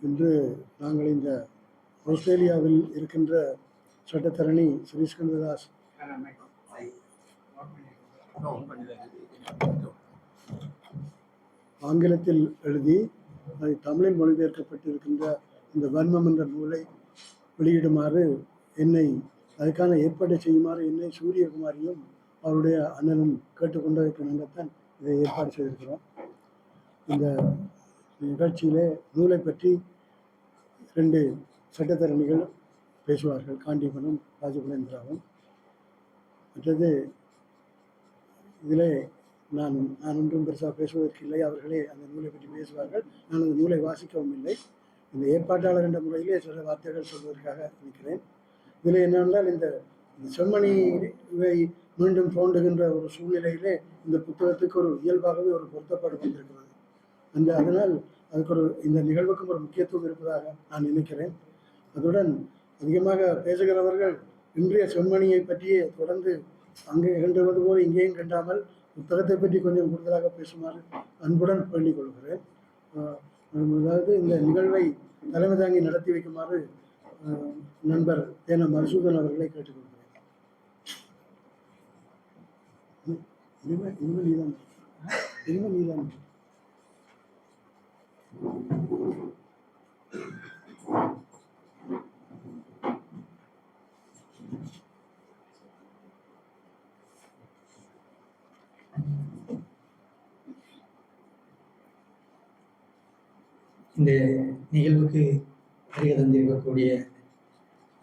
இன்று நாங்கள் இந்த ஆஸ்திரேலியாவில் இருக்கின்ற சட்டத்தரணி ஸ்ரீஸ்கந்ததாஸ் ஆங்கிலத்தில் எழுதி அதை தமிழில் மொழிபெயர்க்கப்பட்டிருக்கின்ற இந்த வன்மம் என்ற நூலை வெளியிடுமாறு அதுக்கான ஏற்பாட்டை செய்யுமாறு என்னை சூரியகுமாரியும் அவருடைய அண்ணனும் கேட்டுக்கொண்டதற்கு நாங்கள்தான் இதை ஏற்பாடு செய்திருக்கிறோம். இந்த நிகழ்ச்சியிலே நூலை பற்றி 2 சட்டத்தரணிகள் பேசுவார்கள், காண்டீபனும் ராஜகுலேந்திராவும். மற்றது இதிலே நான் ஒன்றும் பெருசாக பேசுவதற்கு இல்லை, அவர்களே அந்த நூலை பற்றி பேசுவார்கள். நான் அந்த நூலை வாசிக்கவும் இல்லை. இந்த ஏற்பாட்டாளர் என்ற முறையிலே சில வார்த்தைகள் சொல்வதற்காக நிற்கிறேன். இதில் என்னவென்றால் இந்த செம்மணியை மீண்டும் தோன்றுகின்ற ஒரு சூழ்நிலையிலே இந்த புத்தகத்துக்கு ஒரு இயல்பாகவே ஒரு பொருத்தப்பாடு வந்திருக்கிறது. அதனால் அதுக்கு இந்த நிகழ்வுக்கும் ஒரு முக்கியத்துவம் இருப்பதாக நான் நினைக்கிறேன். அதுடன் அதிகமாக பேசுகிறவர்கள் இன்றைய செம்மணியை பற்றியே தொடர்ந்து அங்கே கண்டுவது போல் இங்கேயும் கண்டாமல் புத்தகத்தை பற்றி கொஞ்சம் கூடுதலாக பேசுமாறு அன்புடன் வேண்டிக் கொள்கிறேன். அதாவது இந்த நிகழ்வை தலைமை தாங்கி நடத்தி வைக்குமாறு நண்பர் தேன மசூதன் அவர்களை கேட்டுக்கொள்கிறேன். நீதான் இந்த நிகழ்வுக்கு வருகை தந்திருக்கக்கூடிய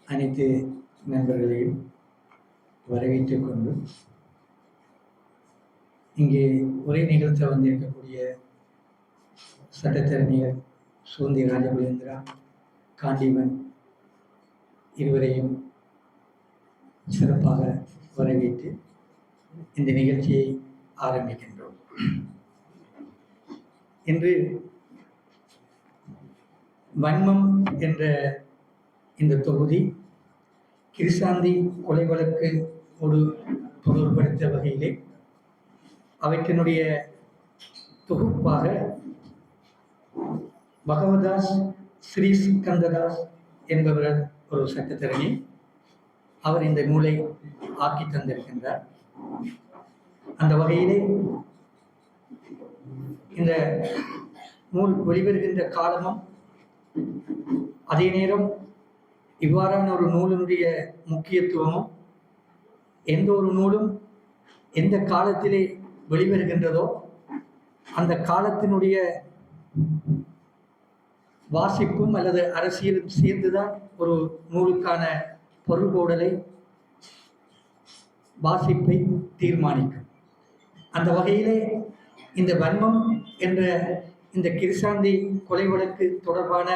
அனைத்து நண்பர்களையும் வரவேற்றுக் கொண்டு இங்கே உரை நிகழ்த்த வந்திருக்கக்கூடிய சட்டத்தரணிகள் சூந்தி ராஜகுலேந்திரா, காண்டீபன் இருவரையும் சிறப்பாக வரவேற்று இந்த நிகழ்ச்சியை ஆரம்பிக்கின்றோம். இன்று வன்மம் என்ற இந்த தொகுதி கிருசாந்தி கொலை வழக்கு ஒரு தொடர்படுத்த வகையிலே அவற்றினுடைய தொகுப்பாக பகவதாஸ் ஸ்ரீஸ்கந்ததாஸ் என்பவர் ஒரு சட்டத்தரணி. அவர் இந்த நூலை ஆக்கி தந்திருக்கின்றார். அந்த வகையிலே இந்த நூல் வெளிவருகின்ற காலமும் அதே நேரம் இவ்வாறான ஒரு நூலினுடைய முக்கியத்துவமும் எந்த ஒரு நூலும் எந்த காலத்திலே வெளிவருகின்றதோ அந்த காலத்தினுடைய வாசிப்பும் அல்லது அரசியலும் சேர்ந்துதான் ஒரு நூலுக்கான பொருள்கோடலை வாசிப்பை தீர்மானிக்கும். அந்த வகையிலே இந்த வன்மம் என்ற இந்த கிருசாந்தி கொலை வழக்கு தொடர்பான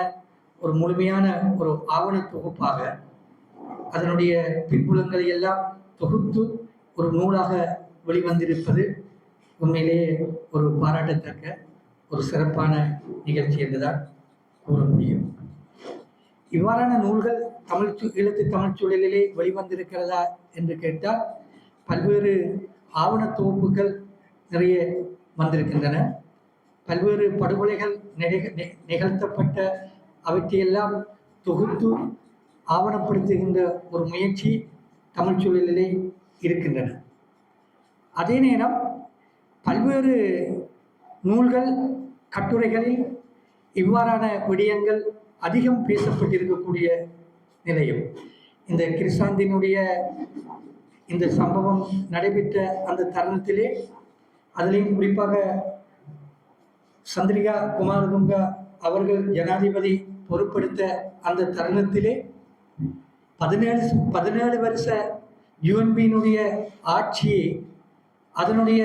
ஒரு முழுமையான ஒரு ஆவண தொகுப்பாக அதனுடைய பின்புலங்களை எல்லாம் தொகுத்து ஒரு நூலாக வெளிவந்திருப்பது உண்மையிலேயே ஒரு பாராட்டத்தக்க ஒரு சிறப்பான நிகழ்ச்சி என்றுதான் கூற முடியும். இவ்வாறான நூல்கள் ஈழத்து தமிழ் சூழலிலே வெளிவந்திருக்கிறதா என்று கேட்டால் பல்வேறு ஆவண தொகுப்புகள் நிறைய வந்திருக்கின்றன. பல்வேறு படுகொலைகள் நிகழ்த்தப்பட்ட அவற்றையெல்லாம் தொகுத்து ஆவணப்படுத்துகின்ற ஒரு முயற்சி தமிழ் சூழலிலே இருக்கின்றன. அதே நேரம் பல்வேறு நூல்கள் கட்டுரைகளில் இவ்வாறான விடயங்கள் அதிகம் பேசப்பட்டிருக்கக்கூடிய நிலையும் இந்த கிருசாந்தினுடைய இந்த சம்பவம் நடைபெற்ற அந்த தருணத்திலே அதிலையும் குறிப்பாக சந்திரிகா குமாரதுங்கா அவர்கள் ஜனாதிபதி பொறுப்படுத்த அந்த தருணத்திலே 17 வருஷ யுஎன்பியினுடைய ஆட்சியை அதனுடைய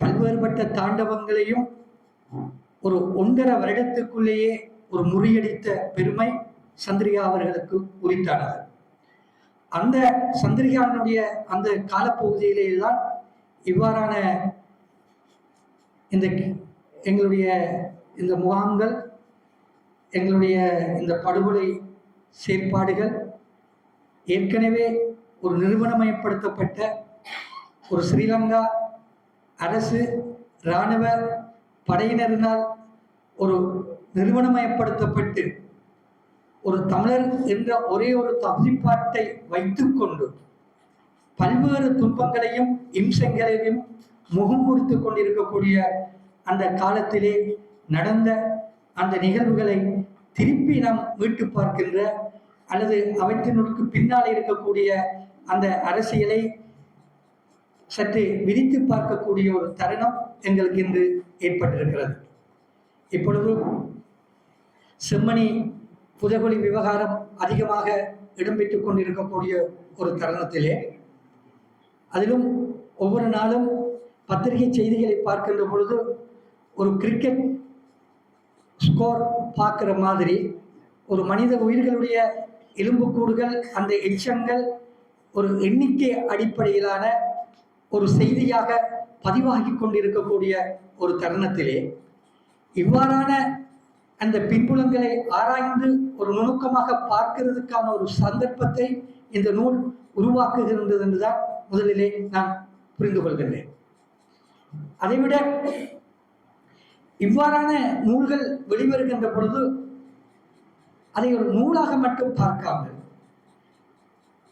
பல்வேறுபட்ட தாண்டவங்களையும் ஒரு 1.5 வருடத்துக்குள்ளேயே ஒரு முறியடித்த பெருமை சந்திரிகா அவர்களுக்கு உரித்தானது. அந்த சந்திரிகாவினுடைய அந்த காலப்பகுதியிலே தான் இவ்வாறான எங்களுடைய இந்த முகாம்கள், எங்களுடைய இந்த படுகொலை செயற்பாடுகள் ஏற்கனவே ஒரு நிறுவனமயப்படுத்தப்பட்ட ஒரு ஸ்ரீலங்கா அரசு இராணுவ படையினரினால் ஒரு நிறுவனமயப்படுத்தப்பட்டு ஒரு தமிழர் என்ற ஒரே ஒரு தகுதிப்பாட்டை வைத்துக்கொண்டு பல்வேறு துன்பங்களையும் இம்சங்களையும் முகம் கொடுத்து கொண்டிருக்கக்கூடிய அந்த காலத்திலே நடந்த அந்த நிகழ்வுகளை திருப்பி நாம் மீட்டு பார்க்கின்ற அல்லது அவற்றினுக்கு பின்னால் இருக்கக்கூடிய அந்த அரசியலை சற்று விரித்து பார்க்கக்கூடிய ஒரு தருணம் எங்களுக்கு இன்று ஏற்பட்டிருக்கிறது. இப்பொழுது செம்மணி புதைகுழி விவகாரம் அதிகமாக இடம்பெற்றுக் கொண்டிருக்கக்கூடிய ஒரு தருணத்திலே, அதிலும் ஒவ்வொரு நாளும் பத்திரிகை செய்திகளை பார்க்கின்ற பொழுது ஒரு கிரிக்கெட் ஸ்கோர் பார்க்கிற மாதிரி ஒரு மனித உயிர்களுடைய எலும்புக்கூடுகள், அந்த எச்சங்கள் ஒரு எண்ணிக்கை அடிப்படையிலான ஒரு செய்தியாக பதிவாகி கொண்டிருக்கக்கூடிய ஒரு தருணத்திலே இவ்வாறான அந்த பின்புலங்களை ஆராய்ந்து ஒரு நுணுக்கமாக பார்க்கிறதுக்கான ஒரு சந்தர்ப்பத்தை இந்த நூல் உருவாக்குகின்றது என்றுதான் முதலிலே நான் புரிந்து கொள்கின்றேன். அதைவிட இவ்வாறான நூல்கள் வெளிவருகின்ற பொழுது அதை ஒரு நூலாக மட்டும் பார்க்காமல்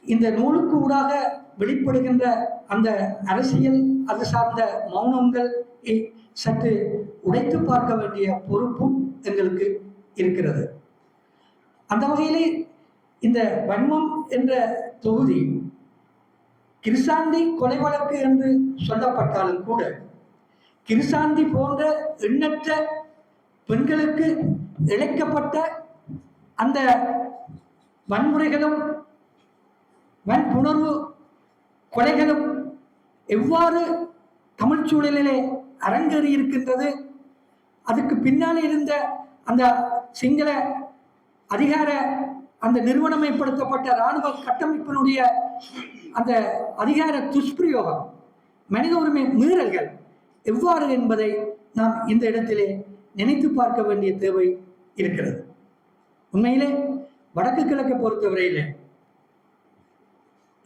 இந்த நூலுக்கு ஊடாக வெளிப்படுகின்ற அந்த அரசியல், அது சார்ந்த மௌனங்கள் சற்று உடைத்து பார்க்க வேண்டிய பொறுப்பும் எங்களுக்கு இருக்கிறது. அந்த வகையிலே இந்த வன்மம் என்ற தொகுதி கிருசாந்தி கொலை வழக்கு என்று சொல்லப்பட்டாலும் கூட கிருசாந்தி போன்ற எண்ணற்ற பெண்களுக்கு இழைக்கப்பட்ட அந்த வன்முறைகளும் வன்புணர்வு கொலைகளும் எவ்வாறு தமிழ் சூழலிலே அரங்கேறி இருக்கின்றது, அதுக்கு பின்னால் இருந்த அந்த சிங்கள அதிகார அந்த நிறுவனமயப்படுத்தப்பட்ட இராணுவ கட்டமைப்பினுடைய அந்த அதிகார துஷ்பிரயோகம், மனித உரிமை மீறல்கள் எவ்வாறு என்பதை நாம் இந்த இடத்திலே நினைத்து பார்க்க வேண்டிய தேவை இருக்கிறது. உண்மையிலே வடக்கு கிழக்கை பொறுத்தவரையிலே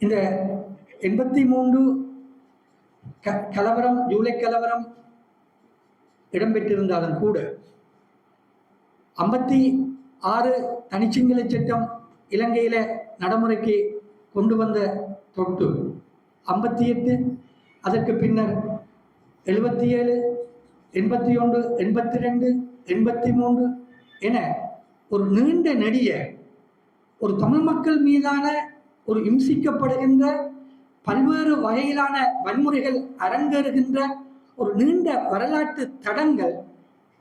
இந்த 83 கலவரம், ஜூலை கலவரம் இடம்பெற்றிருந்தாலும் கூட 56 தனிச்சிங்கள சட்டம் இலங்கையில நடைமுறைக்கு கொண்டு வந்த தொட்டு 58, அதற்கு பின்னர் 77, 81, 82, 83 என ஒரு நீண்ட நெடிய ஒரு தமிழ் மக்கள் மீதான ஒரு இம்சிக்கப்படுகின்ற பல்வேறு வகையிலான வன்முறைகள் அரங்கேறுகின்ற ஒரு நீண்ட வரலாற்று தடங்கள்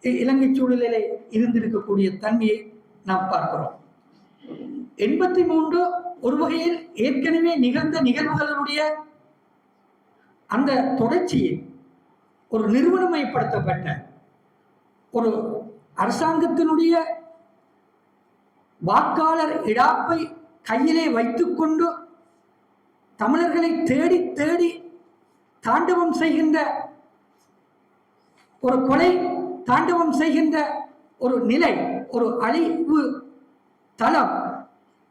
இலங்கை சூழலிலே இருந்திருக்கக்கூடிய தன்மையை நாம் பார்க்கிறோம். 83 ஒரு வகையில் ஏற்கனவே நிகழ்ந்த நிகழ்வுகளுடைய அந்த தொடர்ச்சியை ஒரு நிறுவனமயப்படுத்தப்பட்ட ஒரு அரசாங்கத்தினுடைய வாக்காளர் இடாப்பை கையிலே வைத்துக்கொண்டு தமிழர்களை தேடி தேடி தாண்டவம் செய்கின்ற ஒரு கொலை, தாண்டவம் செய்கின்ற ஒரு நிலை, ஒரு அழிவு தளம்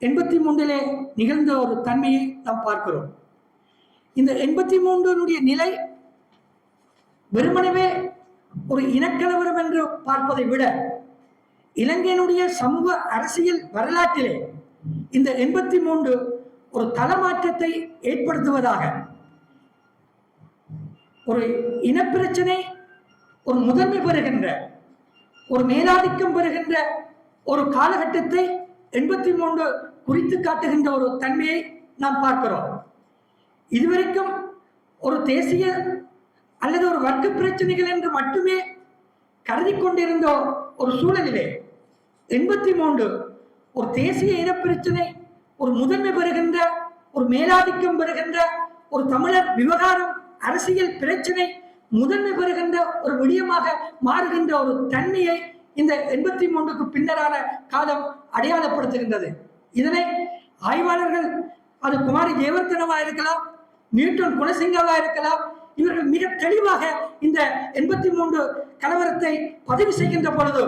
83 நிகழ்ந்த ஒரு தன்மையை நாம் பார்க்கிறோம். இந்த 83 நிலை வெறுமனவே ஒரு இனக்கலவரம் என்று பார்ப்பதை விட இலங்கையினுடைய சமூக அரசியல் வரலாற்றிலே இந்த 83 ஒரு தளமாற்றத்தை ஏற்படுத்துவதாக, ஒரு இனப்பிரச்சனை ஒரு முதன்மை பெறுகின்ற, ஒரு மேலாதிக்கம் பெறுகின்ற ஒரு காலகட்டத்தை 83 குறித்து காட்டுகின்ற ஒரு தன்மையை நாம் பார்க்கிறோம். இதுவரைக்கும் ஒரு தேசிய அல்லது ஒரு வர்க்க பிரச்சனைகள் என்று மட்டுமே கருதி கொண்டிருந்த ஒரு சூழலிலே 83 ஒரு தேசிய இனப்பிரச்சனை, ஒரு முதன்மை பெறுகின்ற, ஒரு மேலாதிக்கம் பெறுகின்ற, ஒரு தமிழர் விவகாரம், அரசியல் பிரச்சனை முதன்மை பெறுகின்ற ஒரு விடயமாக மாறுகின்ற ஒரு தன்மையை இந்த 83க்கு பின்னரான காலம் அடையாளப்படுத்துகின்றது. இதனை ஆய்வாளர்கள், அது குமாரி ஜெயவர்தனவா இருக்கலாம், நியூட்டன் குணசிங்கவா இருக்கலாம், இவர்கள் மிக தெளிவாக இந்த 83 கலவரத்தை பதிவு செய்கின்ற பொழுது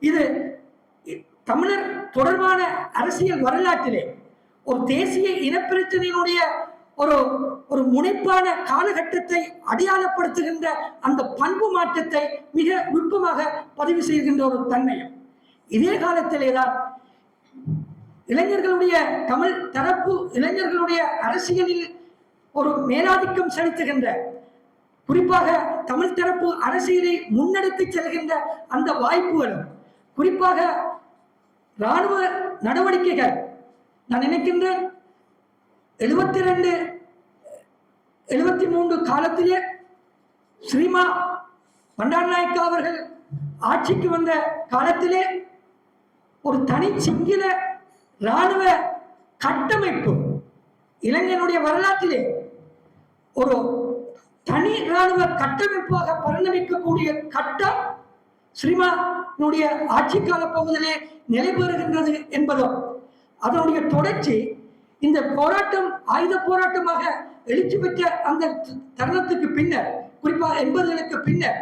இது தமிழர் தொடர்பான அரசியல் வரலாற்றிலே ஒரு தேசிய இனப்பிரச்சனையினுடைய ஒரு முனைப்பான காலகட்டத்தை அடையாளப்படுத்துகின்ற அந்த பண்பு மாற்றத்தை மிக நுட்பமாக பதிவு செய்கின்ற ஒரு தன்மையும், இதே காலத்திலேதான் இளைஞர்களுடைய தமிழ் தரப்பு இளைஞர்களுடைய அரசியலில் ஒரு மேலாதிக்கம் செலுத்துகின்ற, குறிப்பாக தமிழ் தரப்பு அரசியலை முன்னெடுத்து செல்கின்ற அந்த வாய்ப்புகளும், குறிப்பாக இராணுவ நடவடிக்கைகள், நான் நினைக்கின்றேன் 72 73 காலத்திலே ஸ்ரீமா பண்டாரநாயக்கா அவர்கள் ஆட்சிக்கு வந்த காலத்திலே ஒரு தனி சிங்கள இராணுவ கட்டமைப்பு இலங்கையினுடைய வரலாற்றிலே ஒரு தனி இராணுவ கட்டமைப்பாக பரிணமிக்கக்கூடிய கட்டம் ஸ்ரீமானுடைய ஆட்சி கால பகுதியிலே நிலைபெறுகின்றது என்பதும், அதனுடைய தொடர்ச்சி இந்த போராட்டம் ஆயுத போராட்டமாக எழுச்சி பெற்ற அந்த தருணத்துக்கு பின்னர், குறிப்பாக 80களுக்கு பின்னர்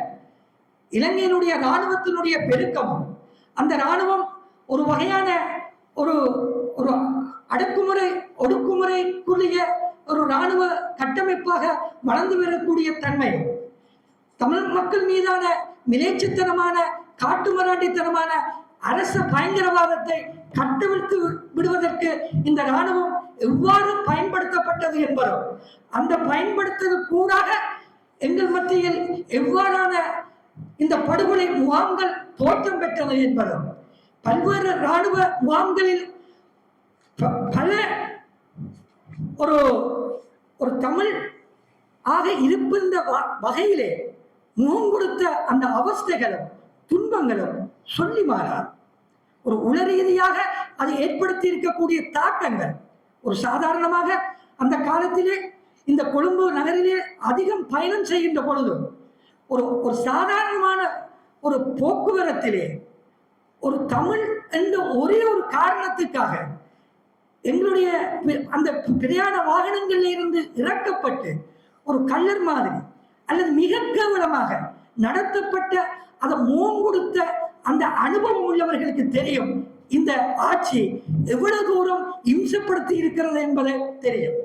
இலங்கையினுடைய இராணுவத்தினுடைய பெருக்கமும், அந்த இராணுவம் ஒரு வகையான ஒரு ஒரு அடக்குமுறை ஒடுக்குமுறைக்குரிய ஒரு இராணுவ கட்டமைப்பாக வளர்ந்து வரக்கூடிய தன்மை, தமிழ் மக்கள் மீதான மிலேச்சத்தனமான காட்டுமராண்டித்தனமான அரச பயங்கரவாதத்தை கட்டவிழ்த்து விடுவதற்கு இந்த இராணுவம் எவ்வாறு பயன்படுத்தப்பட்டது என்பதும், அந்த பயன்படுத்தது கூடாக எங்கள் மத்தியில் எவ்வாறான இந்த படுகொலை முகாம்கள் தோற்றம் பெற்றது என்பதும், பல்வேறு இராணுவ முகாம்களில் பல ஒரு ஒரு தமிழ் ஆக இருப்பின்ற வகையிலே முகம் கொடுத்த அந்த அவஸ்தைகளும் துன்பங்களும் சொல்லி மாறார். ஒரு உளரீதியாக அது ஏற்படுத்தி இருக்கக்கூடிய தாக்கங்கள், ஒரு சாதாரணமாக அந்த காலத்திலே இந்த கொழும்பு நகரிலே அதிகம் பயணம் செய்கின்ற பொழுது ஒரு சாதாரணமான ஒரு போக்குவரத்திலே ஒரு தமிழ் என்ற ஒரே ஒரு காரணத்துக்காக எங்களுடைய அந்த பிரயாண வாகனங்களில் இருந்து இறக்கப்பட்டு ஒரு கள்ளர் மாதிரி அல்லது மிக கேவலமாக நடத்தப்பட்ட அதை முகம் கொடுத்த அந்த அனுபவம் உள்ளவர்களுக்கு தெரியும் இந்த ஆட்சி எவ்வளவு தூரம் இம்சப்படுத்தி இருக்கிறது என்பதை தெரியும்.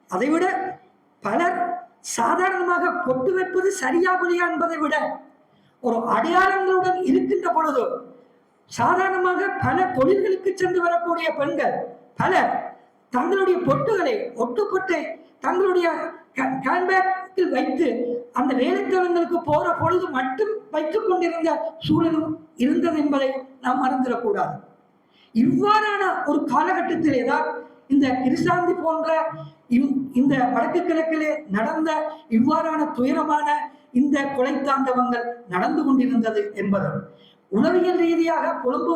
அதைவிட பலர் சாதாரணமாக பொட்டு வைப்பது சரியா இல்லையா என்பதை விட ஒரு அடையாளங்களுடன் இருக்கின்ற பொழுது சாதாரணமாக பல தொழில்களுக்கு சென்று வரக்கூடிய பெண்கள் பலர் தங்களுடைய பொட்டுகளை ஒட்டுப்பொட்டை தங்களுடைய ஹேண்ட்பேக்கில் வைத்து அந்த வேலைத்தலங்களுக்கு போற பொழுது மட்டும் வைத்துக் கொண்டிருந்த சூழலும் இருந்தது என்பதை நாம் மறந்துடக்கூடாது. இவ்வாறான ஒரு காலகட்டத்திலே தான் இந்த கிருசாந்தி போன்ற இந்த வடக்கு கிழக்கிலே நடந்த இவ்வாறான துயரமான இந்த கொலை தாண்டவங்கள் நடந்து கொண்டிருந்தது என்பதும், உளவியல் ரீதியாக கொழும்பு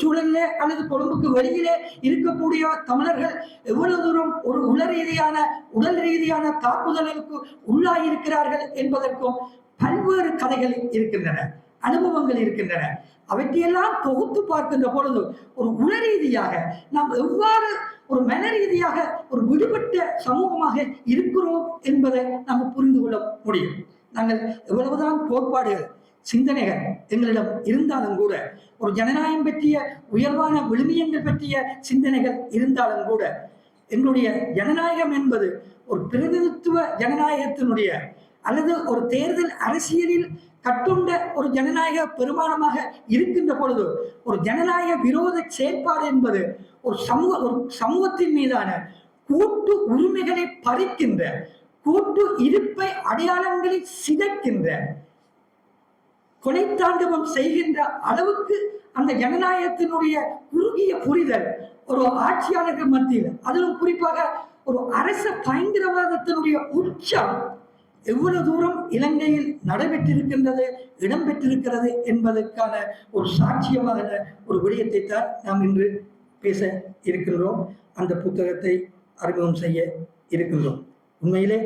சூழலிலே அல்லது கொழும்புக்கு வெளியிலே இருக்கக்கூடிய தமிழர்கள் எவ்வளவு தூரம் ஒரு உடல் ரீதியான தாக்குதலுக்கு உள்ளாயிருக்கிறார்கள் என்பதற்கும் பல்வேறு கதைகள் இருக்கின்றன, அனுபவங்கள் இருக்கின்றன. அவற்றையெல்லாம் தொகுத்து பார்க்கின்ற பொழுது ஒரு உளரீதியாக நாம் எவ்வாறு ஒரு மன ரீதியாக ஒரு விடுபட்ட சமூகமாக இருக்கிறோம் என்பதை நாம் புரிந்து கொள்ள முடியும். நாங்கள் எவ்வளவுதான் கோட்பாடுகள் சிந்தனைகள் எங்களிடம் இருந்தாலும் கூட, ஒரு ஜனநாயகம் பற்றிய உயர்வான விழுமியங்கள் பற்றிய சிந்தனைகள் இருந்தாலும் கூட, எங்களுடைய ஜனநாயகம் என்பது ஒரு பிரதிநிதித்துவ ஜனநாயகத்தினுடைய அல்லது ஒரு தேர்தல் அரசியலில் கட்டுண்ட ஒரு ஜனநாயக பெருமானமாக இருக்கின்ற பொழுது ஒரு ஜனநாயக விரோத செயற்பாடு என்பது ஒரு சமூகத்தின் மீதான கூட்டு உரிமைகளை பறிக்கின்ற, கூட்டு இருப்பை அடையாளங்களை சிதைக்கின்ற, கொலை தாண்டவம் செய்கின்ற அளவுக்கு அந்த ஜனநாயகத்தினுடைய குறுகிய புரிதல் ஒரு ஆட்சியாளர்கள் மத்தியில், அதிலும் குறிப்பாக ஒரு அரச பயங்கரவாதத்தினுடைய உச்சம் எவ்வளவு தூரம் இலங்கையில் நடைபெற்றிருக்கின்றது, இடம்பெற்றிருக்கிறது என்பதற்கான ஒரு சாட்சியமான ஒரு விடயத்தை தான் நாம் இன்று பேச இருக்கின்றோம். அந்த புத்தகத்தை அறிமுகம் செய்ய இருக்கின்றோம். உண்மையிலே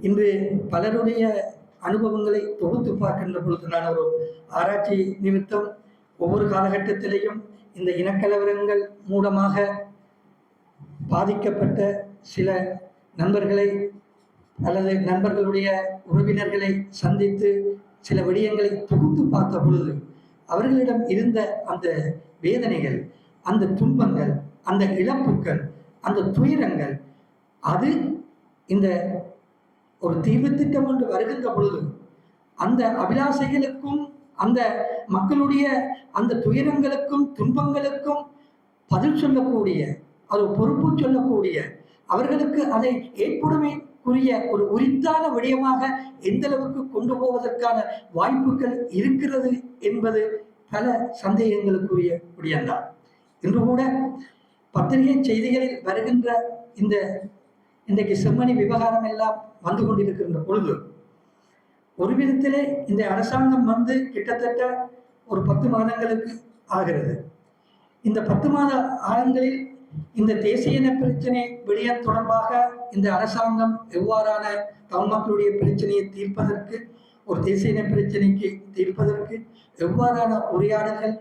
இன்று பலருடைய அனுபவங்களை தொகுத்து பார்க்கின்ற பொழுது, நான் ஒரு ஆராய்ச்சி நிமித்தம் ஒவ்வொரு காலகட்டத்திலேயும் இந்த இனக்கலவரங்கள் மூலமாக பாதிக்கப்பட்ட சில நண்பர்களை அல்லது நண்பர்களுடைய உறவினர்களை சந்தித்து சில விடயங்களை தொகுத்து பார்த்த பொழுது அவர்களிடம் இருந்த அந்த வேதனைகள், அந்த துன்பங்கள், அந்த இழப்புகள், அந்த துயரங்கள் அது இந்த ஒரு தீர்வு திட்டம் ஒன்று வருகின்ற பொழுது அந்த அபிலாசைகளுக்கும் அந்த மக்களுடைய அந்த துயரங்களுக்கும் துன்பங்களுக்கும் பதில் சொல்லக்கூடிய அது பொறுப்பு சொல்லக்கூடிய அவர்களுக்கு அதை ஏற்புடைமைக்குரிய ஒரு உரித்தான விடயமாக எந்த அளவுக்கு கொண்டு போவதற்கான வாய்ப்புகள் இருக்கிறது என்பது பல சந்தேகங்களுக்குரிய விடயம்தான். இன்று கூட பத்திரிகை செய்திகளில் வருகின்ற இன்றைக்கு செம்மணி விவகாரம் எல்லாம் வந்து கொண்டிருக்கின்ற பொழுது ஒரு விதத்திலே இந்த அரசாங்கம் வந்து கிட்டத்தட்ட ஒரு 10 மாதங்களுக்கு ஆகிறது. இந்த 10 மாத காலங்களில் இந்த தேசிய இன பிரச்சனை விடயம் தொடர்பாக இந்த அரசாங்கம் எவ்வாறான தமிழ் மக்களுடைய பிரச்சனையை தீர்ப்பதற்கு ஒரு தேசிய இன பிரச்சனைக்கு தீர்ப்பதற்கு எவ்வாறான உரையாடல்கள்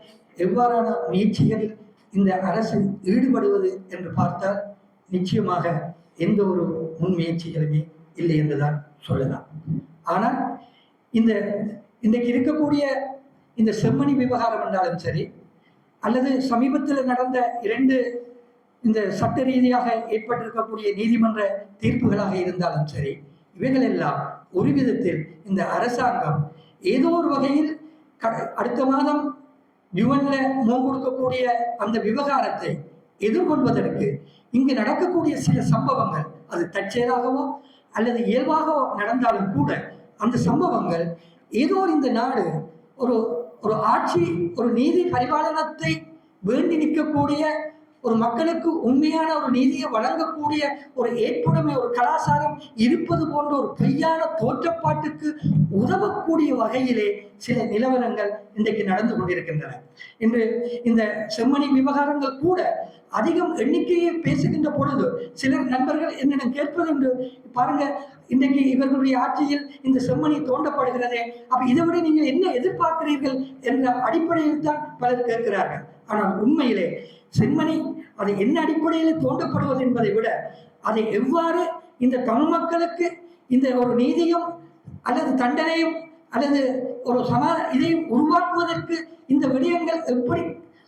எவ்வாறான முயற்சிகளில் இந்த அரசு ஈடுபடுவது என்று பார்த்தால் நிச்சயமாக எந்த ஒரு முன்முயற்சிகளுமே இல்லை என்றுதான் சொல்லலாம். ஆனால் இன்றைக்கு இருக்கக்கூடிய இந்த செம்மணி விவகாரம் என்றாலும் சரி அல்லது சமீபத்தில் நடந்த 2 இந்த சட்ட ரீதியாக ஏற்பட்டிருக்கக்கூடிய நீதிமன்ற தீர்ப்புகளாக இருந்தாலும் சரி இவைகள் எல்லாம் ஒரு விதத்தில் இந்த அரசாங்கம் ஏதோ ஒரு வகையில் அடுத்த மாதம் யுஎன்ல கொடுக்கக்கூடிய அந்த விவகாரத்தை எதிர்கொள்வதற்கு இங்கு நடக்கக்கூடிய சில சம்பவங்கள் அது தற்செயலாகவோ அல்லது இயல்பாகவோ நடந்தாலும் கூட அந்த சம்பவங்கள் ஏதோ இந்த நாடு ஒரு ஆட்சி ஒரு நீதி பரிபாலனத்தை வேண்டி நிற்கக்கூடிய ஒரு மக்களுக்கு உண்மையான ஒரு நீதியை வழங்கக்கூடிய ஒரு ஏற்புடைமை ஒரு கலாச்சாரம் இருப்பது போன்ற ஒரு பொய்யான தோற்றப்பாட்டுக்கு உதவக்கூடிய வகையிலே சில நிலவரங்கள் இன்றைக்கு நடந்து கொண்டிருக்கின்றன. இன்று இந்த செம்மணி விவகாரங்கள் கூட அதிகம் எண்ணிக்கையை பேசுகின்ற பொழுது சிலர் நண்பர்கள் என்னிடம் கேட்பது என்று பாருங்க, இன்றைக்கு இவர்களுடைய ஆட்சியில் இந்த செம்மணி தோண்டப்படுகிறதே, அப்ப இதை விட நீங்கள் என்ன எதிர்பார்க்கிறீர்கள் என்ற அடிப்படையில் தான் பலர் கேட்கிறார்கள். ஆனால் உண்மையிலே செம்மணி அது என்ன அடிப்படையில் தோண்டப்படுவது என்பதை விட அதை எவ்வாறு இந்த தமிழ் மக்களுக்கு இந்த ஒரு நீதியும் அல்லது தண்டனையும் அல்லது ஒரு இதையும் உருவாக்குவதற்கு இந்த விடயங்கள் எப்படி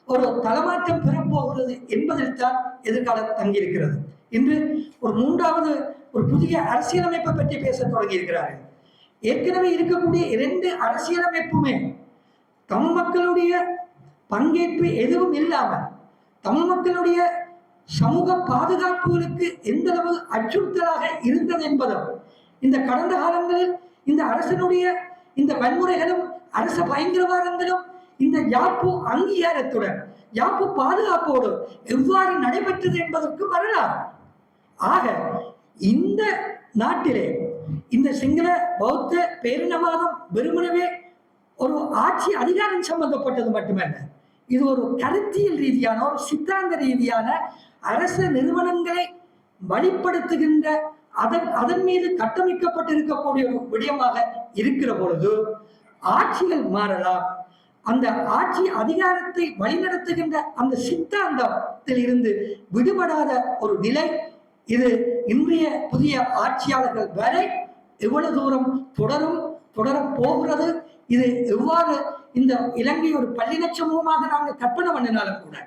ஒரு தளமாற்றம் பெறப்போகிறது என்பதில் தான் எதிர்காலம் தங்கியிருக்கிறது. இன்று ஒரு 3வது ஒரு புதிய அரசியலமைப்பை பற்றி பேச தொடங்கி இருக்கிறார்கள். ஏற்கனவே இருக்கக்கூடிய 2 அரசியலமைப்புமே தமிழ் மக்களுடைய பங்கேற்பு எதுவும் இல்லாமல் தமிழ் மக்களுடைய சமூக பாதுகாப்புகளுக்கு எந்த அளவு அச்சுறுத்தலாக இருந்தது என்பதும் இந்த கடந்த காலங்களில் இந்த அரசனுடைய இந்த வன்முறைகளும் அரச பயங்கரவாதங்களும் இந்த யாப்பு அங்கீகாரத்துடன் யாப்பு பாதுகாப்போடு எவ்வாறு நடைபெற்றது என்பதற்கு வரலாறு. ஆக இந்த நாட்டிலே இந்த சிங்கள பௌத்த பேரினவாதம் வெறுமனவே ஒரு ஆட்சி அதிகாரம் சம்பந்தப்பட்டது மட்டுமல்ல, இது ஒரு கருத்தியல் ரீதியான ஒரு சித்தாந்த ரீதியான அரச நிறுவனங்களை வழிப்படுத்துகின்ற அதன் மீது கட்டமைக்கப்பட்டிருக்கக்கூடிய ஒரு விடயமாக இருக்கிற பொழுது ஆட்சிகள் மாறலாம். அந்த ஆட்சி அதிகாரத்தை வழிநடத்துகின்ற அந்த சித்தாந்தத்தில் இருந்து விடுபடாத ஒரு நிலை இது இன்றைய புதிய ஆட்சியாளர்கள் வரை எவ்வளவு தூரம் தொடரப் போகிறது, இது எவ்வாறு இந்த இலங்கை ஒரு பல்லின சமூகமாக நாங்கள் கற்பனை பண்ணினாலும் கூட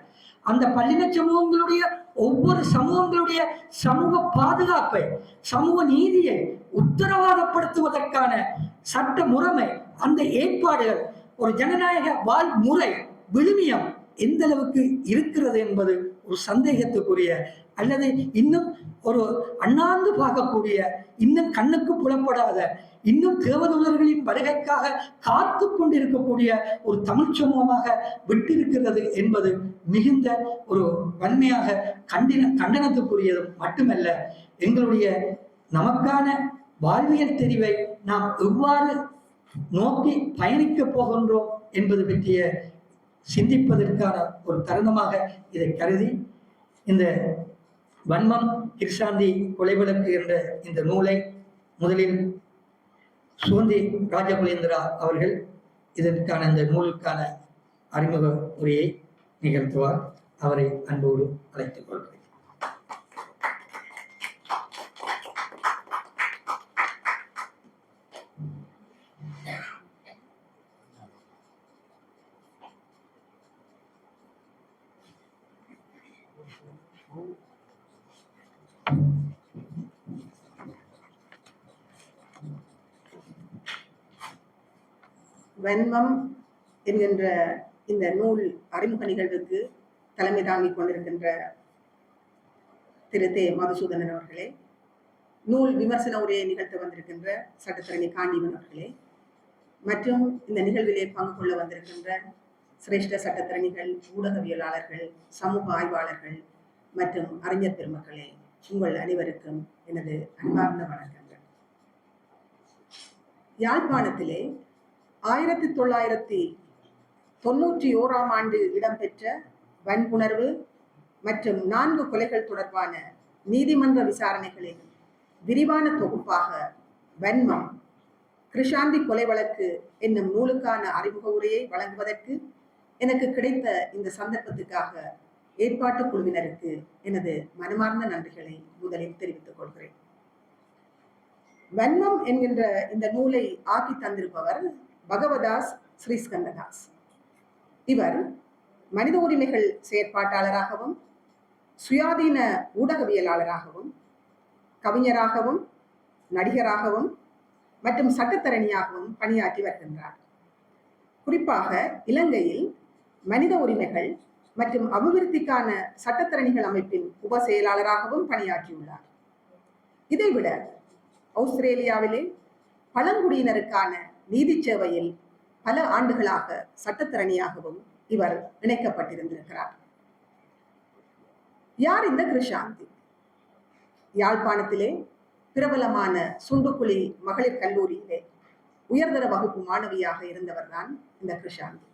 அந்த பல்லின சமூகங்களுடைய ஒவ்வொரு சமூகங்களுடைய சமூக பாதுகாப்பை சமூக நீதியை உத்தரவாதப்படுத்துவதற்கான சட்ட முறைமை அந்த ஏற்பாடுகள் ஒரு ஜனநாயக வாழ்முறை விழுமியம் எந்த அளவுக்கு இருக்கிறது என்பது ஒரு சந்தேகத்துக்குரிய அல்லது இன்னும் ஒரு அண்ணாந்து பார்க்கக்கூடிய இன்னும் கண்ணுக்கு புலப்படாத இன்னும் தேவதூதர்களின் வருகைக்காக காத்து கொண்டிருக்கக்கூடிய ஒரு தமிழ் சமூகமாக விட்டிருக்கிறது என்பது மிகுந்த ஒரு வன்மையாக கண்டனத்துக்குரியதும் மட்டுமல்ல, எங்களுடைய நமக்கான வாழ்வியல் தெரிவை நாம் எவ்வாறு நோக்கி பயணிக்க போகின்றோம் என்பது பற்றிய சிந்திப்பதற்கான ஒரு தருணமாக இதை கருதி இந்த வன்மம் கிருஷாந்தி கொலைவிளக்கு என்ற இந்த நூலை முதலில் சுகந்தி ராஜகுலேந்திரா அவர்கள் இதற்கான இந்த நூலுக்கான அறிமுக உரையை நிகழ்த்துவார். அவரை அன்போடு அழைத்துக் கொள்கிறேன். வன்மம் என்கின்ற இந்த நூல் அறிமுக நிகழ்வுக்கு தலைமை தாங்கிக் கொண்டிருக்கின்ற திரு தே மதுசூதனன் அவர்களே, நூல் விமர்சன உரையை நிகழ்த்த வந்திருக்கின்ற சட்டத்தரணி காண்டீவன் அவர்களே, மற்றும் இந்த நிகழ்விலே பங்கு கொள்ள வந்திருக்கின்ற சிரேஷ்ட சட்டத்தரணிகள், ஊடகவியலாளர்கள், சமூக ஆய்வாளர்கள் மற்றும் அறிஞர் பெருமக்களே, உங்கள் அனைவருக்கும் எனது அன்பார்ந்த வணக்கங்கள். யாழ்ப்பாணத்திலே 1991ஆம் ஆண்டு இடம்பெற்ற வன்புணர்வு மற்றும் 4 கொலைகள் தொடர்பான நீதிமன்ற விசாரணைகளின் விரிவான தொகுப்பாக வன்மம் கிருஷாந்தி கொலை வழக்கு என்னும் நூலுக்கான அறிமுக உரையை வழங்குவதற்கு எனக்கு கிடைத்த இந்த சந்தர்ப்பத்துக்காக ஏற்பாட்டு குழுவினருக்கு எனது மனமார்ந்த நன்றிகளை முதலில் தெரிவித்துக் கொள்கிறேன். வன்மம் என்கின்ற இந்த நூலை ஆக்கி தந்திருப்பவர் பகவதாஸ் ஸ்ரீஸ்கந்ததாஸ். இவர் மனித உரிமைகள் செயற்பாட்டாளராகவும் சுயாதீன ஊடகவியலாளராகவும் கவிஞராகவும் நடிகராகவும் மற்றும் சட்டத்தரணியாகவும் பணியாற்றி வருகின்றார். குறிப்பாக இலங்கையில் மனித உரிமைகள் மற்றும் அபிவிருத்திக்கான சட்டத்தரணிகள் அமைப்பின் உப செயலாளராகவும் பணியாற்றியுள்ளார். இதைவிட ஆஸ்திரேலியாவிலே பழங்குடியினருக்கான நீதி சேவையில் பல ஆண்டுகளாக சட்டத்தரணியாகவும் இவர் இணைக்கப்பட்டிருந்திருக்கிறார். யார் இந்த கிருஷாந்தி? யாழ்ப்பாணத்திலே பிரபலமான சுண்டுக்குழி மகளிர் கல்லூரியிலே உயர்தர வகுப்பு மாணவியாக இருந்தவர்தான் இந்த கிருஷாந்தி.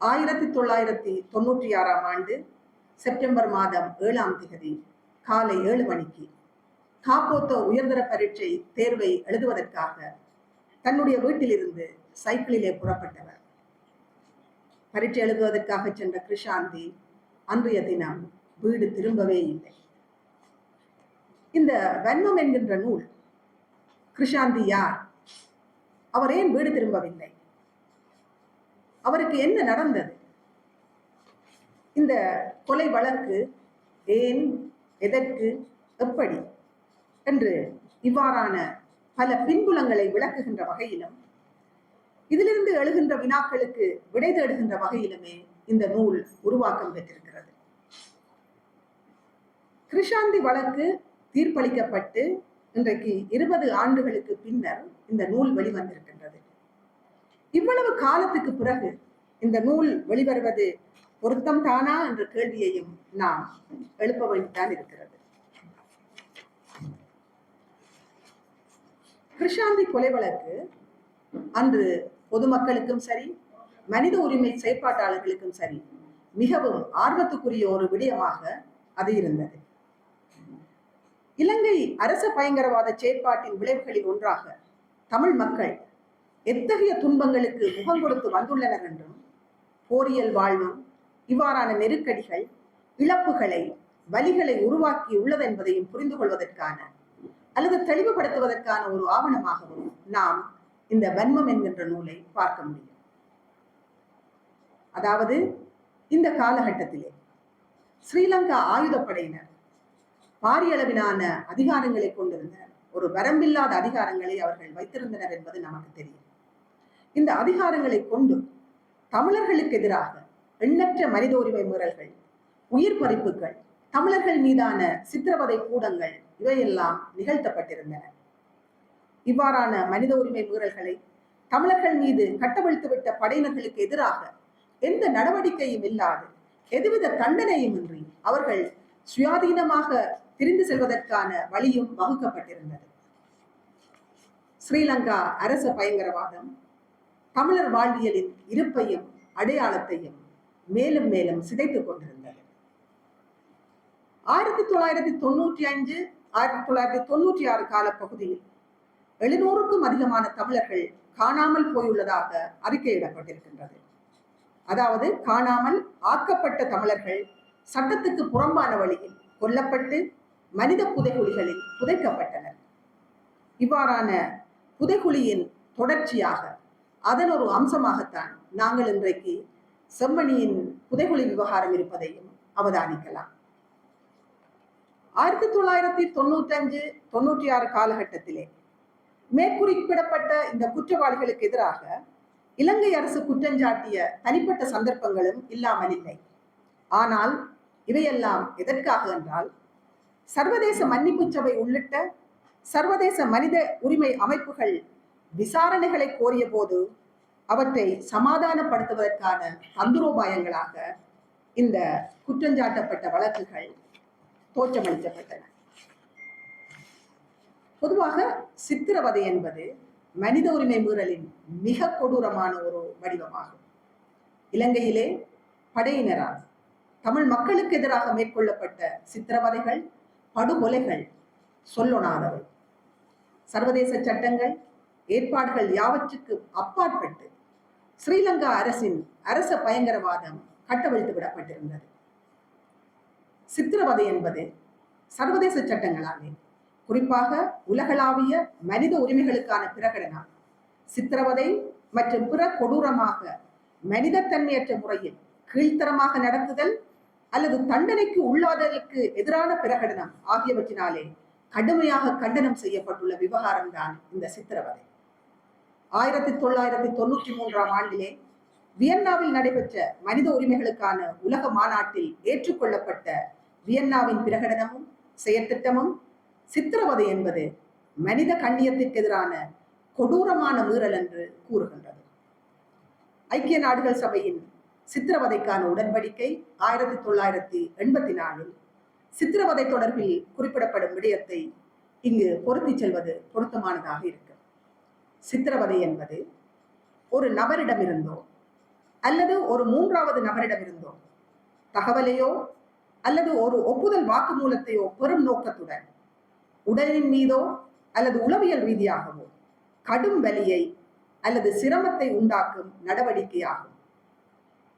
1996ஆம் ஆண்டு செப்டம்பர் மாதம் 7ஆம் தேதி காலை 7 மணிக்கு காப்போத்தோ உயர்தர பரீட்சை தேர்வை எழுதுவதற்காக தன்னுடைய வீட்டிலிருந்து சைக்கிளிலே புறப்பட்டவர். பரீட்சை எழுதுவதற்காக சென்ற கிருஷாந்தி அன்றைய தினம் வீடு திரும்பவே இல்லை. இந்த வன்மம் என்கின்ற நூல் கிருஷாந்தி யார், அவர் ஏன் வீடு திரும்பவில்லை, அவருக்கு என்ன நடந்தது, இந்த கொலை வழக்கு ஏன், எதற்கு, எப்படி என்று இவ்வாறான பல பின்புலங்களை விளக்குகின்ற வகையிலும் இதிலிருந்து எழுகின்ற வினாக்களுக்கு விடை தேடுகின்ற வகையிலுமே இந்த நூல் உருவாக்கம் பெற்றிருக்கிறது. கிருஷாந்தி வழக்கு தீர்ப்பளிக்கப்பட்டு இன்றைக்கு 20 ஆண்டுகளுக்கு பின்னர் இந்த நூல் வெளிவந்திருக்கின்றது. இவ்வளவு காலத்துக்கு பிறகு இந்த நூல் வெளிவருவது பொருத்தம் தானா என்ற கேள்வியையும் நாம் எழுப்ப வேண்டித்தான் இருக்கிறது. கிருஷாந்தி கொலை வழக்கு அன்று பொதுமக்களுக்கும் சரி, மனித உரிமை செயற்பாட்டாளர்களுக்கும் சரி, மிகவும் ஆர்வத்துக்குரிய ஒரு விடயமாக அது இருந்தது. இலங்கை அரச பயங்கரவாத செயற்பாட்டின் விளைவுகளில் ஒன்றாக தமிழ் மக்கள் எத்தகைய துன்பங்களுக்கு முகம் கொடுத்து வந்துள்ளனர் என்றும், போரியல் வாழ்வும் இவ்வாறான நெருக்கடிகள் இழப்புகளை, வலிகளை உருவாக்கி உள்ளது என்பதையும் புரிந்து கொள்வதற்கான அல்லது தெளிவுபடுத்துவதற்கான ஒரு ஆவணமாகவும் நாம் இந்த வன்மம் என்கின்ற நூலை பார்க்க முடியும். அதாவது இந்த காலகட்டத்திலே ஸ்ரீலங்கா ஆயுதப்படையினர் பாரிய அளவிலான அதிகாரங்களை கொண்டிருந்தனர். ஒரு வரம்பில்லாத அதிகாரங்களை அவர்கள் வைத்திருந்தனர் என்பது நமக்கு தெரியும். இந்த அதிகாரங்களை கொண்டு தமிழர்களுக்கு எதிராக எண்ணற்ற மனித உரிமை மீறல்கள், உயிர் பறிப்புகள், தமிழர்கள் மீதான சித்திரவதை கூடங்கள் இவையெல்லாம் நிகழ்த்தப்பட்டிருந்தன. இவ்வாறான மனித உரிமை மீறல்களை தமிழர்கள் மீது கட்டவிழ்த்துவிட்ட படையினர்களுக்கு எதிராக எந்த நடவடிக்கையும் இல்லாது, எதுவித தண்டனையும் இன்றி அவர்கள் சுயாதீனமாக பிரிந்து செல்வதற்கான வழியும் வகுக்கப்பட்டிருந்தது. ஸ்ரீலங்கா அரச பயங்கரவாதம் தமிழர் வாழ்வியலின் இருப்பையும் அடையாளத்தையும் மேலும் மேலும் சிதைத்துக் கொண்டிருந்தது. 1995, 1996 காலப்பகுதியில் 700க்கும் அதிகமான தமிழர்கள் காணாமல் போயுள்ளதாக அறிக்கையிடப்பட்டிருக்கின்றது. அதாவது காணாமல் ஆக்கப்பட்ட தமிழர்கள் சட்டத்துக்கு புறம்பான வழியில் கொல்லப்பட்டு மனித புதைகுழிகளில் புதைக்கப்பட்டனர். இவ்வாறான புதைகுழியின் தொடர்ச்சியாக, அதன் ஒரு அம்சமாகத்தான் நாங்கள் இன்றைக்கு செம்மணியின் புதைகுழி விவகாரம் இருப்பதையும் அவதானிக்கலாம். 1995, 96 காலகட்டத்திலே மேற்குறிப்பிடப்பட்ட இந்த குற்றவாளிகளுக்கு எதிராக இலங்கை அரசு குற்றஞ்சாட்டிய தனிப்பட்ட சந்தர்ப்பங்களும் இல்லாமல் இல்லை. ஆனால் இவையெல்லாம் எதற்காக என்றால், சர்வதேச மன்னிப்பு சபை உள்ளிட்ட சர்வதேச மனித உரிமை அமைப்புகள் விசாரணைகளை கோரிய போது அவற்றை சமாதானப்படுத்துவதற்கான தந்திரோபாயங்களாக இந்த குற்றஞ்சாட்டப்பட்ட வழக்குகள் தோற்றமளிக்கப்பட்டன. பொதுவாக சித்திரவதை என்பது மனித உரிமை மீறலின் மிக கொடூரமான ஒரு வடிவமாகும். இலங்கையிலே படையினரால் தமிழ் மக்களுக்கு எதிராக மேற்கொள்ளப்பட்ட சித்திரவதைகள், படுகொலைகள் சொல்லொணாதவை. சர்வதேச சட்டங்கள், ஏற்பாடுகள் யாவற்றுக்கு அப்பாற்பட்டு ஸ்ரீலங்கா அரசின் அரச பயங்கரவாதம் கட்டவிழ்த்து விடப்பட்டிருந்தது. சித்திரவதை என்பது சர்வதேச சட்டங்களாலே, குறிப்பாக உலகளாவிய மனித உரிமைகளுக்கான பிரகடனம், சித்திரவதை மற்றும் பிற கொடூரமாக மனிதத்தன்மையற்ற முறையில் கீழ்த்தரமாக நடத்துதல் அல்லது தண்டனைக்கு உள்ளாதலுக்கு எதிரான பிரகடனம் ஆகியவற்றினாலே கடுமையாக கண்டனம் செய்யப்பட்டுள்ள விவகாரம்தான் இந்த சித்திரவதை. 1993 ஆண்டிலே வியன்னாவில் நடைபெற்ற மனித உரிமைகளுக்கான உலக மாநாட்டில் ஏற்றுக்கொள்ளப்பட்ட வியன்னாவின் பிரகடனமும் செயற்திட்டமும் சித்திரவதை என்பது மனித கண்ணியத்திற்கு எதிரான கொடூரமான மீறல் என்று கூறுகின்றது. ஐக்கிய நாடுகள் சபையின் சித்திரவதைக்கான உடன்படிக்கை 1984 சித்திரவதை தொடர்பில் குறிப்பிடப்படும் விடயத்தை இங்கு பொருத்தி செல்வது பொருத்தமானதாக இருக்கும். சித்திரவதை என்பது ஒரு நபரிடமிருந்தோ அல்லது ஒரு மூன்றாவது நபரிடமிருந்தோ தகவலையோ அல்லது ஒரு ஒப்புதல் வாக்குமூலத்தையோ பெறும் நோக்கத்துடன் உடலின் மீதோ அல்லது உளவியல் ரீதியாகவோ கடும் வலியை அல்லது சிரமத்தை உண்டாக்கும் நடவடிக்கையாகும்.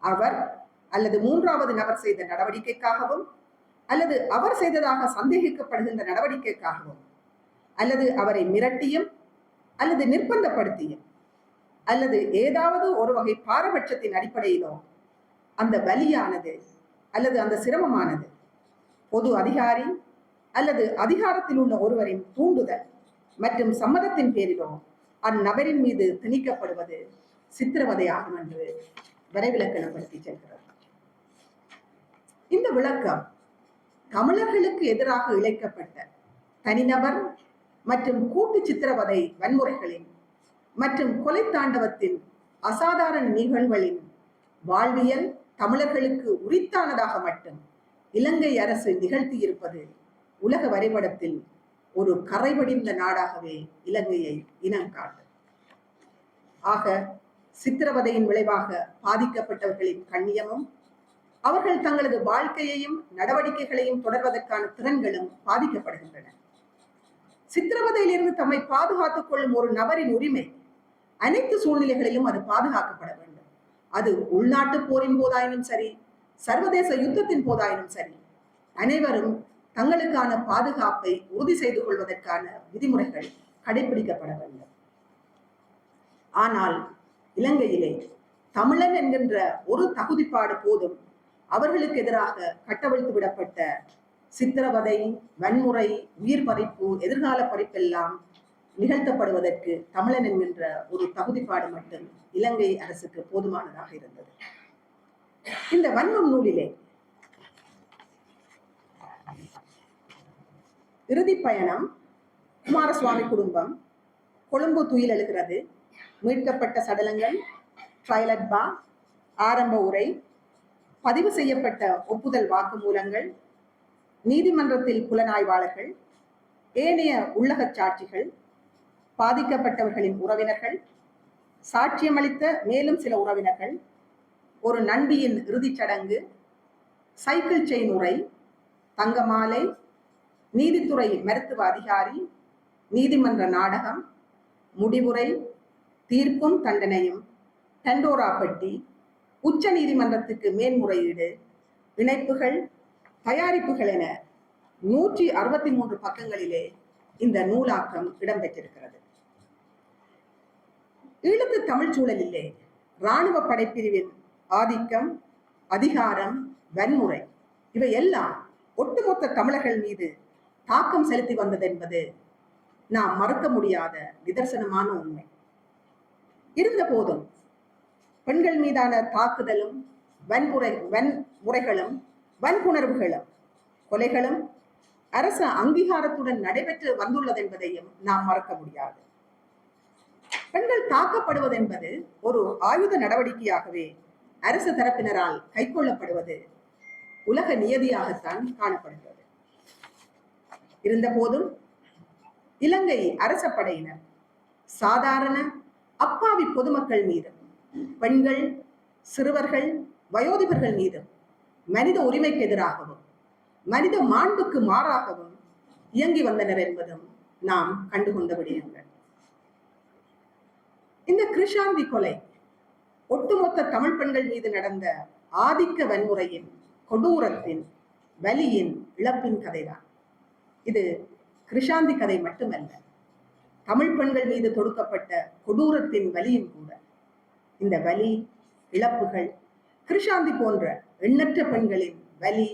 அவர் அல்லது மூன்றாவது நபர் செய்த நடவடிக்கைக்காகவும் அல்லது அவர் செய்ததாக சந்தேகிக்கப்படுகின்ற நடவடிக்கைக்காகவும் அல்லது அவரை மிரட்டியும் அல்லது நிர்பந்தப்படுத்தியும் அல்லது ஏதாவது ஒரு வகை பாரபட்சத்தின் அடிப்படையிலோ அந்த வலியானது அல்லது அந்த சிரமமானது பொது அதிகாரி அல்லது அதிகாரத்தில் உள்ள ஒருவரின் தூண்டுதல் மற்றும் சம்மதத்தின் பேரிலோ அந்நபரின் மீது திணிக்கப்படுவது சித்திரவதையாகும் என்று வரைவிலக்கணப்படுத்தி செல்கிறார். இந்த விளக்கம் தமிழர்களுக்கு எதிராக இழைக்கப்பட்ட தனிநபர் மற்றும் கூட்டு சித்திரவதை வன்முறைகளின் மற்றும் கொலை தாண்டவத்தின் அசாதாரண நிகழ்வுகளின் வாழ்வியல் தமிழர்களுக்கு உரித்தானதாக மட்டும் இலங்கை அரசு நிகழ்த்தி இருப்பது உலக வரைபடத்தில் ஒரு கரைபடிந்த நாடாகவே இலங்கையை இனங்காட்டும். ஆக சித்திரவதையின் விளைவாக பாதிக்கப்பட்டவர்களின் கண்ணியமும் அவர்கள் தங்களது வாழ்க்கையையும் நடவடிக்கைகளையும் தொடர்வதற்கான திறன்களும் பாதிக்கப்படுகின்றன. சித்திரவதையிலிருந்து தம்மை பாதுகாத்துக் கொள்ளும் ஒரு நபரின் உரிமை அனைத்து சூழ்நிலைகளிலும் அது பாதுகாக்கப்பட வேண்டும். அது உள்நாட்டு போரின் போதாயினும் சரி, சர்வதேச யுத்தத்தின் போதாயினும் சரி, அனைவரும் தங்களுக்கான பாதுகாப்பை உறுதி செய்து கொள்வதற்கான விதிமுறைகள் கடைபிடிக்கப்பட வேண்டும். ஆனால் இலங்கையிலே தமிழன் என்கின்ற ஒரு தகுதிப்பாடு போதும் அவர்களுக்கு எதிராக கட்டவிழ்த்து விடப்பட்ட சித்திரவதை, வன்முறை, உயிர் பறிப்பு, எதிர்கால பறிப்பெல்லாம் நிகழ்த்தப்படுவதற்கு தமிழன் என்கின்ற ஒரு தகுதிப்பாடு மட்டும் இலங்கை அரசுக்கு போதுமானதாக இருந்தது. இந்த வன்மம் நூலிலே இறுதி பயணம், குமாரசுவாமி குடும்பம், கொழும்பு துயில் எழுகிறது, மீட்கப்பட்ட சடலங்கள், ட்ரைலட் பா, ஆரம்ப உரை, பதிவு செய்யப்பட்ட ஒப்புதல் வாக்குமூலங்கள், நீதிமன்றத்தில் புலனாய்வாளர்கள், ஏனைய உள்ளக சாட்சிகள், பாதிக்கப்பட்டவர்களின் உறவினர்கள், சாட்சியமளித்த மேலும் சில உறவினர்கள், ஒரு நண்பியின் இறுதிச் சடங்கு, சைக்கிள் செயின் உரை, தங்கமாலை, நீதித்துறை மருத்துவ அதிகாரி, நீதிமன்ற நாடகம், முடிவுரை, தீர்ப்பும் தண்டனையும், டண்டோரா பெட்டி, உச்ச நீதிமன்றத்துக்கு மேன்முறையீடு, இணைப்புகள், தயாரிப்புகள் என 163 பக்கங்களிலே இந்த நூலாக்கம் இடம்பெற்றிருக்கிறது. ஈழத்து தமிழ் சூழலிலே இராணுவ படைப்பிரிவின் ஆதிக்கம், அதிகாரம், வன்முறை இவை எல்லாம் ஒட்டுமொத்த தமிழர்கள் மீது தாக்கம் செலுத்தி வந்தது என்பது நாம் மறுக்க முடியாத நிதர்சனமான உண்மை. இருந்த போதும் பெண்கள் மீதான தாக்குதலும் வன்முறைகளும் வன்புணர்வுகளும் கொலைகளும் அரச அங்கீகாரத்துடன் நடைபெற்று வந்துள்ளது என்பதையும் நாம் மறக்க முடியாது. பெண்கள் தாக்கப்படுவது என்பது ஒரு ஆயுத நடவடிக்கையாகவே அரசு தரப்பினரால் கைக்கொள்ளப்படுவது உலக நியதியாகத்தான் காணப்படுகிறது. இருந்த போதும் இலங்கை அரச படையினர் சாதாரண அப்பாவி பொதுமக்கள் மீதும் பெண்கள், சிறுவர்கள், வயோதிபர்கள் மீதும் மனித உரிமைக்கு எதிராகவும் மனித மாண்புக்கு மாறாகவும் இயங்கி வந்தனர் என்பதும் நாம் கண்டுகொண்ட விடயங்கள். இந்த கிருஷாந்தி கொலை ஒட்டுமொத்த தமிழ் பெண்கள் மீது நடந்த ஆதிக்க வன்முறையின், கொடூரத்தின், வலியின், இழப்பின் கதைதான். இது கிருஷாந்தி கதை மட்டுமல்ல, தமிழ் பெண்கள் மீது தொடுக்கப்பட்ட கொடூரத்தின் வலியும் கூட. இந்த வலி, இழப்புகள் கிருஷாந்தி போன்ற எண்ணற்ற பெண்களின் வலி,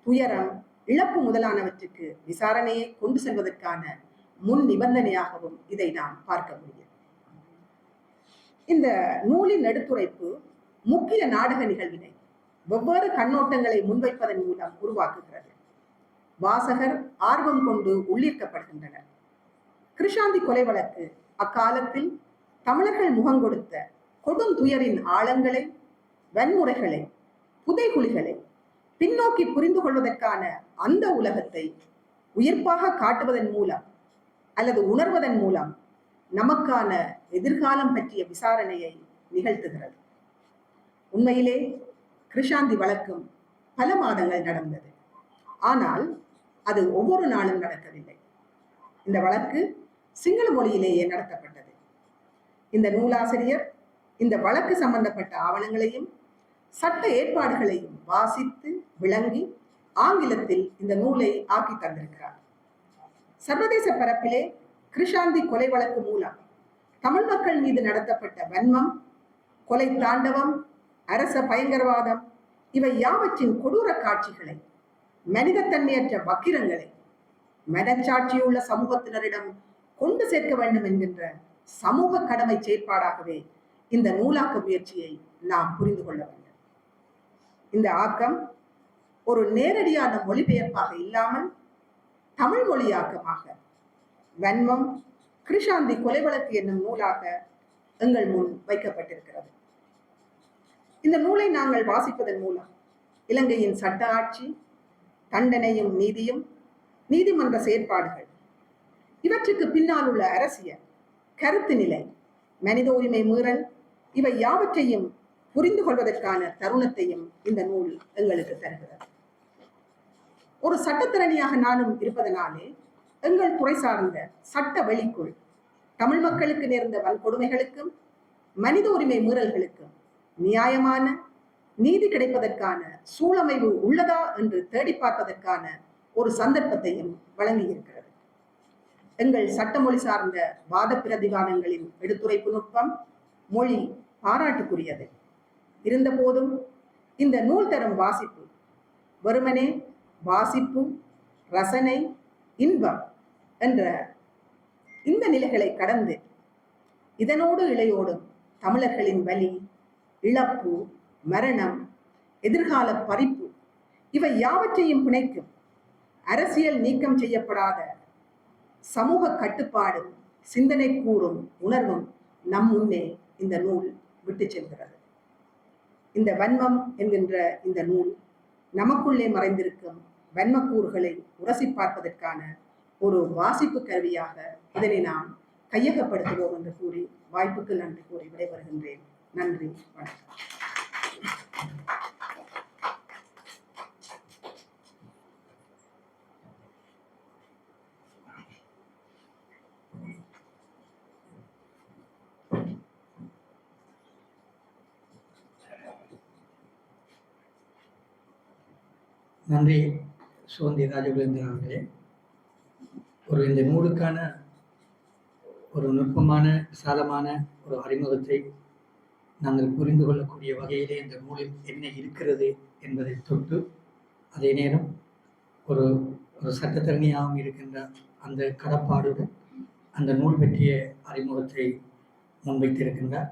துயரம், இழப்பு முதலானவற்றுக்கு விசாரணையை கொண்டு செல்வதற்கான முன் நிபந்தனையாகவும் இதை நாம் பார்க்க முடியும். இந்த நூலின் எடுத்துரைப்பு முக்கிய நாடக நிகழ்வினை வெவ்வேறு கண்ணோட்டங்களை முன்வைப்பதன் மூலம் உருவாக்குகிறது. வாசகர் ஆர்வம் கொண்டு உள்ளீர்க்கப்படுகின்றனர். கிருஷாந்தி கொலை வழக்கு அக்காலத்தில் தமிழர்கள் முகங்கொடுத்த கொடுந்துயரின் ஆழங்களை, வன்முறைகளை, புதைகுழிகளை பின்னோக்கி புரிந்து கொள்வதற்கான அந்த உலகத்தை உயிர்ப்பாக காட்டுவதன் மூலம் அல்லது உணர்வதன் மூலம் நமக்கான எதிர்காலம் பற்றிய விசாரணையை நிகழ்த்துகிறது. உண்மையிலே கிருஷாந்தி வழக்கும் பல மாதங்கள் நடந்தது. ஆனால் அது ஒவ்வொரு நாளும் நடக்கவில்லை. இந்த வழக்கு சிங்கள மொழியிலேயே நடத்தப்பட்டது. இந்த நூலாசிரியர் இந்த வழக்கு சம்பந்தப்பட்ட ஆவணங்களையும் சட்ட ஏற்பாடுகளையும் வாசித்து விளங்கி ஆங்கிலத்தில் இந்த நூலை ஆக்கி தந்திருக்கிறார். சர்வதேச பரப்பிலே கிருஷாந்தி கொலை வழக்கு மூலம் தமிழ் மக்கள் மீது நடத்தப்பட்ட வன்மம், கொலை தாண்டவம், அரச பயங்கரவாதம் இவை யாவற்றின் கொடூர காட்சிகளை, மனிதத்தன்மையற்ற வக்கிரங்களை மனச்சாட்சியுள்ள சமூகத்தினரிடம் கொண்டு சேர்க்க வேண்டும் என்கின்ற சமூக கடமை செயற்பாடாகவே இந்த நூலாக்க முயற்சியை நாம் புரிந்து கொள்ள வேண்டும். இந்த ஆக்கம் ஒரு நேரடியான மொழிபெயர்ப்பாக இல்லாமல் தமிழ் மொழியாக்கமாக வன்மம் கிருஷாந்தி கொலை வழக்கு என்னும் நூலாக எங்கள் முன் வைக்கப்பட்டிருக்கிறது. இந்த நூலை நாங்கள் வாசிப்பதன் மூலம் இலங்கையின் சட்ட ஆட்சி, தண்டனையும் நீதியும், நீதிமன்ற செயற்பாடுகள் இவற்றுக்கு பின்னால் உள்ள அரசியல், கருத்து நிலை, மனித உரிமை மீறல் இவை யாவற்றையும் புரிந்து கொள்வதற்கான தருணத்தையும் இந்த நூல் எங்களுக்கு தருகிறது. ஒரு சட்டத்திறனியாக நானும் இருப்பதனாலே எங்கள் துறை சார்ந்த சட்ட வெளிக்குள் தமிழ் மக்களுக்கு நேர்ந்த வன்கொடுமைகளுக்கும் மனித உரிமை மீறல்களுக்கும் நியாயமான நீதி கிடைப்பதற்கான சூழமைவு உள்ளதா என்று தேடி பார்ப்பதற்கான ஒரு சந்தர்ப்பத்தையும் வழங்கியிருக்கிறது. எங்கள் சட்டமொழி சார்ந்த வாத பிரதிவாதங்களின் எடுத்துரைப்பு நுட்பம், மொழி பாராட்டுக்குரியது. இருந்த போதும் இந்த நூல் தரும் வாசிப்பு வெறுமனே வாசிப்பு, ரசனை, இன்பம் என்ற இந்த நிலைகளை கடந்து இதனோடு இழையோடும் தமிழர்களின் வலி, இழப்பு, மரணம், எதிர்கால பறிப்பு இவை யாவற்றையும் பிணைக்கும் அரசியல் நீக்கம் செய்யப்படாத சமூக கட்டுப்பாடும் சிந்தனை கூறும் உணர்வும் நம் முன்னே இந்த நூல் விட்டு செல்கிறது. இந்த வன்மம் என்கின்ற இந்த நூல் நமக்குள்ளே மறைந்திருக்கும் வன்மக்கூறுகளை உரசி பார்ப்பதற்கான ஒரு வாசிப்பு கருவியாக இதனை நாம் கையகப்படுத்துவோம் என்று கூறி வாய்ப்புக்கு நன்றி கூறி விடைபெறுகின்றேன். நன்றி, வணக்கம். நன்றி சுகந்தி ராஜகுலேந்திரன் அவர்களே. இந்த நூலுக்கான ஒரு நுட்பமான, விசாலமான ஒரு அறிமுகத்தை நாங்கள் புரிந்து கொள்ளக்கூடிய வகையிலே இந்த நூலில் என்ன இருக்கிறது என்பதை தொட்டு, அதே நேரம் ஒரு சட்டத்தரணியாகவும் இருக்கின்ற அந்த கடப்பாடுடன் அந்த நூல் பற்றிய அறிமுகத்தை முன்வைத்திருக்கின்றார்.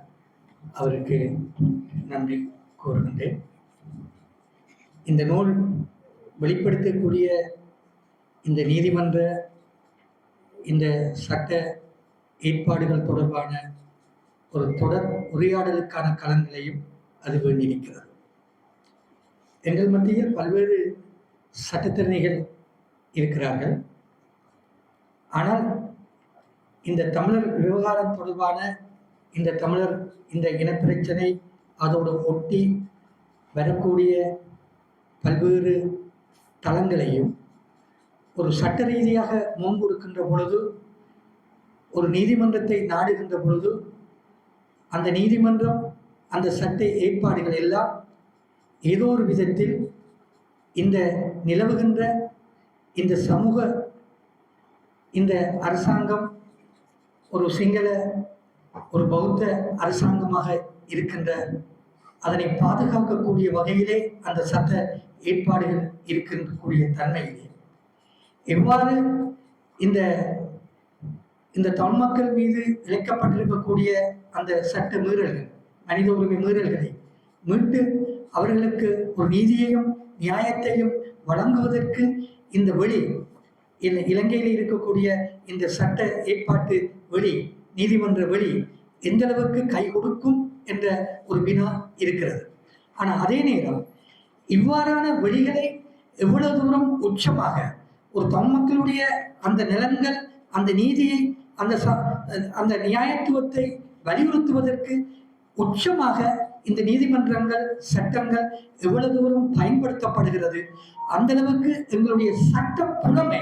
அவருக்கு நன்றி கூறுகின்றேன். இந்த நூல் வெளிப்படுத்தக்கூடிய இந்த நீதிமன்ற இந்த சட்ட ஏற்பாடுகள் தொடர்பான ஒரு தொடர் உரையாடலுக்கான களங்களையும் அது வேண்டியிருக்கிறது. எங்கள் மத்தியில் பல்வேறு சட்டத்திறனிகள் இருக்கிறார்கள். ஆனால் இந்த தமிழர் விவகாரம் தொடர்பான இந்த தமிழர் இந்த இனப்பிரச்சனை அதோடு ஒட்டி வரக்கூடிய பல்வேறு தளங்களையும் ஒரு சட்ட ரீதியாக முன்கொடுக்கின்ற பொழுது, ஒரு நீதிமன்றத்தை நாடுகின்ற பொழுது, அந்த நீதிமன்றம் அந்த சட்ட ஏற்பாடுகள் எல்லாம் ஏதோ ஒரு விதத்தில் இந்த நிலவுகின்ற இந்த சமூக இந்த அரசாங்கம் ஒரு சிங்கள ஒரு பௌத்த அரசாங்கமாக இருக்கின்ற அதனை பாதுகாக்கக்கூடிய வகையிலே அந்த சட்ட ஏற்பாடுகள் இருக்கின்றக்கூடிய தன்மையிலே எவ்வாறு இந்த இந்த தமிழ் மக்கள் மீது இழைக்கப்பட்டிருக்கக்கூடிய அந்த சட்ட மீறல்கள், மனித உரிமை மீறல்களை மீட்டு அவர்களுக்கு ஒரு நீதியையும் நியாயத்தையும் வழங்குவதற்கு இந்த வெளி இலங்கையில் இருக்கக்கூடிய இந்த சட்ட ஏற்பாட்டு வெளி, நீதிமன்ற வெளி எந்த அளவுக்கு கை கொடுக்கும் என்ற ஒரு வினா இருக்கிறது. ஆனால் அதே நேரம் இவ்வாறான வெளிகளை எவ்வளவு தூரம் உச்சமாக ஒரு தமிழ் மக்களுடைய அந்த நிலங்கள், அந்த நீதியை, அந்த நியாயத்துவத்தை வலியுறுத்துவதற்கு உச்சமாக இந்த நீதிமன்றங்கள், சட்டங்கள் எவ்வளவு தூரம் பயன்படுத்தப்படுகிறது, அந்த அளவுக்கு எங்களுடைய சட்ட புலமை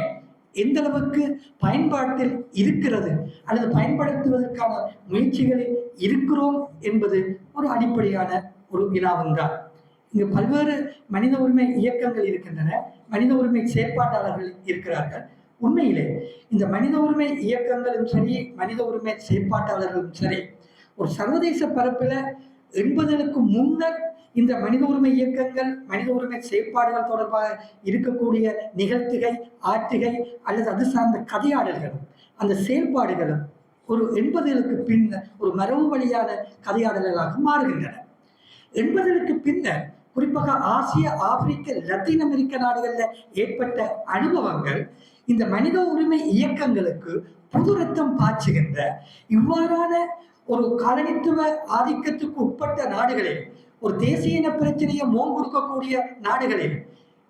எந்த அளவுக்கு பயன்பாட்டில் இருக்கிறது அல்லது பயன்படுத்துவதற்கான முயற்சிகளில் இருக்கிறோம் என்பது ஒரு அடிப்படையான ஒரு வினாவும்தான். இங்கு பல்வேறு மனித உரிமை இயக்கங்கள் இருக்கின்றன, மனித உரிமை செயற்பாட்டாளர்கள் இருக்கிறார்கள். உண்மையிலே இந்த மனித உரிமை இயக்கங்களும் சரி, மனித உரிமை செயற்பாட்டாளர்களும் சரி, ஒரு சர்வதேச பரப்பில் 80களுக்கு முன்னர் இந்த மனித உரிமை இயக்கங்கள், மனித உரிமை செயற்பாடுகள் தொடர்பாக இருக்கக்கூடிய நிகழ்த்துகை, ஆற்றுகை அல்லது அது சார்ந்த கதையாடல்களும் அந்த செயல்பாடுகளும் ஒரு 80களுக்கு பின்னர் ஒரு மரபு வழியான கதையாடல்களாக மாறுகின்றன. 80களுக்கு பின்னர் குறிப்பாக ஆசிய, ஆப்பிரிக்க, லத்தீன் அமெரிக்க நாடுகளில் ஏற்பட்ட அனுபவங்கள் இந்த மனித உரிமை இயக்கங்களுக்கு புது ரத்தம் பாய்ச்சுகின்ற இவ்வாறான ஒரு காலனித்துவ ஆதிக்கத்துக்கு உட்பட்ட நாடுகளில், ஒரு தேசிய இன பிரச்சனையை கொடுக்கக்கூடிய நாடுகளில்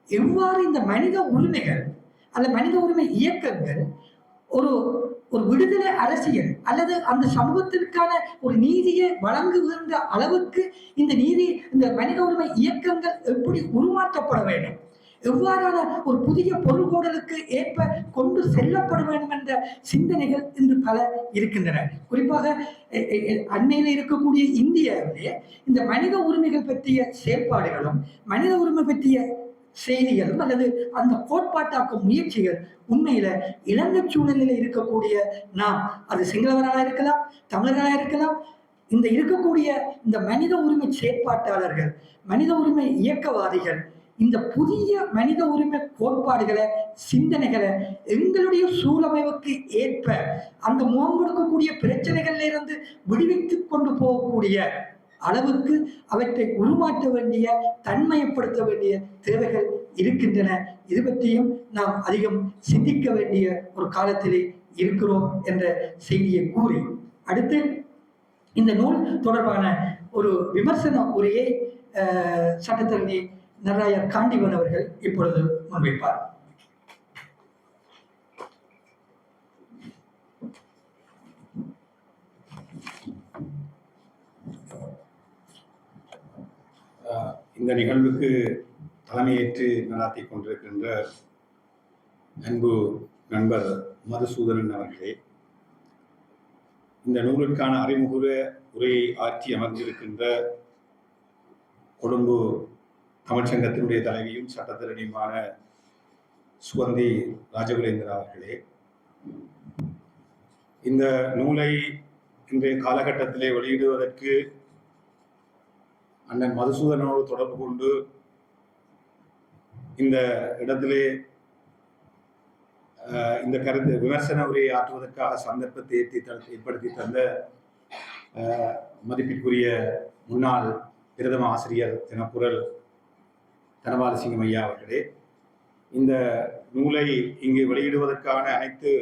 எவ்வாறு இந்த மனித உரிமைகள் அல்ல மனித உரிமை இயக்கங்கள் ஒரு ஒரு விடுதலை அரசியல் அல்லது அந்த சமூகத்திற்கான ஒரு நீதியை வழங்குகின்ற அளவுக்கு இந்த மனித உரிமை இயக்கங்கள் எப்படி உருமாற்றப்பட வேண்டும், எவ்வாறான ஒரு புதிய பொருள்கோடலுக்கு ஏற்ப கொண்டு செல்லப்பட வேண்டும் என்ற சிந்தனைகள் இன்று பல இருக்கின்றன. குறிப்பாக அண்மையில் இருக்கக்கூடிய இந்தியாவிலே இந்த மனித உரிமைகள் பற்றிய செயற்பாடுகளும் மனித உரிமை பற்றிய செய்திகளும் அல்லது அந்த கோட்பாட்டாக்கும் முயற்சிகள் உண்மையில இலங்கை சூழலில் இருக்கக்கூடிய நாம், அது சிங்களவர்களாக இருக்கலாம், தமிழர்களாக இருக்கலாம், இந்த இருக்கக்கூடிய இந்த மனித உரிமை செயற்பாட்டாளர்கள், மனித உரிமை இயக்கவாதிகள் இந்த புதிய மனித உரிமை கோட்பாடுகளை, சிந்தனைகளை எங்களுடைய சூழமைவுக்கு ஏற்ப அந்த முகம் கொடுக்கக்கூடிய பிரச்சனைகள்ல இருந்து விடுவித்து கொண்டு போகக்கூடிய அளவுக்கு அவற்றை உருமாற்ற வேண்டிய, தன்மையப்படுத்த வேண்டிய தேவைகள் இருக்கின்றன. இது பற்றியும் நாம் அதிகம் சிந்திக்க வேண்டிய ஒரு காலத்திலே இருக்கிறோம் என்ற செய்தியை கூறி, அடுத்து இந்த நூல் தொடர்பான ஒரு விமர்சன உரையை சட்டத்தரணி நடராயர் காண்டிவன் அவர்கள் இப்பொழுது முன்வைப்பார். இந்த நிகழ்வுக்கு தலைமையேற்று நடாத்தி கொண்டிருக்கின்ற அன்பு நண்பர் மதுசூதனன் அவர்களே, இந்த நூலுக்கான அறிமுக உரையை ஆற்றி அமர்ந்திருக்கின்ற கொழும்பு தமிழ்ச்சங்கத்தினுடைய தலைவியும் சட்டத்தரணியுமான சுகந்தி ராஜகுலேந்திரா அவர்களே, இந்த நூலை இன்றைய காலகட்டத்திலே வெளியிடுவதற்கு அண்ணன் மதுசூதனோடு தொடர்பு கொண்டு இந்த இடத்திலே இந்த கருத்து விமர்சன உரையை ஆற்றுவதற்காக சந்தர்ப்பத்தை ஏற்படுத்தி தந்த மதிப்பிற்குரிய முன்னாள் பிரதம ஆசிரியர் தினக்குரல் தனபாலசிங்கம் ஐயா அவர்களே, இந்த நூலை இங்கு வெளியிடுவதற்கான அனைத்து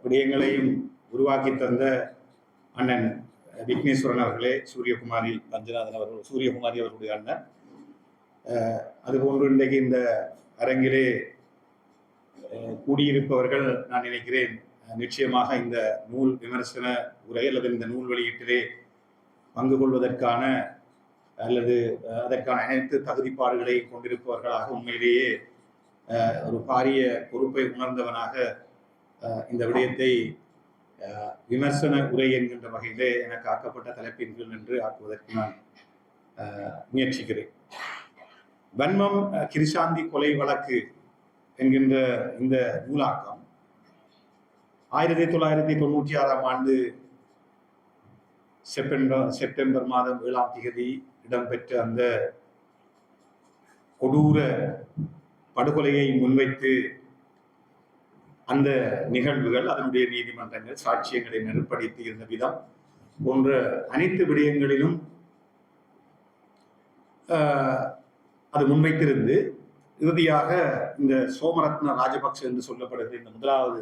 விடயங்களையும் உருவாக்கி தந்த அண்ணன் விக்னேஸ்வரன் அவர்களே, சூரியகுமாரி ரஞ்சநாதன் அவர்கள், சூரியகுமாரி அவர்களுடைய அண்ணன், அதுபோன்று இன்றைக்கு இந்த அரங்கிலே கூடியிருப்பவர்கள் நான் நினைக்கிறேன் நிச்சயமாக இந்த நூல் விமர்சன உரை அல்லது இந்த நூல் வெளியீட்டிலே பங்கு கொள்வதற்கான அல்லது அதற்கான அனைத்து தகுதிப்பாடுகளை கொண்டிருப்பவர்களாக உண்மையிலேயே ஒரு பாரிய பொறுப்பை உணர்ந்தவனாக இந்த விடயத்தை விமர்சன உரை என்கின்ற வகையிலே எனக்கு ஆக்கப்பட்ட தலைப்பின் கீழ் என்று ஆக்குவதற்கு நான் முயற்சிக்கிறேன். வன்மம் கிருஷாந்தி கொலை வழக்கு என்கின்ற இந்த நூலாக்கம் 1996 ஆண்டு செப்டம்பர் மாதம் 7ஆம் தேதி இடம்பெற்ற அந்த கொடூர படுகொலையை முன்வைத்து அந்த நிகழ்வுகள், அதனுடைய நீதிமன்றங்கள், சாட்சியங்களை நெருப்படுத்தி இருந்த விதம் போன்ற அனைத்து விடயங்களிலும் அது முன்வைத்திருந்து இறுதியாக இந்த சோமரத்ன ராஜபக்ச என்று சொல்லப்படுகிற இந்த முதலாவது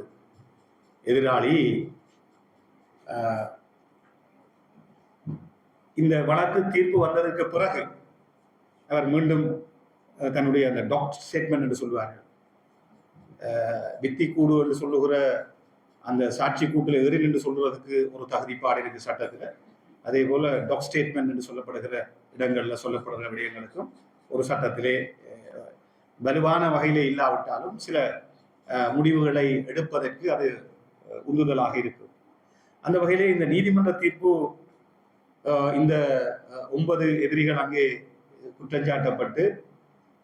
எதிராளி இந்த வழக்கு தீர்ப்பு வந்ததற்கு பிறகு அவர் மீண்டும் தன்னுடைய அந்த டாக்டர் ஸ்டேட்மெண்ட் என்று சொல்வார்கள், வித்தி கூடு என்று சொல்லுகிற அந்த சாட்சி கூட்டில் எதிரில் என்று சொல்வதற்கு ஒரு தகுதிப்பாடு இருக்கு சட்டத்தில். அதே போல டாக் ஸ்டேட்மெண்ட் என்று சொல்லப்படுகிற இடங்களில் சொல்லப்படுகிற விடயங்களுக்கும் ஒரு சட்டத்திலே வலுவான வகையிலே இல்லாவிட்டாலும் சில முடிவுகளை எடுப்பதற்கு அது உந்துதலாக இருக்கும். அந்த வகையிலே இந்த நீதிமன்ற தீர்ப்பு இந்த 9 எதிரிகள் அங்கே குற்றஞ்சாட்டப்பட்டு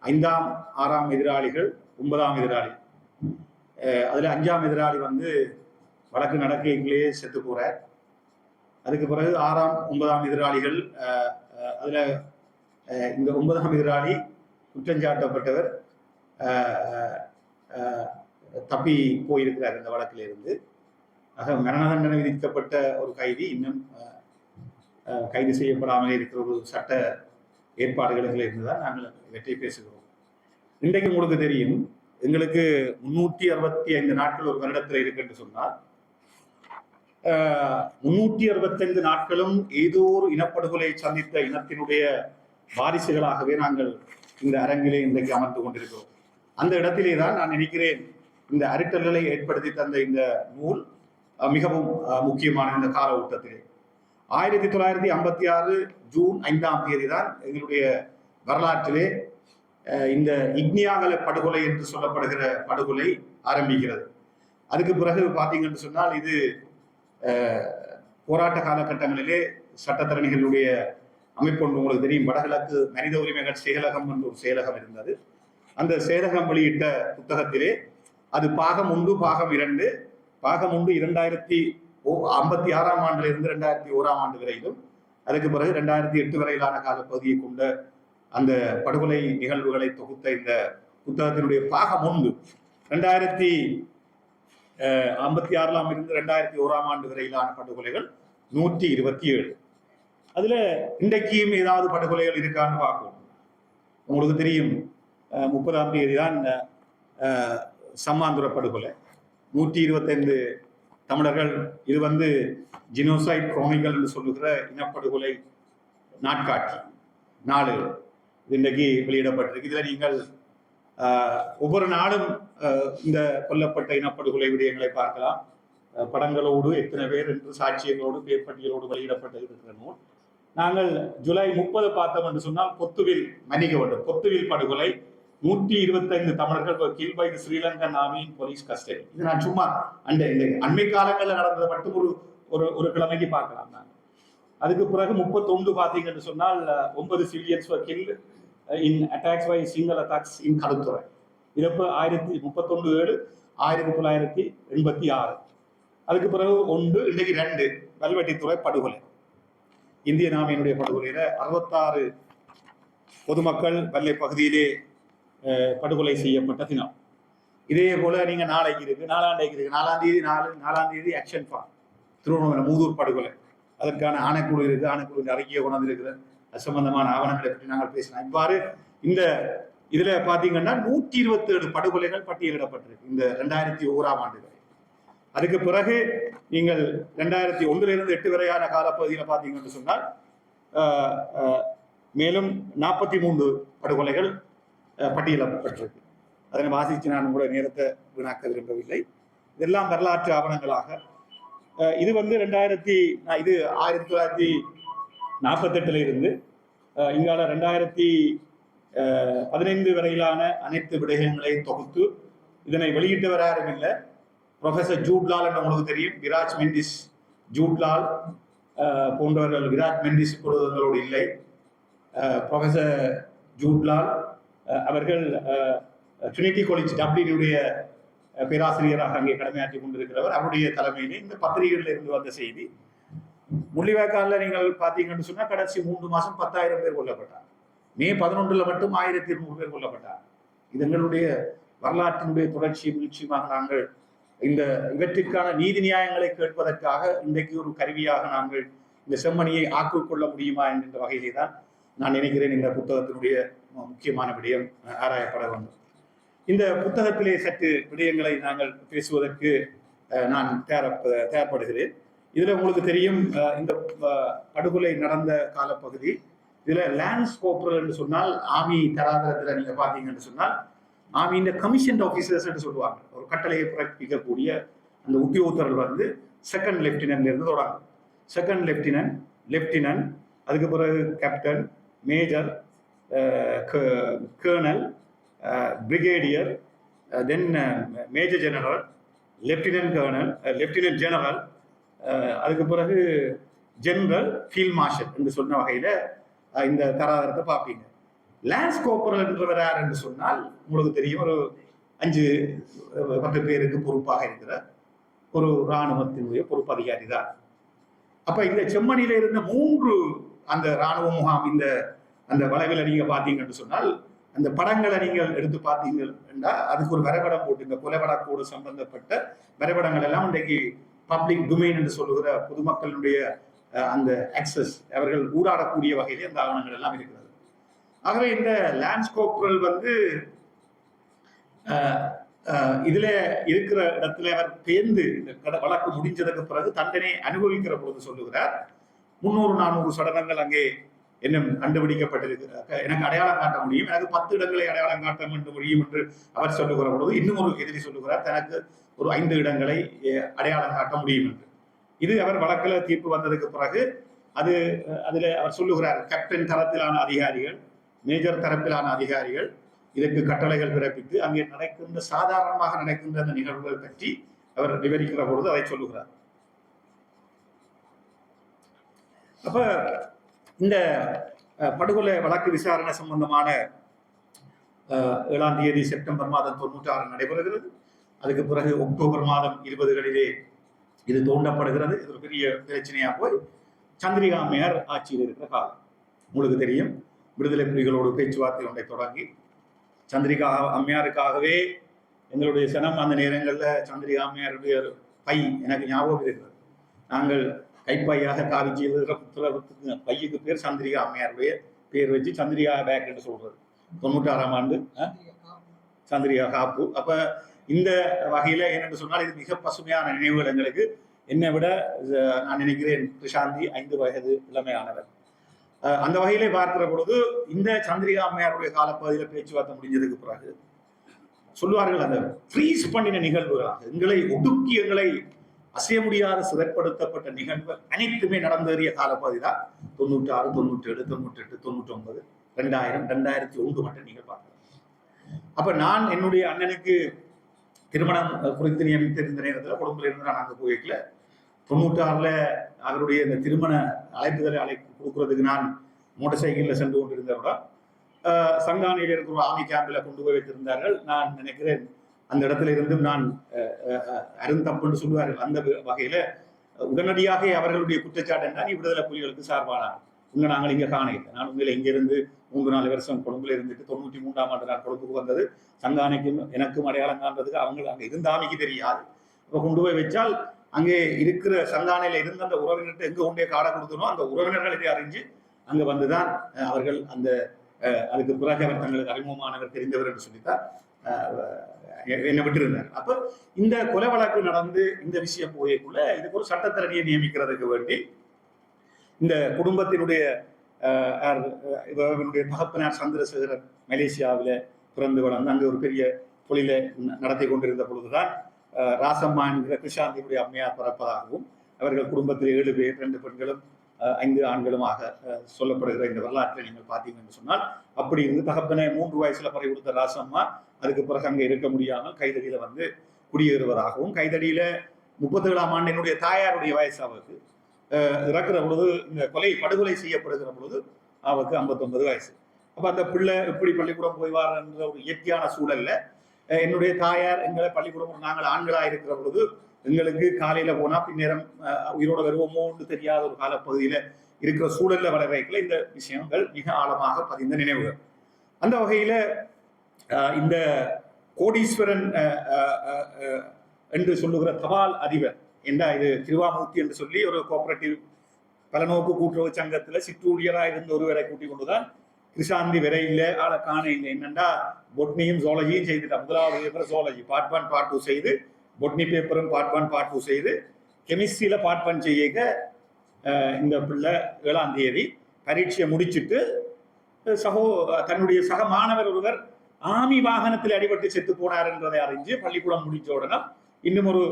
5ஆம் 6ஆம் எதிராளிகள் 9ஆம் எதிராளி, அதில் 5ஆம் எதிராளி வழக்கு நடக்கைகளே செத்து போறார். அதுக்கு பிறகு 6ஆம் 9ஆம் எதிராளிகள், அதில் இந்த 9ஆம் எதிராளி குற்றஞ்சாட்டப்பட்டவர் தப்பி போயிருக்கிறார் இந்த வழக்கில் இருந்து. ஆக மரண தண்டனை விதிக்கப்பட்ட ஒரு கைதி இன்னும் கைது செய்யப்படாமல் இருக்கிற ஒரு சட்ட ஏற்பாடுகளுக்கு இருந்துதான் நாங்கள் இவற்றை பேசுகிறோம். இன்றைக்கு உங்களுக்கு தெரியும், எங்களுக்கு 365 நாட்கள் ஒரு வருடத்தில் இருக்கு என்று சொன்னால் 365 நாட்களும் ஏதோ ஒரு இனப்படுகொலை சந்தித்த இனத்தினுடைய வாரிசுகளாகவே நாங்கள் இந்த அரங்கிலே இன்றைக்கு அமர்ந்து கொண்டிருக்கிறோம். அந்த இடத்திலே தான் நான் நினைக்கிறேன் இந்த அரிட்டல்களை ஏற்படுத்தி தந்த இந்த நூல் மிகவும் முக்கியமான இந்த கால ஓட்டத்திலே 1956 ஜூன் 5ஆம் தேதி தான் எங்களுடைய வரலாற்றிலே இந்த இக்னியாகல படுகொலை என்று சொல்லப்படுகிற படுகொலை ஆரம்பிக்கிறது. அதுக்கு பிறகு பார்த்தீங்கன்னு சொன்னால் இது போராட்ட காலகட்டங்களிலே சட்டத்தரணிகளுடைய அமைப்பு ஒன்று உங்களுக்கு தெரியும். வடகிழக்கு மனித உரிமைகள் செயலகம் என்று ஒரு செயலகம் இருந்தது. அந்த செயலகம் வெளியிட்ட புத்தகத்திலே அது பாகம் 1 பாகம் 2, பாகம் 1 1956ஆம் ஆண்டிலிருந்து 2001ஆம் ஆண்டு வரையிலும், அதுக்கு பிறகு 2008 வரையிலான காலப்பகுதியை கொண்ட அந்த படுகொலை நிகழ்வுகளை தொகுத்த இந்த புத்தகத்தினுடைய பாகம் 1 1956ஆம் இருந்து 2001ஆம் ஆண்டு வரையிலான படுகொலைகள் 127. அதுல இன்றைக்கும் ஏதாவது படுகொலைகள் இருக்கான்னு பார்க்கணும். உங்களுக்கு தெரியும் 30ஆம் தேதி தான் சம்மாந்துர படுகொலை, 125 தமிழர்கள். இது ஜினோசைட் குரோனிக்கல் என்று சொல்லுகிற இனப்படுகொலை நாட்காட்டி 4 இன்றைக்கு வெளியிடப்பட்டிருக்கு. இதில் நீங்கள் ஒவ்வொரு நாளும் இந்த கொல்லப்பட்ட இனப்படுகொலை விடயங்களை பார்க்கலாம். படங்களோடு எத்தனை பேர் என்று சாட்சியங்களோடு பேர்பட்டியலோடு வெளியிடப்பட்டு இருக்கிற நூல். நாங்கள் ஜூலை 30 பார்த்தோம் என்று சொன்னால் பொத்துவில் மன்னிக்க வேண்டும், பொத்துவில் படுகொலை 125 தமிழர்கள் கில் பை ஸ்ரீலங்கன் ஆர்மியின் போலீஸ் கஸ்டடி. இது நான் சும்மா இந்த அண்மை காலங்களில் நடந்ததை மட்டும் ஒரு கிழமைக்கு பார்க்கலாம். நாங்கள் அதுக்கு பிறகு 31 பார்த்தீங்கன்னு சொன்னால் 9 civilians kill in attacks by single attacks in Kalutara. இறப்பு 31/7/1986. அதுக்கு பிறகு 1 இன்றைக்கு 2 வல்வெட்டித்துறை படுகொலை, இந்திய ஆர்மியினுடைய படுகொலையில 66 பொதுமக்கள் வல்லை பகுதியிலே படுகொலை செய்யப்பட்ட தினம். இதே போல நீங்க நாளைக்கு இருக்கு, 4ஆம் தேதி 4ஆம் தேதி ஆக்ஷன் ஃபார்ம் திருவண்ணாமலை மூதூர் படுகொலை அதற்கான ஆணைக்குழு இருக்கு, ஆணைக்குழு அறிக்கையை கொண்டு இருக்கிற அது சம்பந்தமான ஆவணங்களை பற்றி நாங்கள் பேசலாம். இவ்வாறு இந்த இதுல பாத்தீங்கன்னா 127 படுகொலைகள் பட்டியலிடப்பட்டிருக்கு இந்த 2001ஆம் ஆண்டு வரை. அதுக்கு பிறகு நீங்கள் 2001 இருந்து 8 வரையான காலப்பகுதியில் பார்த்தீங்கன்னு சொன்னால் மேலும் 43 படுகொலைகள் பட்டியலிடப்பட்டிருக்கு. அதனை வாசித்து நான் கூட நேரத்தை வீணாக்க விரும்பவில்லை. இதெல்லாம் வரலாற்று ஆவணங்களாக. இது வந்து 1948 இருந்து இங்கால 2015 வரையிலான அனைத்து விடயங்களையும் தொகுத்து இதனை வெளியிட்டவர் யாரும் இல்லை, ப்ரொஃபசர் ஜூட்லால் என்று உங்களுக்கு தெரியும். விராஜ் மெண்டிஸ் ஜூட்லால் போன்றவர்கள். விராஜ் மெண்டிஸ் இப்பொழுது எங்களோடு இல்லை. ப்ரொஃபசர் ஜூட்லால் அவர்கள் ட்ரினிட்டி காலேஜ் டப்ளினுடைய பேராசிரியராக அங்கே கடமையாற்றி கொண்டிருக்கிறவர். அவருடைய தலைமையிலே இந்த பத்திரிகைகளில் இருந்து வந்த செய்தி. முள்ளிவாய்க்காலில் நீங்கள் பார்த்தீங்கன்னு சொன்னால் கடைசி 3 மாதம் 10,000 பேர் கொல்லப்பட்டார். மே 11 மட்டும் 1200 பேர் கொல்லப்பட்டார். இது எங்களுடைய வரலாற்றினுடைய தொடர்ச்சி வீழ்ச்சியுமாக நாங்கள் இந்த இவற்றிற்கான நீதி நியாயங்களை கேட்பதற்காக இன்றைக்கு ஒரு கருவியாக நாங்கள் இந்த செம்மணியை ஆக்கிக்கொள்ள முடியுமா என்கின்ற வகையிலே தான் நான் நினைக்கிறேன் இந்த புத்தகத்தினுடைய முக்கியமான விடயம் ஆராயப்பட வேண்டும். இந்த புத்தகத்திலே சற்று விடயங்களை நாங்கள் பேசுவதற்கு நான் தயார்படுகிறேன். இதுல உங்களுக்கு தெரியும், இந்த படுகொலை நடந்த காலப்பகுதி இதுல லான்ஸ் கோப்ரல் என்று சொன்னால் ஆர்மி தராதரத்தில் நீங்க பாத்தீங்கன்னு சொன்னால் ஆர்மியின் கமிஷன் ஆஃபீஸர்ஸ் என்று சொல்லுவாங்க. ஒரு கட்டளையை பிறப்பிக்கக்கூடிய அந்த உத்தியோகத்தர்கள் வந்து செகண்ட் லெப்டினன்ட்ல இருந்து தொடங்கும். செகண்ட் லெப்டினன்ட், லெப்டினன்ட், அதுக்கு பிறகு captain, major, colonel, brigadier, then major general, lieutenant colonel, lieutenant general, அதுக்கு பிறகு ஜெனரல், ஃபீல்ட் மார்ஷல் என்று சொன்ன வகையில் இந்த தராதரத்தை பார்ப்பீங்க. லான்ஸ் கோப்பரல் என்றவர் யார் என்று சொன்னால் உங்களுக்கு தெரியும், ஒரு 5-10 பேருக்கு பொறுப்பாக இருக்கிற ஒரு இராணுவத்தினுடைய பொறுப்பு அதிகாரி தான். அப்ப இந்த செம்மணியில இருந்த 3 அந்த இராணுவ முகாம் இந்த அந்த வளைவில் நீங்க பார்த்தீங்கன்னு சொன்னால் அந்த படங்களை நீங்கள் எடுத்து பார்த்தீங்கன்னா அதுக்கு ஒரு வரைபடம் போட்டு இந்த கொலை வழக்கோடு சம்பந்தப்பட்ட வரைபடங்கள் எல்லாம் இன்றைக்கு பப்ளிக் டொமைன் என்று சொல்லுகிற பொதுமக்களுடைய அந்த ஆக்சஸ் அவர்கள் ஊடாடக்கூடிய வகையிலே அந்த ஆவணங்கள் எல்லாம் இருக்கிறது. ஆகவே இந்த லான்ஸ் கோப்ரல் வந்து இதுல இருக்கிற இடத்துல அவர் பேர்ந்து இந்த வழக்கு முடிஞ்சதுக்கு பிறகு தண்டனை அனுபவிக்கிற பொழுது சொல்லுகிறார், 300-400 சடலங்கள் அங்கே இன்னும் கண்டுபிடிக்கப்பட்டிருக்கிறார், எனக்கு அடையாளம் காட்ட முடியும், எனக்கு 10 இடங்களை அடையாளம் காட்ட முடியும் என்று அவர் சொல்லுகிற பொழுது இன்னும் ஒரு எதிரி சொல்லுகிறார், தனக்கு ஒரு 5 இடங்களை அடையாளம் காட்ட முடியும் என்று. இது அவர் வழக்கில் தீர்ப்பு வந்ததுக்கு பிறகு அதுல அவர் சொல்லுகிறார், கேப்டன் தரத்திலான அதிகாரிகள், மேஜர் தரப்பிலான அதிகாரிகள் இதற்கு கட்டளைகள் பிறப்பித்து அங்கே நடக்கின்ற சாதாரணமாக நடக்கின்ற அந்த நிகழ்வுகள் பற்றி அவர் விவரிக்கிற பொழுது அதை சொல்லுகிறார். அப்ப இந்த படுகொலை வழக்கு விசாரணை சம்பந்தமான 7ஆம் தேதி செப்டம்பர் மாதம் 96 நடைபெறுகிறது. அதுக்கு பிறகு அக்டோபர் மாதம் 20களிலே இது தோண்டப்படுகிறது. இது ஒரு பெரிய பிரச்சனையா போய் சந்திரிகா அம்மையார் ஆட்சியில் இருக்கிற காலம் உங்களுக்கு தெரியும். விடுதலை புலிகளோடு பேச்சுவார்த்தை ஒன்றை தொடங்கி சந்திரிகா அம்மையாருக்காகவே எங்களுடைய சனம் அந்த நேரங்களில் சந்திரிகா அம்மையாருடைய பை எனக்கு ஞாபகம் இருக்கிறது. நாங்கள் கைப்பையாக காவிச்சி எழுதுகிற புத்தகத்துக்கு பையுக்கு பேர் சந்திரிகா அம்மையாருடைய பேர் வச்சு சந்திரிகா பேக் என்று சொல்றது. 96ஆம் ஆண்டு சந்திரிகா காப்பு. அப்ப இந்த வகையில என்னென்று சொன்னால் இது மிக பசுமையான நினைவுகள் எங்களுக்கு. என்னை விட நான் நினைக்கிறேன் பிரசாந்தி 5 வயது இளமையானவர். அந்த வகையிலே பார்க்கிற பொழுது இந்த சந்திரிகா அம்மையாருடைய காலப்பகுதியில் பேச்சுவார்த்தை முடிஞ்சதுக்கு பிறகு சொல்லுவார்கள், அந்த ஃப்ரீஸ் பண்ணின நிகழ்வுகளாக எங்களை ஒடுக்கி எங்களை அசைய முடியாத சிறைப்படுத்தப்பட்ட நிகழ்வுகள் அனைத்துமே நடந்தேறிய காலப்பகுதி தான் 96, 97, 98, 99, 2000, 2001 மட்டும் நீங்கள் பார்க்கலாம். அப்ப நான் என்னுடைய அண்ணனுக்கு திருமணம் குறித்து நியமித்திருந்த நேரத்தில் குடும்பத்தில் இருந்து நான் அங்கே போய்க்கல. 96ல் அவருடைய இந்த திருமண அழைப்பு கொடுக்கறதுக்கு நான் மோட்டார் சைக்கிளில் சென்று கொண்டிருந்தவரோட சங்கானையில் இருக்கிற ஒரு ஆர்மி கேம்பில் கொண்டு போய் வைத்திருந்தார்கள். நான் நினைக்கிறேன் அந்த இடத்துல இருந்து நான் அருந்தப்புன்னு சொல்லுவார்கள். அந்த வகையில உடனடியாக அவர்களுடைய குற்றச்சாட்டு என்ன, நீ விடுதலை புலிகளுக்கு சார்பானார், உங்க நாங்கள் இங்கே காண இல்லை. நான் உங்களை இங்கிருந்து 3-4 வருஷம் கொழும்புல இருந்துட்டு 93ஆம் ஆண்டு நான் கொழும்புக்கு வந்தது. சங்கானைக்கும் எனக்கும் அடையாளம் காண்றதுக்கு அவங்க அங்கே இருந்தாமிக்கு தெரியாது. இப்போ கொண்டு போய் வச்சால் அங்கே இருக்கிற சந்தானையில இருந்த அந்த உறவினர்கிட்ட எங்க கொண்டே காடை கொடுத்தனோ அந்த உறவினர்கள் இதை அறிஞ்சு அங்க வந்துதான் அவர்கள் அந்த அதுக்கு பிறகு அவர் தங்களுக்கு அறிமுகமானவர் தெரிந்தவர் என்று சொல்லித்தான் என்னை விட்டிருந்தார். அப்ப இந்த கொலை வழக்கு நடந்து இந்த விஷயம் போயக்குள்ள இதுக்கு ஒரு சட்டத்தரணியை நியமிக்கிறதுக்கு வேண்டி இந்த குடும்பத்தினுடைய இவருடைய தகப்பனார் சந்திரசேகரன் மலேசியாவில் பிறந்து வளர்ந்து அங்கே ஒரு பெரிய தொழிலை நடத்தி கொண்டிருந்த பொழுதுதான் ராசம்மா என்கிற கிருஷாந்தியுடைய அம்மையார் பிறப்பதாகவும் அவர்கள் குடும்பத்தில் 7 பேர் 2 பெண்களும் 5 ஆண்களுமாக சொல்லப்படுகிற இந்த வரலாற்றை நீங்கள் பார்த்தீங்கன்னு சொன்னால் அப்படி இருந்து தகப்பனை 3 வயசுல பறி கொடுத்த ராசம்மா அதுக்கு பிறகு அங்கே இருக்க முடியாமல் கைதடியில வந்து குடியேறுவதாகவும் கைதடியில 37ஆம் ஆண்டு என்னுடைய தாயாருடைய வயசு அவருக்கு இறக்குற பொழுது இந்த படுகொலை செய்யப்படுகிற பொழுது அவருக்கு 59 வயசு. அப்ப அந்த பிள்ளை எப்படி பள்ளிக்கூடம் போய் வாரன்ற ஒரு இயற்கையான சூழல்ல என்னுடைய தாயார் எங்களை பள்ளிக்கூடம் நாங்கள் ஆண்களா இருக்கிற பொழுது எங்களுக்கு காலையில போனா பின்னேரம் உயிரோட வருவோமோன்னு தெரியாத ஒரு காலப்பகுதியில இருக்கிற சூழல்ல வளர வைக்கல இந்த விஷயங்கள் மிக ஆழமாக பதிந்த நினைவுகள். அந்த வகையில இந்த கோடீஸ்வரன் என்று சொல்லுகிற தபால் அதிபர் என்ன இது திருவாமூர்த்தி என்று சொல்லி ஒரு கோஆபரேட்டிவ் பலநோக்கு கூட்டுறவு சங்கத்துல சிற்றூழியராக இருந்த ஒருவரை கூட்டிக் கொண்டுதான் கிருஷாந்தி விரையில் ஆளை காண இல்லை. என்னண்டா பொட்னியும் ஜோலஜியும் செய்துட்டா. முதலாவது பேப்பர் ஜோலஜி பார்ட் 1 பார்ட் 2 செய்து பொட்னி பேப்பரும் பார்ட் 1 பார்ட் 2 செய்து கெமிஸ்ட்ரியில பார்ட் 1 செய்ய இந்த பிள்ளை 7ஆம் தேதி பரீட்சையை முடிச்சுட்டு தன்னுடைய சக மாணவர் ஒருவர் ஆமி வாகனத்தில் அடிபட்டு செத்து போனார் என்பதை அறிஞ்சு பள்ளிக்கூடம் முடிச்ச உடனே இன்னும் ஒரு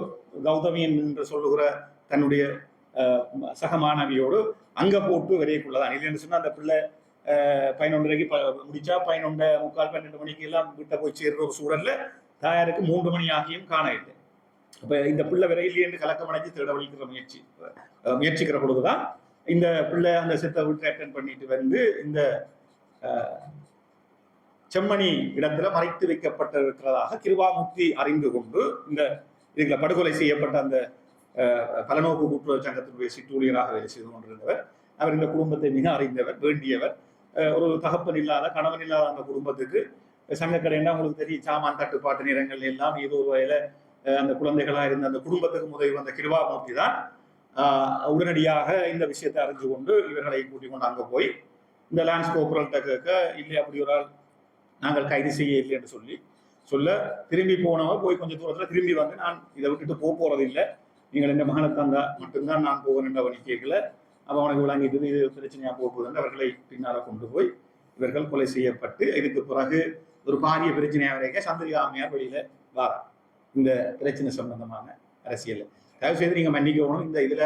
கௌதமி என்று சொல்லுகிற தன்னுடைய சக மாணவியோடு அங்க போட்டு விரைக்குள்ளதான் இல்லைன்னு சொன்னா அந்த பிள்ளை 11:30 முடிச்சா 11:45 12 மணிக்கு எல்லாம் வீட்டை போய் சேர்ற ஒரு சூழல்ல தாயாருக்கு 3 மணி ஆகியும் காண இல்லை. அப்ப இந்த பிள்ளை விரையிலே என்று கலக்கம் அடைஞ்சு தேட வலிக்கிற முயற்சிக்கிற பொழுதுதான் இந்த பிள்ளை அந்த செத்த வீட்டை அட்டென்ட் பண்ணிட்டு வந்து இந்த செம்மணி இடத்துல மறைத்து வைக்கப்பட்டிருக்கிறதாக திருவாமூர்த்தி அறிந்து கொண்டு இந்த இதுல படுகொலை செய்யப்பட்ட அந்த பலநோக்கு கூட்டுறவு சங்கத்தினுடைய சிற்றூழியராக வேலை செய்து கொண்டிருந்தவர். அவர் இந்த குடும்பத்தை மிக அறிந்தவர், வேண்டியவர். ஒரு தகப்பன் இல்லாத கணவன் இல்லாத அந்த குடும்பத்துக்கு சங்கக்கடைன்னா உங்களுக்கு தெரியும் சாமான் தட்டுப்பாட்டு நேரங்கள் எல்லாம் ஏதோ ஒரு வகையில அந்த குழந்தைகளா இருந்த அந்த குடும்பத்துக்கு உதவி வந்த கிருபாமூர்த்தி தான் உடனடியாக இந்த விஷயத்தை அறிஞ்சு கொண்டு இவர்களை கூட்டிக் கொண்டு அங்க போய் இந்த லான்ஸ் கோபுரல்கிட்ட கேட்க இல்லை அப்படி ஒரு ஆள் நாங்கள் கைது செய்ய இல்லை என்று சொல்ல திரும்பி போனவன் போய் கொஞ்சம் தூரத்துல திரும்பி வந்து நான் இதை விட்டுட்டு போறது இல்லை, நீங்கள் இந்த மகனை தந்தா மட்டும்தான் நான் போவேன் என்று அவனை கேட்கல. அவன் அவனுக்கு விளங்கிட்டு இது பிரச்சனையா போகுது என்று அவர்களை பின்னால கொண்டு போய் இவர்கள் கொலை செய்யப்பட்டு இதுக்கு பிறகு ஒரு பாரிய பிரச்சனையா வரைக்கும் சந்திரிகா அம்மையார் வெளியில வாரா இந்த பிரச்சனை சம்பந்தமான அரசியல். தயவு செய்து நீங்க மன்னிக்கணும். இந்த இதுல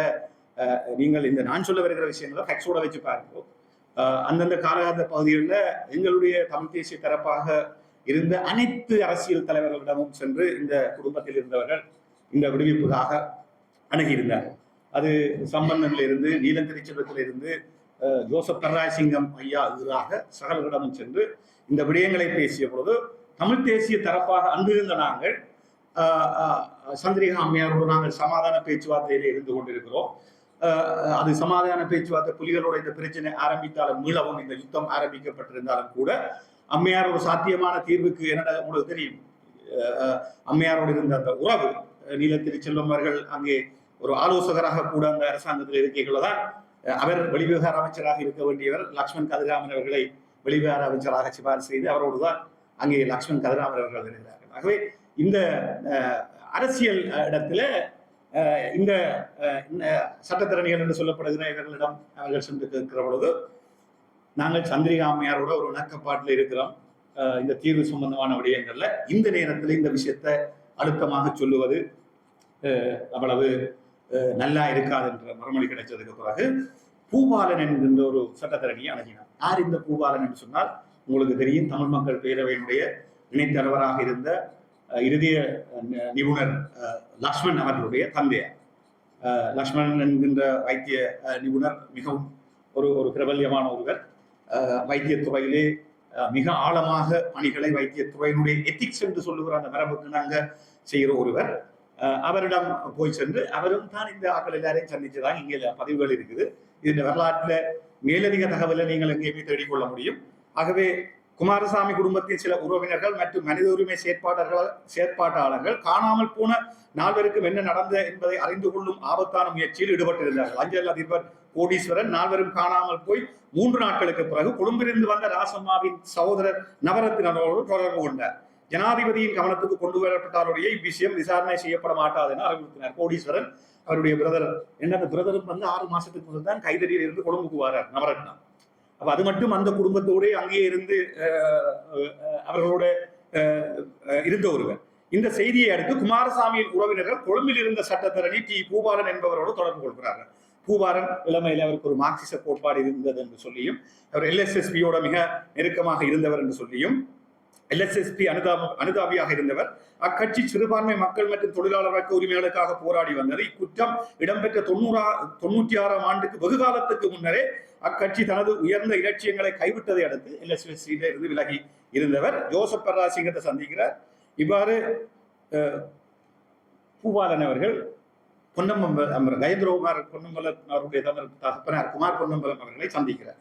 நீங்கள் இந்த நான் சொல்ல வருகிற விஷயங்களை ஃபேக்ஸோட வச்சு பாருங்க. அந்தந்த காலகட்ட பகுதிகளில் எங்களுடைய தமிழ் தேசிய தரப்பாக இருந்த அனைத்து அரசியல் தலைவர்களிடமும் சென்று இந்த குடும்பத்தில் இருந்தவர்கள் இந்த விடுவிப்புக்காக அணுகியிருந்தார்கள். அது சம்பந்தனில் இருந்து நீலன் திருச்செல்வத்தில் இருந்து ஜோசப் கர்ராயசிங்கம் ஐயா எதிராக சகலரிடமும் சென்று இந்த விடயங்களை பேசிய பொழுது தமிழ் தேசிய தரப்பாக அன்றிருந்த நாங்கள் சந்திரிகா அம்மையாரோடு நாங்கள் சமாதான பேச்சுவார்த்தையில இருந்து கொண்டிருக்கிறோம். அது சமாதான பேச்சுவார்த்தை புலிகளோட இந்த பிரச்சனை ஆரம்பித்தாலும் மீளவும் இந்த யுத்தம் ஆரம்பிக்கப்பட்டிருந்தாலும் கூட அம்மையார் ஒரு சாத்தியமான தீர்வுக்கு என்னடா உங்களுக்கு தெரியும் அம்மையாரோடு இருந்த அந்த உறவு நீல திருச்செல்வம் அவர்கள் அங்கே ஒரு ஆலோசகராக கூட அந்த அரசாங்கத்தில் இருக்கைகளதான் அவர் வெளிவிவகார அமைச்சராக இருக்க வேண்டியவர் லக்ஷ்மண் கதிராமன் அவர்களை வெளிவிவகார அமைச்சராக சிபாரிசு செய்து அவரோடுதான் அங்கே லக்ஷ்மண் கதிராமன் அவர்கள் இருக்கிறார்கள். ஆகவே இந்த அரசியல் இடத்துல இந்த சட்டத்திறனிகள் என்று சொல்லப்படுகிற இவர்களிடம் அவர்கள் சென்று கேட்கிற பொழுது நாங்கள் சந்திரிகா அம்மையாரோட ஒரு இணக்கப்பாட்டில் இருக்கிறோம். இந்த தீர்வு சம்பந்தமான விடயங்கள்ல இந்த நேரத்தில் இந்த விஷயத்தை அழுத்தமாக சொல்லுவது அவ்வளவு நல்லா இருக்காது என்ற மறுமொழி கிடைச்சதுக்கு பிறகு பூபாலன் என்கின்ற ஒரு சட்டத்தரணியை அணுகினார். யார் இந்த பூபாலன் என்று சொன்னால் உங்களுக்கு தெரியும் தமிழ் மக்கள் பேரவையினுடைய இணைத்தலைவராக இருந்த இறுதிய நிபுணர் லக்ஷ்மண் அவர்களுடைய தந்தையார். லக்ஷ்மணன் என்கின்ற வைத்திய நிபுணர் மிகவும் ஒரு பிரபல்யமான ஒருவர். வைத்தியத்துறையிலே மிக ஆழமாக பணிகளை வைத்தியத்துறையினுடைய எத்திக்ஸ் என்று சொல்லுகிற அந்த மரபுக்கு நாங்கள் செய்கிற ஒருவர். அவரிடம் போய் சென்று அவரும் தான் இந்த ஆக்கள் எல்லாரையும் சந்திச்சுதான் இங்கே பதிவுகள் இருக்குது. இந்த வரலாற்றில் மேலதிக தகவலை நீங்கள் எங்கேயுமே தேடிக்கொள்ள முடியும். ஆகவே குமாரசாமி குடும்பத்தின் சில உறவினர்கள் மற்றும் மனித உரிமை செயற்பாட்டாளர்கள் காணாமல் போன நால்வருக்கும் என்ன நடந்தது என்பதை அறிந்து கொள்ளும் ஆபத்தான முயற்சியில் ஈடுபட்டிருந்தார்கள். அஞ்சல் அதிபர் கோடீஸ்வரன் நால்வரும் காணாமல் போய் 3 நாட்களுக்கு பிறகு கொழும்பிலிருந்து வந்த ராசம்மாவின் சகோதரர் நவரத்தினரோடு தொடர்பு கொண்டார். ஜனாதிபதியின் கவனத்துக்கு கொண்டு வரப்பட்டாருடைய இவ்விஷயம் விசாரணை செய்யப்பட மாட்டாது என அறிவுறுத்தினார். கோடீஸ்வரன் அவருடைய பிரதர் என்ன பிரதருக்கு 6 மாசத்துக்கு முதல் தான் கைதறியில் இருந்து கொழும்புக்கு வரார் நவரத்னம். அப்ப அது மட்டும் அந்த குடும்பத்தோடு அங்கேயே இருந்து அவர்களோட இருந்த ஒருவர். இந்த செய்தியை அடுத்து குமாரசாமியின் உறவினர்கள் கொழும்பில் இருந்த சட்டத்தரணி டி பூபாலன் என்பவரோடு தொடர்பு கொள்கிறார்கள். பூபாலன் இளமையில் அவருக்கு ஒரு மார்க்சிச கோட்பாடு இருந்தது என்று சொல்லியும், அவர் LSSPயோட மிக நெருக்கமாக இருந்தவர் என்று சொல்லியும், LSSP அனுதாபியாக இருந்தவர். அக்கட்சி சிறுபான்மை மக்கள் மற்றும் தொழிலாளர் வர்க்க உரிமைகளுக்காக போராடி வந்தது. இக்குற்றம் இடம்பெற்ற 96ஆம் ஆண்டுக்கு வெகு காலத்துக்கு முன்னரே அக்கட்சி தனது உயர்ந்த இலட்சியங்களை கைவிட்டதை அடுத்து LSSP இருந்து விலகி இருந்தவர். ஜோசப் பராசிங்கத்தை சந்திக்கிறார். இவ்வாறு பூபாலன் அவர்கள் கஜேந்திரகுமார் பொன்னம்பலம் அவருடைய தகப்பனார் குமார் பொன்னம்பலம் அவர்களை சந்திக்கிறார்.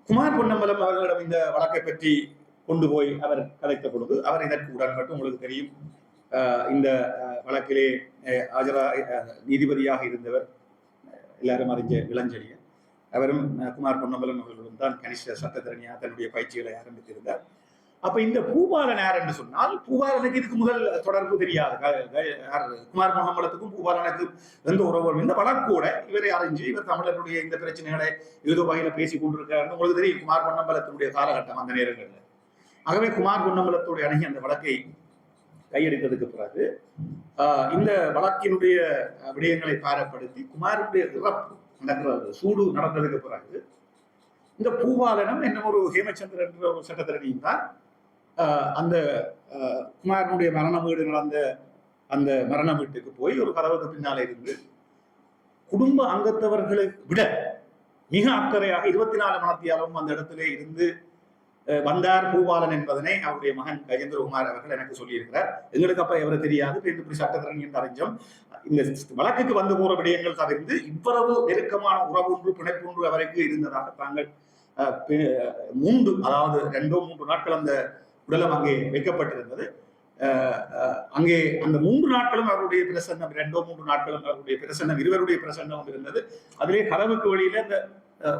குமார் பொன்னம்பலம் அவர்களிடம் இந்த வழக்கை பற்றி கொண்டு போய் அவர் கதைத்த பொழுது அவர் இதற்கு உடன்பட்டு, உங்களுக்கு தெரியும் இந்த வழக்கிலே நீதிபதியாக இருந்தவர் எல்லாரும் அறிஞ்ச இளஞ்செழியன், அவரும் குமார் பொன்னம்பலம் அவர்களுடன் தான் கனிஷ்ட சட்டத்தரணியாக தன்னுடைய பயிற்சிகளை ஆரம்பித்திருந்தார். அப்ப இந்த பூபாலன் யார் என்று சொன்னால், பூபாலனுக்கு இதுக்கு முதல் தொடர்பு தெரியாது. குமார் பொன்னம்பலத்துக்கும் பூபாலனுக்கும் எந்த உறவும் இந்த வழக்கூட இவரை அறிஞ்சு இவர் தமிழருடைய இந்த பிரச்சனைகளை ஏதோ வகையில பேசி கொண்டிருக்கிறார். உங்களுக்கு தெரியும் குமார் பொன்னம்பலத்தினுடைய காலகட்டம் அந்த நேரங்களில். ஆகவே குமார் பொன்னம்பலத்தோடு அணுகி அந்த வழக்கை கையெடுத்ததுக்கு பிறகு இந்த வழக்கினுடைய விடயங்களை பாரப்படுத்தி குமாருடைய இறப்பு நடக்கிறது, சூடு நடந்ததுக்கு பிறகு இந்த பூபாலனும் என்ன ஒரு ஹேமச்சந்திரன் என்ற ஒரு சட்டத்தரணியும் தான் அந்த குமாரனுடைய மரண வீடு நடந்த அந்த மரண வீட்டுக்கு போய் ஒரு கதவுக்கு பின்னாலே இருந்து குடும்ப அங்கத்தவர்களை விட மிக அக்கறையாக 24 மணத்தியாலும் அந்த இடத்திலே இருந்து வந்தார் பூபாலன் என்பதனை அவருடைய மகன் கஜேந்திரகுமார் அவர்கள் எனக்கு சொல்லியிருக்கிறார். எங்களுக்கு அப்ப எவரை தெரியாது, இப்படி சட்டத்தரணி என்று அறிஞ்சோம். இந்த வழக்குக்கு வந்து போற விடயங்கள் தவிர்த்து இவ்வளவு நெருக்கமான உறவொன்று பிணைப்பொன்று அவருக்கு இருந்ததாக தாங்கள் 2-3 நாட்கள் அந்த உடலம் அங்கே வைக்கப்பட்டிருந்தது. அங்கே அந்த 3 நாட்களும் அவருடைய பிரசன்னம், 2-3 நாட்களும் அவருடைய பிரசன்னம், இருவருடைய பிரசன்னம் இருந்தது. அதிலே கதவுக்கு வழியில அந்த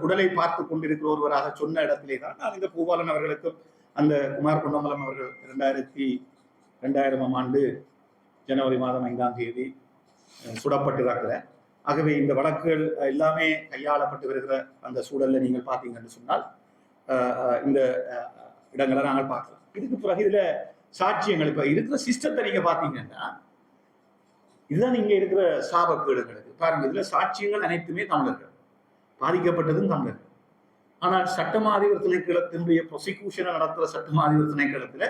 உடலை பார்த்து கொண்டிருக்கிற ஒருவராக சொன்ன இடத்திலே தான் நான் இந்த பூபாலன் அவர்களுக்கும் அந்த குமார் பொன்னம்பலம் அவர்கள் 2000ஆம் ஆண்டு ஜனவரி மாதம் 5ஆம் தேதி சுடப்பட்டிருக்கிறேன். ஆகவே இந்த வழக்குகள் எல்லாமே கையாளப்பட்டு வருகிற அந்த சூழல்ல நீங்கள் பார்த்தீங்கன்னு சொன்னால் இந்த இடங்களை நாங்கள் பார்க்கலாம். இதுக்கு பிறகு இதுல சாட்சியங்கள் இப்ப இருக்கிற சிஸ்டத்தை நீங்க பாத்தீங்கன்னா இதுதான் இங்க இருக்கிற சாபக்கேடுகளுக்கு பாருங்க. இதுல சாட்சியங்கள் அனைத்துமே தமிழர்கள், பாதிக்கப்பட்டதும் தமிழர்கள். ஆனால் சட்டமாதிபர் திணைக்களத்தினுடைய ப்ரொசிக்யூஷனை நடத்துகிற சட்டமாதிபர் திணைக்களத்துல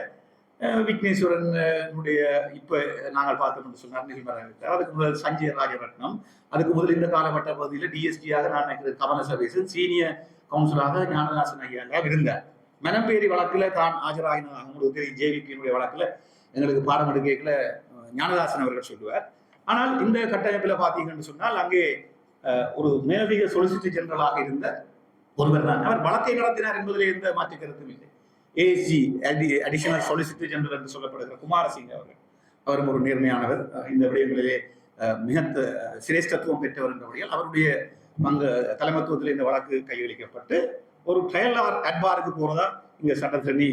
விக்னேஸ்வரனுடைய இப்ப நாங்கள் பார்த்தோம்னு சொன்னார் நிர்மலன், அதுக்கு முதல் சஞ்சய் ராஜரத்னம், அதுக்கு முதல் இந்த காலகட்ட பகுதியில் டிஎஸ்டியாக நான் நினைக்கிறேன் கவன சபேசன், சீனியர் கவுன்சிலராக ஞானதாசன் ஐயா இருந்தார். மனம்பேரி வழக்குல தான் ஆஜராகின உங்களுக்கு தெரியும். ஜேவிபியினுடைய வழக்குல எங்களுக்கு பாடம் எடுக்கல ஞானதாசன் அவர்கள் சொல்லுவார். ஆனால் இந்த கட்டமைப்பில் பார்த்தீங்கன்னு சொன்னால் அங்கே ஒரு மேலதிக சொலிசிட்டர் ஜெனரலாக இருந்த ஒருவர் தான். அவர் வழக்கை நடத்தினார் என்பதில் எந்த மாற்று கருத்தும் இல்லை. ஏஜி அடிஷனல் சொலிசிட்டர் ஜெனரல் என்று சொல்லப்படுகிற குமாரசிங் அவர்கள், அவரும் ஒரு நேர்மையானவர், இந்த விடயங்களிலே மிக சிரேஷ்டத்துவம் பெற்றவர் என்றபடியால் அவருடைய தலைமத்துவத்தில் இந்த வழக்கு கையளிக்கப்பட்டு ஒரு ட்ரையல் அட்பாருக்கு போறதா இங்க சட்டத்தரணி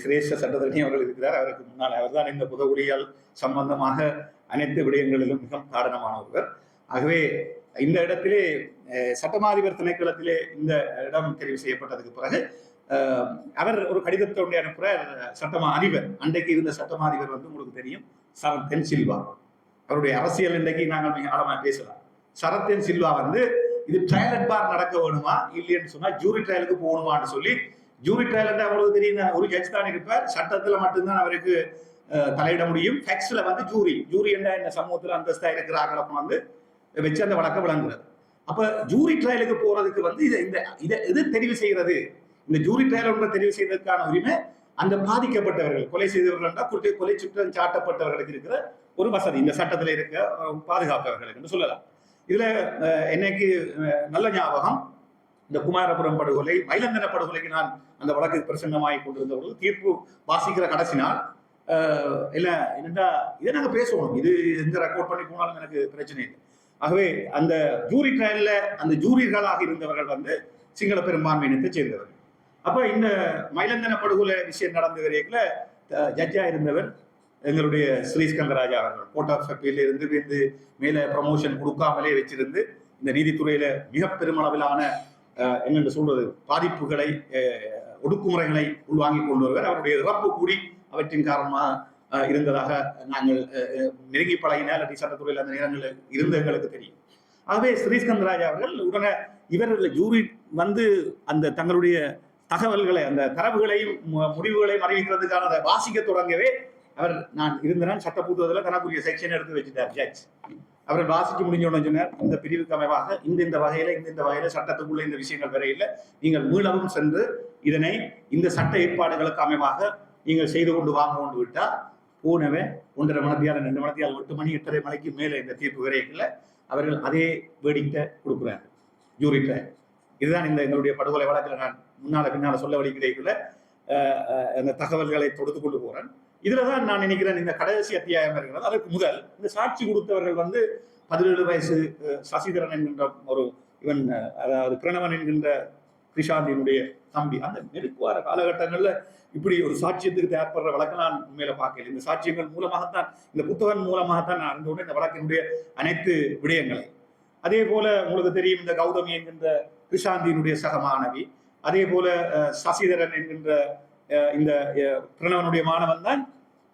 சிரேஷ்ட சட்டத்தரணி அவர்கள் இருக்கிறார். அவருக்கு முன்னால் அவர் தான் இந்த புதகுலியால் சம்பந்தமாக அனைத்து விடயங்களிலும் மிக காரணமான ஒருவர். ஆகவே இந்த இடத்திலே சட்டமாதிபர் திணைக்களத்திலே இந்த இடம் தெரிவு செய்யப்பட்டதுக்கு பிறகு அவர் ஒரு கடிதத்தை ஒன்றை அனுப்புறார். சட்டமா அதிபர் அன்றைக்கு இருந்த சட்டமாதிபர் உங்களுக்கு தெரியும் சரத்தன் சில்வா. அவருடைய அரசியல் இன்றைக்கு நாங்கள் மிக ஆழமா பேசலாம். சரத்தன் சில்வா இது ட்ரையல் அட்பார் நடக்க வேணுமா இல்லைன்னு சொன்னா ஜூரி ட்ரையலுக்கு போகணுமான்னு சொல்லி, ஜூரி ட்ரையல் அவங்களுக்கு தெரியும் ஒரு ஜட்ஜ் தான் இருப்பார், சட்டத்துல மட்டும்தான் அவருக்கு தலையிட முடியும். ஃபேக்ஸ்ல ஜூரி என்ன சமூகத்துல அந்தஸ்தா இருக்கிற ஆக்களை வச்சு அந்த வழக்க விளங்குறது. அப்ப ஜூரி ட்ரையலுக்கு போறதுக்கு இது தெரிவு செய்யறது, இந்த ஜூரி ட்ரையல் ஒன்றை தெரிவு செய்வதற்கான உரிமை அந்த பாதிக்கப்பட்டவர்கள், கொலை செய்தவர்கள், கொலை குற்றம் சாட்டப்பட்டவர்களுக்கு இருக்கிற ஒரு வசதி இந்த சட்டத்தில் இருக்க பாதுகாப்பவர்களுக்கு சொல்லலாம். இதுல என்னைக்கு நல்ல ஞாபகம், இந்த குமாரபுரம் படுகொலை, மயிலந்தன படுகொலைக்கு நான் அந்த வழக்கு பிரசன்னமாகி கொண்டிருந்த பொழுது தீர்ப்பு வாசிக்கிற கடைசினால் இல்லை என்னென்னா இதை நாங்கள் பேசுவோம், இது எந்த ரெக்கார்ட் பண்ணி போனாலும் எனக்கு பிரச்சனை இல்லை. ஆகவே அந்த ஜூரி ட்ரையலில் அந்த ஜூரிகளாக இருந்தவர்கள் வந்து சிங்கள பெரும்பான்மையினத்தை சேர்ந்தவர்கள். அப்போ இந்த மயிலந்தன படுகொலை விஷயம் நடந்த வரையில் ஜட்ஜா இருந்தவர் எங்களுடைய ஸ்ரீஸ்கந்தராஜா அவர்கள். கோர்ட் ஆஃப் அப்பீல் இருந்து வந்து மேலே ப்ரமோஷன் கொடுக்காமலே வச்சிருந்து இந்த நீதித்துறையில மிக பெருமளவிலான என்னென்று சொல்றது பாதிப்புகளை ஒடுக்குமுறைகளை உள்வாங்கி கொண்டு வருவார். அவருடைய இறப்பு கூடி அவற்றின் காரணமாக இருந்ததாக நாங்கள் நெருங்கி பழகின அல்லது சட்டத்துறையில் அந்த நேரங்களில் இருந்த எங்களுக்கு தெரியும். ஆகவே ஸ்ரீஸ்கந்தராஜா அவர்கள் உடனே இவர்கள் ஜூரி வந்து அந்த தங்களுடைய தகவல்களை அந்த தரவுகளையும் முடிவுகளையும் அறிவிக்கிறதுக்கான அதை வாசிக்க தொடங்கவே அவர் நான் இருந்தேன் சட்ட புத்தகத்தில் தனக்குரிய செக்ஷன் எடுத்து வச்சுட்டார் ஜட்ஜ். அவர்கள் வாசிச்சு முடிஞ்சோன்னு சொன்னார், இந்த பிரிவுக்கு அமைவாக இந்த வகையில சட்டத்துக்குள்ள இந்த விஷயங்கள் வரையில் நீங்கள் மீளவும் சென்று இதனை இந்த சட்ட ஏற்பாடுகளுக்கு அமைவாக நீங்கள் செய்து கொண்டு வாங்க கொண்டு விட்டா போனவே 1.5 மணித்தியால் 2 மணித்தியால் 8 மணி 8:30 மணிக்கு மேலே இந்த தீர்ப்பு வரையில் அவர்கள் அதே வேடிக்கை கொடுக்குறாங்க ஜூரிட்ட. இதுதான் இந்த எங்களுடைய படுகொலை வழக்கில் நான் பின்னால சொல்ல வழி கிடைக்கல அந்த தகவல்களை தொடுத்து கொண்டு போறேன். இதுலதான் நான் நினைக்கிறேன் இந்த கடைசி அத்தியாயம் இருக்கிறது. அதற்கு முதல் இந்த சாட்சி கொடுத்தவர்கள் வந்து 17 வயசு சசிதரன் என்கின்ற ஒரு இவன், அதாவது பிரணவன் என்கின்ற கிருஷாந்தியினுடைய தம்பி. அந்த நெருக்குவார காலகட்டங்கள்ல இப்படி ஒரு சாட்சியத்துக்கு தயார்படுற வழக்கு நான் உண்மையில பார்க்கல. இந்த சாட்சியங்கள் மூலமாகத்தான், இந்த புத்தகம் மூலமாகத்தான் நான் அறிந்தோட இந்த வழக்கினுடைய அனைத்து விடயங்களை. அதே போல உங்களுக்கு தெரியும் இந்த கௌதமி என்கின்ற கிருஷாந்தியினுடைய சக மாணவி, அதே போல சசிதரன் என்கின்ற இந்த பிரணவனுடைய மாணவன் தான்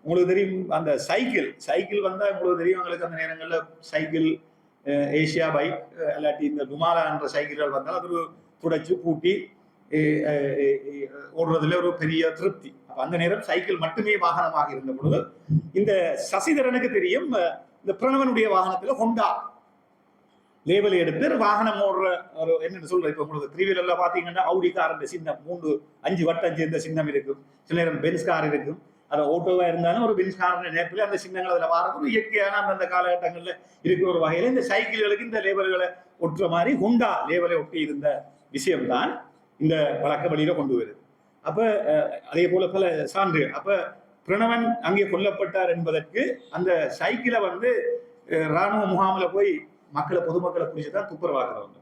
உங்களுக்கு தெரியும். அந்த சைக்கிள் வந்தா உங்களுக்கு தெரியும், உங்களுக்கு அந்த நேரங்களில் சைக்கிள் ஏசியா பைக் இல்லாட்டி இந்த லுமாலா என்ற சைக்கிள்கள் வந்தால் அது ஒரு துடைச்சு பூட்டி ஓடுறதுல ஒரு பெரிய திருப்தி. அந்த நேரம் சைக்கிள் மட்டுமே வாகனமாக இருந்த பொழுது இந்த சசிதரனுக்கு தெரியும் இந்த பிரணவனுடைய வாகனத்துல ஹோண்டா லேபிளை எடுத்து வாகனம் ஓடுற ஒரு என்னன்னு சொல்ற. இப்ப உங்களுக்கு த்ரீவீலர்ல பாத்தீங்கன்னா அவுடி கார் சின்னம் 3-5 வட்டம் சேர்ந்த சின்னம் இருக்கும், சில நேரம் பென்ஸ் கார் இருக்கும். அதை ஓட்டோவா இருந்தாலும் ஒரு பென்ஸ் கார் நேரத்தில் அந்த சின்னங்கள் அதில் வாரது ஒரு இயற்கையான அந்தந்த காலகட்டங்கள்ல இருக்கிற ஒரு வகையில இந்த சைக்கிள்களுக்கு இந்த லேபல்களை ஒட்டுற மாதிரி ஹோண்டா லேபலை ஒட்டி இருந்த விஷயம்தான் இந்த வழக்க வழியில கொண்டு வருது. அப்ப அதே போல பல சான்று. அப்ப பிரணவன் அங்கே கொல்லப்பட்டார் என்பதற்கு அந்த சைக்கிளை வந்து இராணுவ முகாமில் போய் பொதுமக்களை பிடிச்சதான் துப்புரவாக்குறவங்க.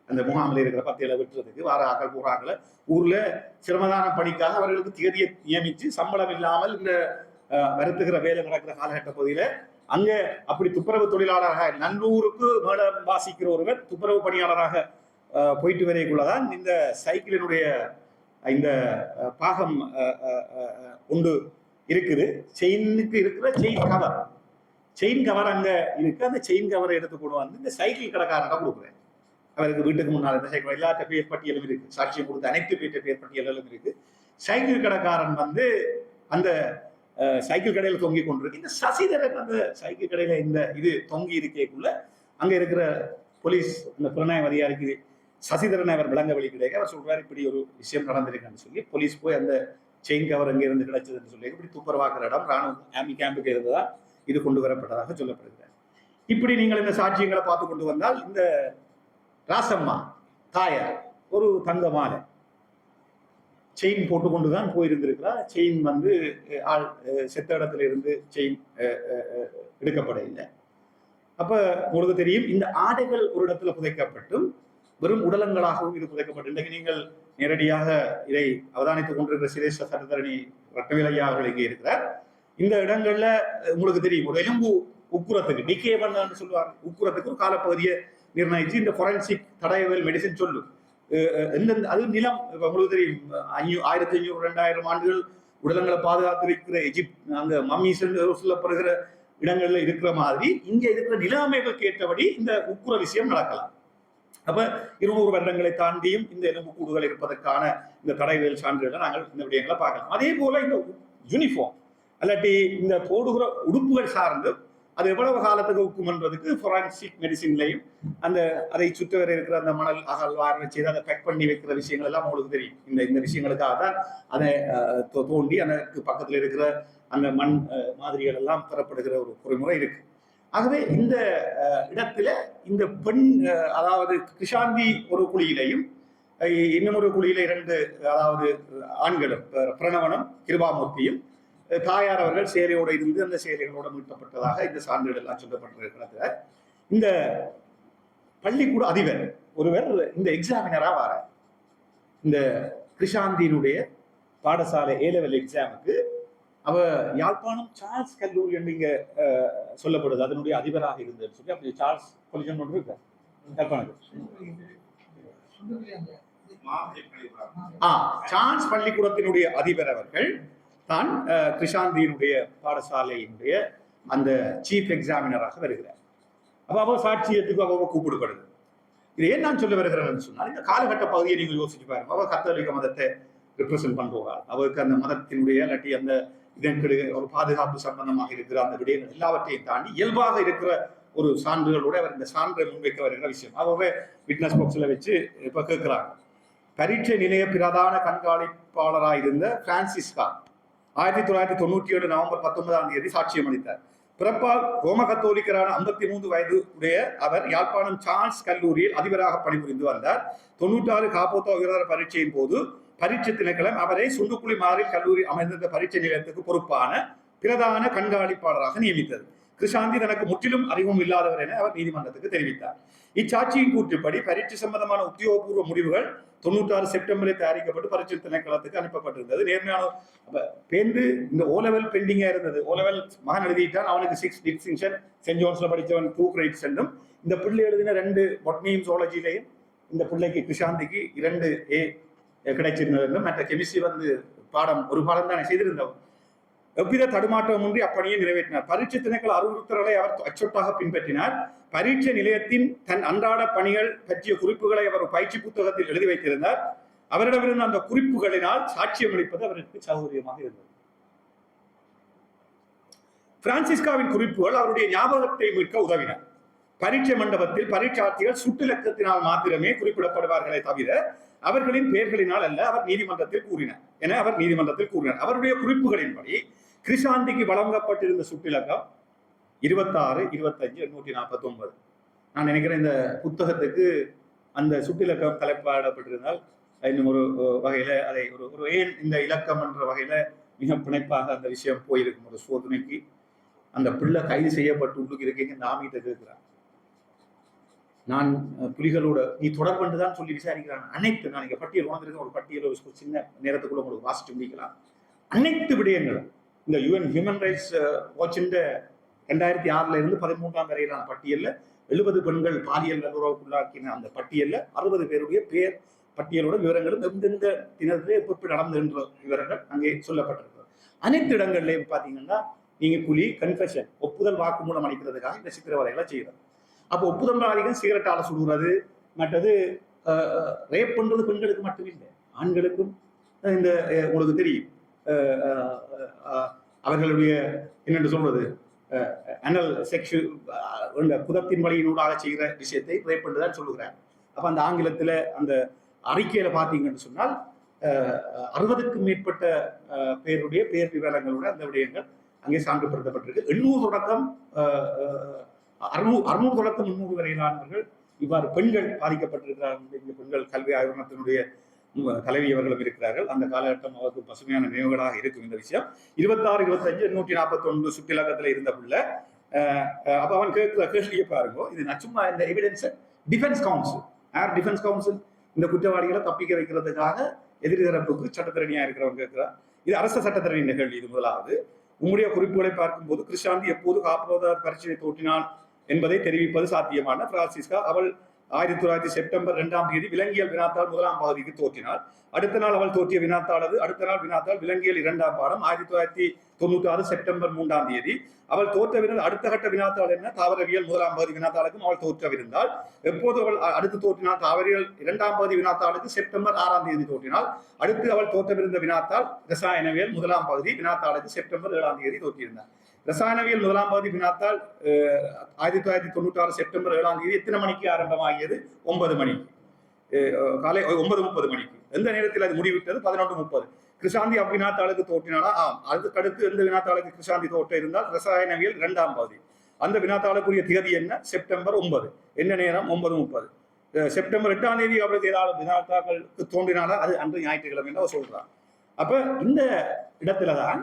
அந்த முகாமில் இருக்கிற பத்தியில வெட்டுறதுக்கு வார ஆக்கள் போறாக்களை ஊர்ல சிரமதான பணிக்காக அவர்களுக்கு தேதியை நியமிச்சு சம்பளம் இல்லாமல் இந்த வருத்துகிற வேலை நடக்கிற காலகட்ட பகுதியில அங்க அப்படி துப்புரவு தொழிலாளராக நல்லூருக்கு மேல வாசிக்கிற ஒருவர் துப்புரவு பணியாளராக போயிட்டு வரைக்குள்ளதான் இந்த சைக்கிளினுடைய இந்த பாகம் ஒன்று இருக்குது. செயினுக்கு இருக்கிற செயின் கவர் அங்க இருக்கு. அந்த செயின் கவரை எடுத்து கொண்டு வந்து இந்த சைக்கிள் கடைக்காரங்க கொடுக்குறேன். அவருக்கு வீட்டுக்கு முன்னால் இந்த சைக்கிள் எல்லாத்த பேர் பட்டியலும் இருக்கு, சாட்சியம் கொடுத்த அனைத்து பேர் பட்டியலும் இருக்கு. சைக்கிள் கடைக்காரன் வந்து அந்த சைக்கிள் கடையில தொங்கி கொண்டிருக்கு. இந்த சசிதரன் அந்த சைக்கிள் கடையில இந்த இது தொங்கி இருக்கேக்குள்ள அங்க இருக்கிற போலீஸ் அந்த புலனாய்வு அதிகாரிக்கு சசிதரன் அவர் விளங்க வழி கிடைக்க அவர் சொல்றாரு, இப்படி ஒரு விஷயம் நடந்திருக்குன்னு சொல்லி போலீஸ் போய் அந்த செயின் கவர் அங்கே இருந்து கிடைச்சதுன்னு சொல்லி இப்படி துப்புரவாக்குற இடம் ராணுவ ஆர்மி கேம்புக்கு இருந்ததா இது கொண்டு வரப்பட்டதாக சொல்லப்படுகிறார். இப்படி நீங்கள் இந்த சாட்சியங்களை பார்த்து கொண்டு வந்தால் இந்த ராசம்மா தாயார் ஒரு தங்க மாலை செயின் போட்டுக்கொண்டுதான் போயிருந்திருக்கிறார். செயின் வந்து செத்த இடத்துல இருந்து செயின் எடுக்கப்பட இல்லை. அப்ப உங்களுக்கு தெரியும் இந்த ஆடைகள் ஒரு இடத்துல புதைக்கப்பட்டும் வெறும் உடலங்களாகவும் இது புதைக்கப்பட்டு. இன்றைக்கு நீங்கள் நேரடியாக இதை அவதானித்துக் கொண்டிருக்கிற சிரேஷ்ட சட்டத்தரணி ரத்னவேலையா அவர்கள் இங்கே இருக்கிறார். இந்த இடங்கள்ல உங்களுக்கு தெரியும் ஒரு எலும்பு உக்குரத்துக்கு டிகே பண்ணு சொல்லுவாங்க, உக்குரத்துக்கு ஒரு காலப்பகுதியை நிர்ணயிச்சு இந்த ஃபொரன்சிக் தடயவியல் மெடிசின் சொல்லும் எந்தெந்த அது நிலம் உங்களுக்கு தெரியும் 1500-2000 ஆண்டுகள் உடலங்களை பாதுகாத்து வைக்கிற எஜிப்ட் அங்க மம்மி சொல்லப்படுகிற இடங்கள்ல இருக்கிற மாதிரி இங்க இருக்கிற நில அமைப்புக்கு ஏற்றபடி இந்த உக்குர விஷயம் நடக்கலாம். அப்ப 200 வருடங்களை தாண்டியும் இந்த எலும்பு கூடுகள் இருப்பதற்கான இந்த தடயவியல் சான்றுகளை நாங்கள் இந்த விடயங்களை பார்க்கலாம். அதே போல இந்த யூனிஃபார்ம் அல்லாட்டி இந்த போடுகிற உடுப்புகள் சார்ந்து அது எவ்வளவு காலத்துக்கு உக்கும் என்பதுக்கு ஃபொரன்சிக் மெடிசின்லையும் அந்த அதை சுற்றி வர இருக்கிற அந்த மணல் அகழ்வார் வச்சு அதை பேக் பண்ணி வைக்கிற விஷயங்கள் எல்லாம் உங்களுக்கு தெரியும். இந்த விஷயங்களுக்காக தான் அதை தோண்டி அதற்கு பக்கத்தில் இருக்கிற அந்த மண் மாதிரிகள் எல்லாம் பெறப்படுகிற ஒரு பொறிமுறை இருக்கு. ஆகவே இந்த இடத்துல இந்த பெண் அதாவது கிருஷாந்தி ஒரு குழியிலையும் இன்னும் ஒரு குழியில 2 அதாவது ஆண்களும் பிரணவனும் கிருபாமூர்த்தியும் தாயார் அவர்கள் சேலையோடு இருந்து அந்த சேலைகளோடு மீட்கப்பட்டதாக இந்த சான்றுகள் எல்லாம் சொல்லப்பட்டிருக்கிறது. இந்த பள்ளிக்கூட அதிபர் ஒருவர் இந்த எக்ஸாமினரா வார இந்த கிருஷாந்தியினுடைய பாடசாலை A-level எக்ஸாமுக்கு அவ யாழ்ப்பாணம் சார்ல்ஸ் கல்லூரி என்று இங்க சொல்லப்படுது, அதனுடைய அதிபராக இருந்தது சொல்லி அப்படி சார்ல்ஸ் கொலிஜன் ஒன்று இருக்க சார்ல்ஸ் பள்ளிக்கூடத்தினுடைய அதிபர் அவர்கள் தான் கிருஷாந்தியினுடைய பாடசாலையினுடைய அந்த சீஃப் எக்ஸாமினராக வருகிறார். அப்ப அவ சாட்சியத்துக்கு அவ கூப்பிடப்படுது. இது ஏன் நான் சொல்ல வருகிறேன்னு சொன்னால், இந்த காலகட்ட பகுதியை நீங்க யோசிச்சு பாருங்க. அவ கத்தோலிக்க மதத்தை ரிப்ரசென்ட் பண்றாள். அவருக்கு அந்த மதத்தினுடைய இல்லாட்டி அந்த இதற்கு ஒரு பாதுகாப்பு சம்பந்தமாக இருக்கிற அந்த விடயங்கள் எல்லாவற்றையும் தாண்டி இயல்பாக இருக்கிற ஒரு சான்றுகளோட அவர் இந்த சான்றை முன்வைக்க வருகிற விஷயம். அவவே விட்னஸ் பாக்ஸ்ல வச்சு இப்ப கேட்கிறாங்க. பரீட்சை நிலைய பிரதான கண்காணிப்பாளராக இருந்த பிரான்சிஸ்கா 1997 நவம்பர் 19 சாட்சியம் அளித்தார். பிறப்பால் ரோம கத்தோலிக்கரான 53 வயது உடைய அவர் யாழ்ப்பாணம் சார்ல்ஸ் கல்லூரியில் அதிபராக பணிபுரிந்து வந்தார். 96 காப்போத்தோ உயர்தர பரீட்சையின் போது பரீட்சை திணைக்களம் அவரை சுண்டுக்குழி மாறில் கல்லூரி அமைந்திருந்த பரீட்சை நிலையத்துக்கு பொறுப்பான பிரதான கண்காணிப்பாளராக நியமித்தது. கிருஷாந்தி தனக்கு முற்றிலும் அறிவும் இல்லாதவர் என அவர் நீதிமன்றத்துக்கு தெரிவித்தார். இச்சாட்சியின் கூற்றுப்படி பரீட்சை சம்பந்தமான உத்தியோகபூர்வ முடிவுகள் 96 செப்டம்பரில் தயாரிக்கப்பட்டு பரீட்சை திணைக்களத்துக்கு அனுப்பப்பட்டிருந்தது. நேர்மையான பேருந்து இந்த O-level பெண்டிங்கா இருந்தது. O-level மகன் எழுதிட்டான், அவனுக்கு 6 டிஸ்டிங்ஷன், சென்ட் ஜோன்ஸ்ல படித்தவன் 2 கிரெடிட்ஸ் என்றும், இந்த பிள்ளை எழுதின 2 பொட்னியும் ஜுவாலஜிலையும் இந்த பிள்ளைக்கு கிருஷாந்திக்கு 2 A கிடைச்சிருந்தது என்றும், மற்ற கெமிஸ்ட்ரி பாடம் ஒரு பாடம் தான் செய்திருந்தவர். எவ்வித தடுமாற்றமின்றி அப்பணியை நிறைவேற்றினார். பரீட்சை திணைக்கள அறிவுறுத்தல்களை அவர் அச்சொட்டாக பின்பற்றினார். பரீட்சை நிலையத்தின் தன் அன்றாட பணிகள் பற்றிய குறிப்புகளை அவர் பயிற்சி புத்தகத்தில் எழுதி வைத்திருந்தார். அவரிடமிருந்த அந்த குறிப்புகளினால் சாட்சியம் அளிப்பது அவருக்கு சௌகரியமாக இருந்தது. பிரான்சிஸ்காவின் குறிப்புகள் அவருடைய ஞாபகத்தை மீட்க உதவின. பரீட்சை மண்டபத்தில் பரீட்சார்த்திகள் சுட்டிலக்கத்தினால் மாத்திரமே குறிப்பிடப்படுவார்களே தவிர அவர்களின் பெயர்களினால் அல்ல அவர் நீதிமன்றத்தில் கூறினார். அவருடைய குறிப்புகளின்படி கிருஷாந்திக்கு வழங்கப்பட்டிருந்த சுட்டிலக்கம் 26, 25, 849. நான் நினைக்கிறேன் இந்த புத்தகத்துக்கு அந்த சுட்டிலக்கம் தலைப்பாடப்பட்டிருந்தால் இன்னும் ஒரு வகையில அதை ஒரு ஏன் இந்த இலக்கம் என்ற வகையில மிக பிணைப்பாக அந்த விஷயம் போயிருக்கும். ஒரு சோதனைக்கு அந்த பிள்ளை கைது செய்யப்பட்டு உள்ளுக்கு இருக்கீங்க, நாமிட்ட கேட்கிறான். நான் புலிகளோட நீ தொடர்புதான் சொல்லி விசாரிக்கிறான். அனைத்து நான் இங்க பட்டியல் உணர்ந்திருக்க ஒரு பட்டியல் ஒரு சின்ன நேரத்துக்குள்ள உங்களுக்கு வாசிச்சு முடிக்கலாம். அனைத்து விடயங்களும் இந்த UN ஹியூமன் ரைட்ஸ் வாட்சின் 2006 இருந்து 13 வரையிலான பட்டியல்ல 70 பெண்கள் பாலியல் வல்லுறவுக்குள்ளாக்கின அந்த பட்டியல்ல 60 பேருடைய பேர் பட்டியலோட விவரங்களும் எந்தெந்த தினத்திலே எப்படி நடந்து என்ற விவரங்கள் அங்கே சொல்லப்பட்டிருக்கிறது. அனைத்து இடங்கள்லையும் பாத்தீங்கன்னா நீங்க புலி கன்ஃபெஷன் ஒப்புதல் வாக்குமூலம் அளிக்கிறதுக்காக இந்த சித்திரவதைகளை செய்யறது. அப்போ ஒப்புதல்வாதிகள் சிகரெட்டால சுடுறது, மற்றது ரேப் பண்றது பெண்களுக்கு மட்டுமில்லை, ஆண்களுக்கும் இந்த உங்களுக்கு தெரியும் அவர்களுடைய என்னென்று சொல்றது அனல் செக்ஷுவல் புதத்தின் வழியினூடாக செய்கிற விஷயத்தை ரேப் பண்ணுறதான் சொல்லுகிறார். அப்ப அந்த ஆங்கிலத்துல அந்த அறிக்கையில பாத்தீங்கன்னு சொன்னால் 60க்கும் மேற்பட்ட பேருடைய பேர் விவரங்களோட அந்த விடயங்கள் அங்கே சான்றுபடுத்தப்பட்டிருக்கு. 800 தொடக்கம் 600 தொடக்கம் 300 வரையிலானவர்கள் இவ்வாறு பெண்கள் பாதிக்கப்பட்டிருக்கிறார்கள். இந்த பெண்கள் கல்வி ஆய்வகத்தினுடைய தலைவி அவர்களும் இருக்கிறார்கள். அந்த காலகட்டம் அவருக்கு பசுமையான நினைவுகளாக இருக்கும். இந்த விஷயம் 26, 25, 841 சுற்றிலக்கத்துல இருந்த பிள்ளை. அப்ப அவன் கேட்கிற கேள்வியை பாருங்க. இது சும்மா இந்த எவிடன்ஸ் டிஃபென்ஸ் கவுன்சில் இந்த குற்றவாளிகளை தப்பிக்க வைக்கிறதுக்காக எதிரி தரப்புக்கு சட்டத்தரணியா இருக்கிறவங்க கேட்கிறார். இது அரச சட்டத்தரணி கேள்வி. இது முதலாவது. உங்களுடைய குறிப்புகளை பார்க்கும்போது கிருஷாந்தி எப்போது காப்போதார் பரீட்சையை தோற்றினான் என்பதை தெரிவிப்பது சாத்தியமான. பிரான்சிஸ்கா அவள் 1900 செப்டம்பர் 2 விலங்கியல் வினாத்தாள் 1ஆம் பகுதிக்கு தோற்றினாள். அடுத்த நாள் அவள் தோற்றிய வினாத்தாளது அடுத்த நாள் வினாத்தாள் விலங்கியல் 2ஆம் பாடம் 1996 செப்டம்பர் 3 அவள் தோற்றவிருந்தால் அடுத்த கட்ட வினாத்தாள் என்ன தாவரவியல் 1ஆம் பகுதி வினாத்தாளுக்கும் அவள் தோற்றவிருந்தாள். எப்போது அவள் அடுத்து தோற்றினாள் தாவரவியல் 2ஆம் பகுதி வினாத்தாளுக்கு செப்டம்பர் 6 தோற்றினாள். அடுத்து அவள் தோற்றவிருந்த வினாத்தாள் ரசாயனவியல் 1ஆம் பகுதி வினாத்தாளுக்கு செப்டம்பர் 7 தோற்றியிருந்தாள். ரசாயனவியல் 1ஆம் பகுதி வினாத்தாள் 1996 செப்டம்பர் 7 எத்தனை மணிக்கு ஆரம்பமாகியது? 9 மணிக்கு, காலை 9:30 மணிக்கு. எந்த நேரத்தில் அது முடிவிட்டது? 11:30. கிருஷாந்தி அவ்வினாத்தாளுக்கு தோற்றினாலா? அதுக்கடுத்து எந்த வினாத்தாளுக்கு கிருஷாந்தி தோற்ற இருந்தால் ரசாயனவியல் 2ஆம் பகுதி. அந்த வினாத்தாளுக்குரிய திகதி என்ன? செப்டம்பர் 9. என்ன நேரம்? 9:30. செப்டம்பர் 8ஆம் தேதி அவருக்கு ஏதாவது வினாத்தாக்களுக்கு தோன்றினால அது அன்று ஞாயிற்றுக்கிழமை அவர் சொல்றார். அப்ப இந்த இடத்துல தான்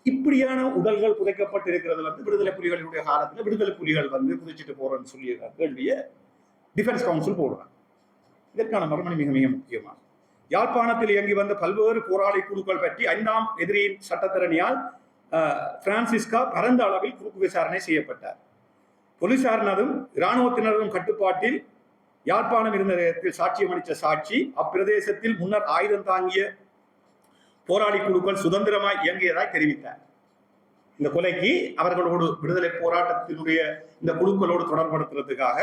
இப்படியான உடல்கள் புதைக்கப்பட்டிருக்கிறது விடுதலை புலிகளுடைய காலத்துல விடுதலை புலிகள் புதைச்சிட்டு போறேன்னு சொல்லி கேள்விய டிஃபென்ஸ் கவுன்சில் போடுறாங்க. இதற்கான மறுமணி மிக மிக முக்கியமான யாழ்ப்பாணத்தில் இயங்கி வந்த பல்வேறு போராளி குழுக்கள் பற்றி 5ஆம் எதிரியின் சட்டத்திறனியால் பிரான்சிஸ்கா பரந்த அளவில் குறுக்கு விசாரணை செய்யப்பட்டார். போலீசாரினதும் இராணுவத்தினரும் கட்டுப்பாட்டில் யாழ்ப்பாணம் இருந்த நேரத்தில் சாட்சியம் அளித்த சாட்சி அப்பிரதேசத்தில் முன்னர் ஆயுதம் தாங்கிய போராளி குழுக்கள் சுதந்திரமாய் இயங்கியதாய் தெரிவித்தார். இந்த கொலைக்கு அவர்களோடு விடுதலை போராட்டத்தினுடைய இந்த குழுக்களோடு தொடர்படுத்துறதுக்காக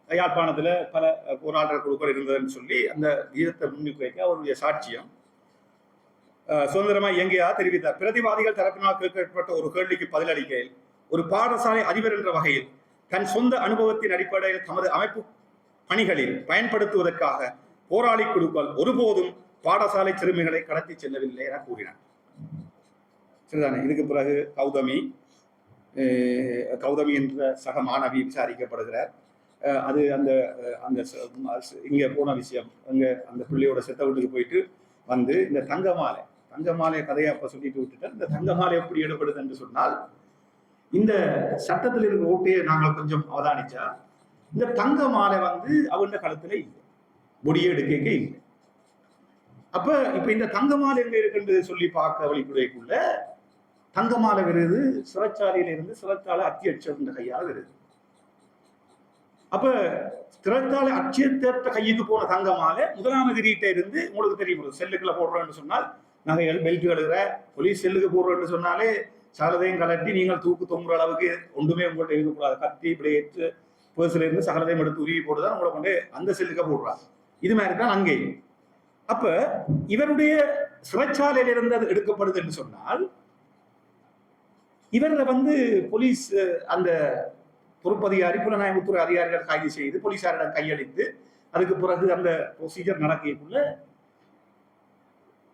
யாழ்ப்பாணத்துல பல போராட்ட குழுக்கள் இருந்ததுன்னு சொல்லி அந்த வீதத்தை முன்னுக்கு வைக்க அவருடைய சாட்சியம் சுதந்திரமாய் இயங்கியதாக தெரிவித்தார். பிரதிவாதிகள் தரப்பினால் கேட்கப்பட்ட ஒரு கேள்விக்கு பதிலளிக்கையில் ஒரு பாடசாலை அதிபர் என்ற வகையில் தன் சொந்த அனுபவத்தின் அடிப்படையில் தமது அமைப்பு பணிகளில் பயன்படுத்துவதற்காக போராளி குழுக்கள் ஒருபோதும் பாடசாலை சிறுமிகளை கடத்தி செல்லவில்லை என கூறினார். சரிதானே? இதுக்கு பிறகு கௌதமி என்ற சக மாணவி விசாரிக்கப்படுகிறார். அது அந்த அந்த இங்க போன விஷயம் அங்க அந்த பிள்ளையோட செத்த வீட்டுக்கு போயிட்டு இந்த தங்கமாலை கதையை அப்ப சொல்லிட்டு விட்டுட்டார். இந்த தங்கமாலை எப்படி எடுபடுது என்று சொன்னால் இந்த சட்டத்தில் இருக்கிற ஓட்டையை நாங்கள் கொஞ்சம் அவதானிச்சா இந்த தங்க மாலை அவங்கள கழுத்துல இல்லை, பொடியை எடுக்க இல்லை. அப்ப இப்ப இந்த தங்க மாலை எங்க இருக்குன்னு சொல்லி பார்க்க வழிபுடைக்குள்ள தங்க மாலை வருது சிறைச்சாலையில இருந்து சிறைச்சாலை அத்தியட்ச கையால் வருது. அப்ப சிறைச்சாலை அச்சியத்த கையுக்கு போன தங்க மாலை 1ஆம் எதிரிகிட்ட இருந்து உங்களுக்கு தெரியும் செல்லுக்குள்ள போடுறோன்னு சொன்னால் நகைகள் பெல்ட் எழுதுற போலீஸ் செல்லுக்கு போடுறோன்னு சொன்னாலே சகலதையும் கலட்டி நீங்கள் தூக்கு தொங்குற அளவுக்கு ஒன்றுமே உங்கள்கிட்ட இருக்கக்கூடாது. கத்தி இப்படி ஏற்று பேர்ஸ்ல இருந்து சகலதையும் எடுத்து உருவி போட்டுதான் உங்களை கொண்டு அந்த செல்லுக்கு போடுறாங்க. இது மாதிரி தான் அங்கேயும். அப்ப இவருடைய சிறைச்சாலையில இருந்து அது எடுக்கப்படுது என்று சொன்னால் இவரை போலீஸ் அந்த பொறுப்பதிகாரி புலனாய்வுத்துறை அதிகாரிகள் கைது செய்து போலீசாரிடம் கையளித்து அதுக்கு பிறகு அந்த ப்ரொசீஜர் நடக்கக்குள்ள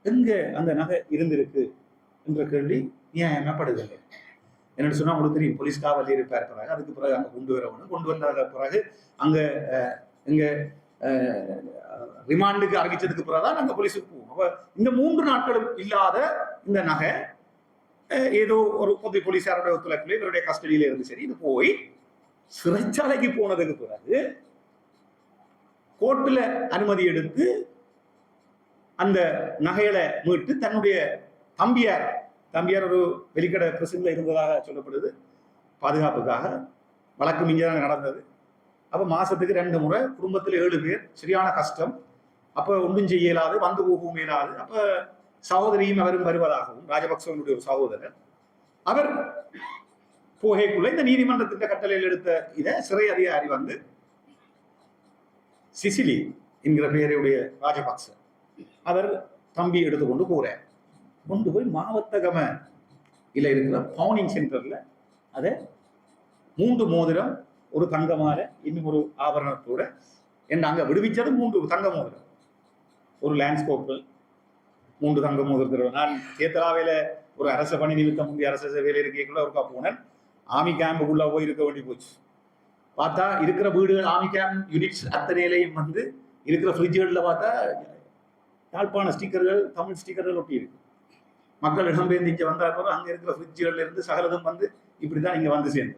எங்க அந்த நகை இருந்திருக்கு என்ற கேள்வி நியாயமாப்படுதில்லை. என்னன்னு சொன்னா உங்களுக்கு தெரியும் போலீஸ் காவல் இருப்பார். பிறகு அதுக்கு பிறகு அங்க கொண்டு வந்த பிறகு அங்க எங்க ரிமாண்டுக்கு அறிவிச்சதுக்கு பிறகுதான் நாங்க போலீஸுக்கு போவோம். அப்ப இந்த 3 நாட்களும் இல்லாத இந்த நகை ஏதோ ஒரு பொது போலீசாரோட ஒத்துழைப்புல இவருடைய கஸ்டடியில இருந்து சரி இது போய் சிறைச்சாலைக்கு போனதுக்கு பிறகு கோர்ட்டுல அனுமதி எடுத்து அந்த நகைகளை மீட்டு தன்னுடைய தம்பியார் ஒரு வெளிக்கடை பிரசில இருந்ததாக சொல்லப்படுது. பாதுகாப்புக்காக வழக்கு மிஞ்சாக நடந்தது. அப்ப மாசத்துக்கு 2 முறை குடும்பத்தில் 7 பேர் சரியான கஷ்டம். அப்ப ஒன்றும் செய்ய இயலாது, வந்து போகவும் இயலாது. அப்ப சகோதரியும் அவரும் வருவதாகவும் ராஜபக்சவனுடைய ஒரு சகோதரர் அவர் போகைக்குள்ள இந்த நீதிமன்றத்தின் கட்டளையில் எடுத்த இதை சிறை அதிகாரி சிசிலி என்கிற பெயருடைய ராஜபக்ச அவர் தம்பி எடுத்துக்கொண்டு போறார். கொண்டு போய் மாவத்தகம இருக்கிற பவுனிங் சென்டர்ல அதை 3 மோதிரம் ஒரு தங்க மாலை இன்னும் ஒரு ஆபரணத்தோட என்ன அங்க விடுவிச்சது 3 தங்க மோதிரம் ஒரு லேண்ட்ஸ்கோப்பு 3 தங்க மோதிரத்தோட. நான் தேத்தலாவையில ஒரு அரச பணி நிமித்தம் முந்தைய அரச சேவையில இருக்கக்குள்ள ஒருக்கா போனேன். ஆர்மி கேம்புக்குள்ள போய் இருக்க வேண்டி போச்சு. பார்த்தா இருக்கிற வீடுகள் ஆர்மி கேம்ப் யூனிட்ஸ் அத்தனையிலையும் இருக்கிற ஃப்ரிட்ஜுகளில் பார்த்தா யாழ்ப்பாண ஸ்டிக்கர்கள் தமிழ் ஸ்டிக்கர்கள் ஒட்டி இருக்கு. மக்கள் இடம்பெயர்ந்து இங்கே வந்தால் பிறகு அங்கே இருக்கிற ஃப்ரிட்ஜுகள்ல இருந்து சகலதும் இப்படிதான் இங்கே சேர்ந்து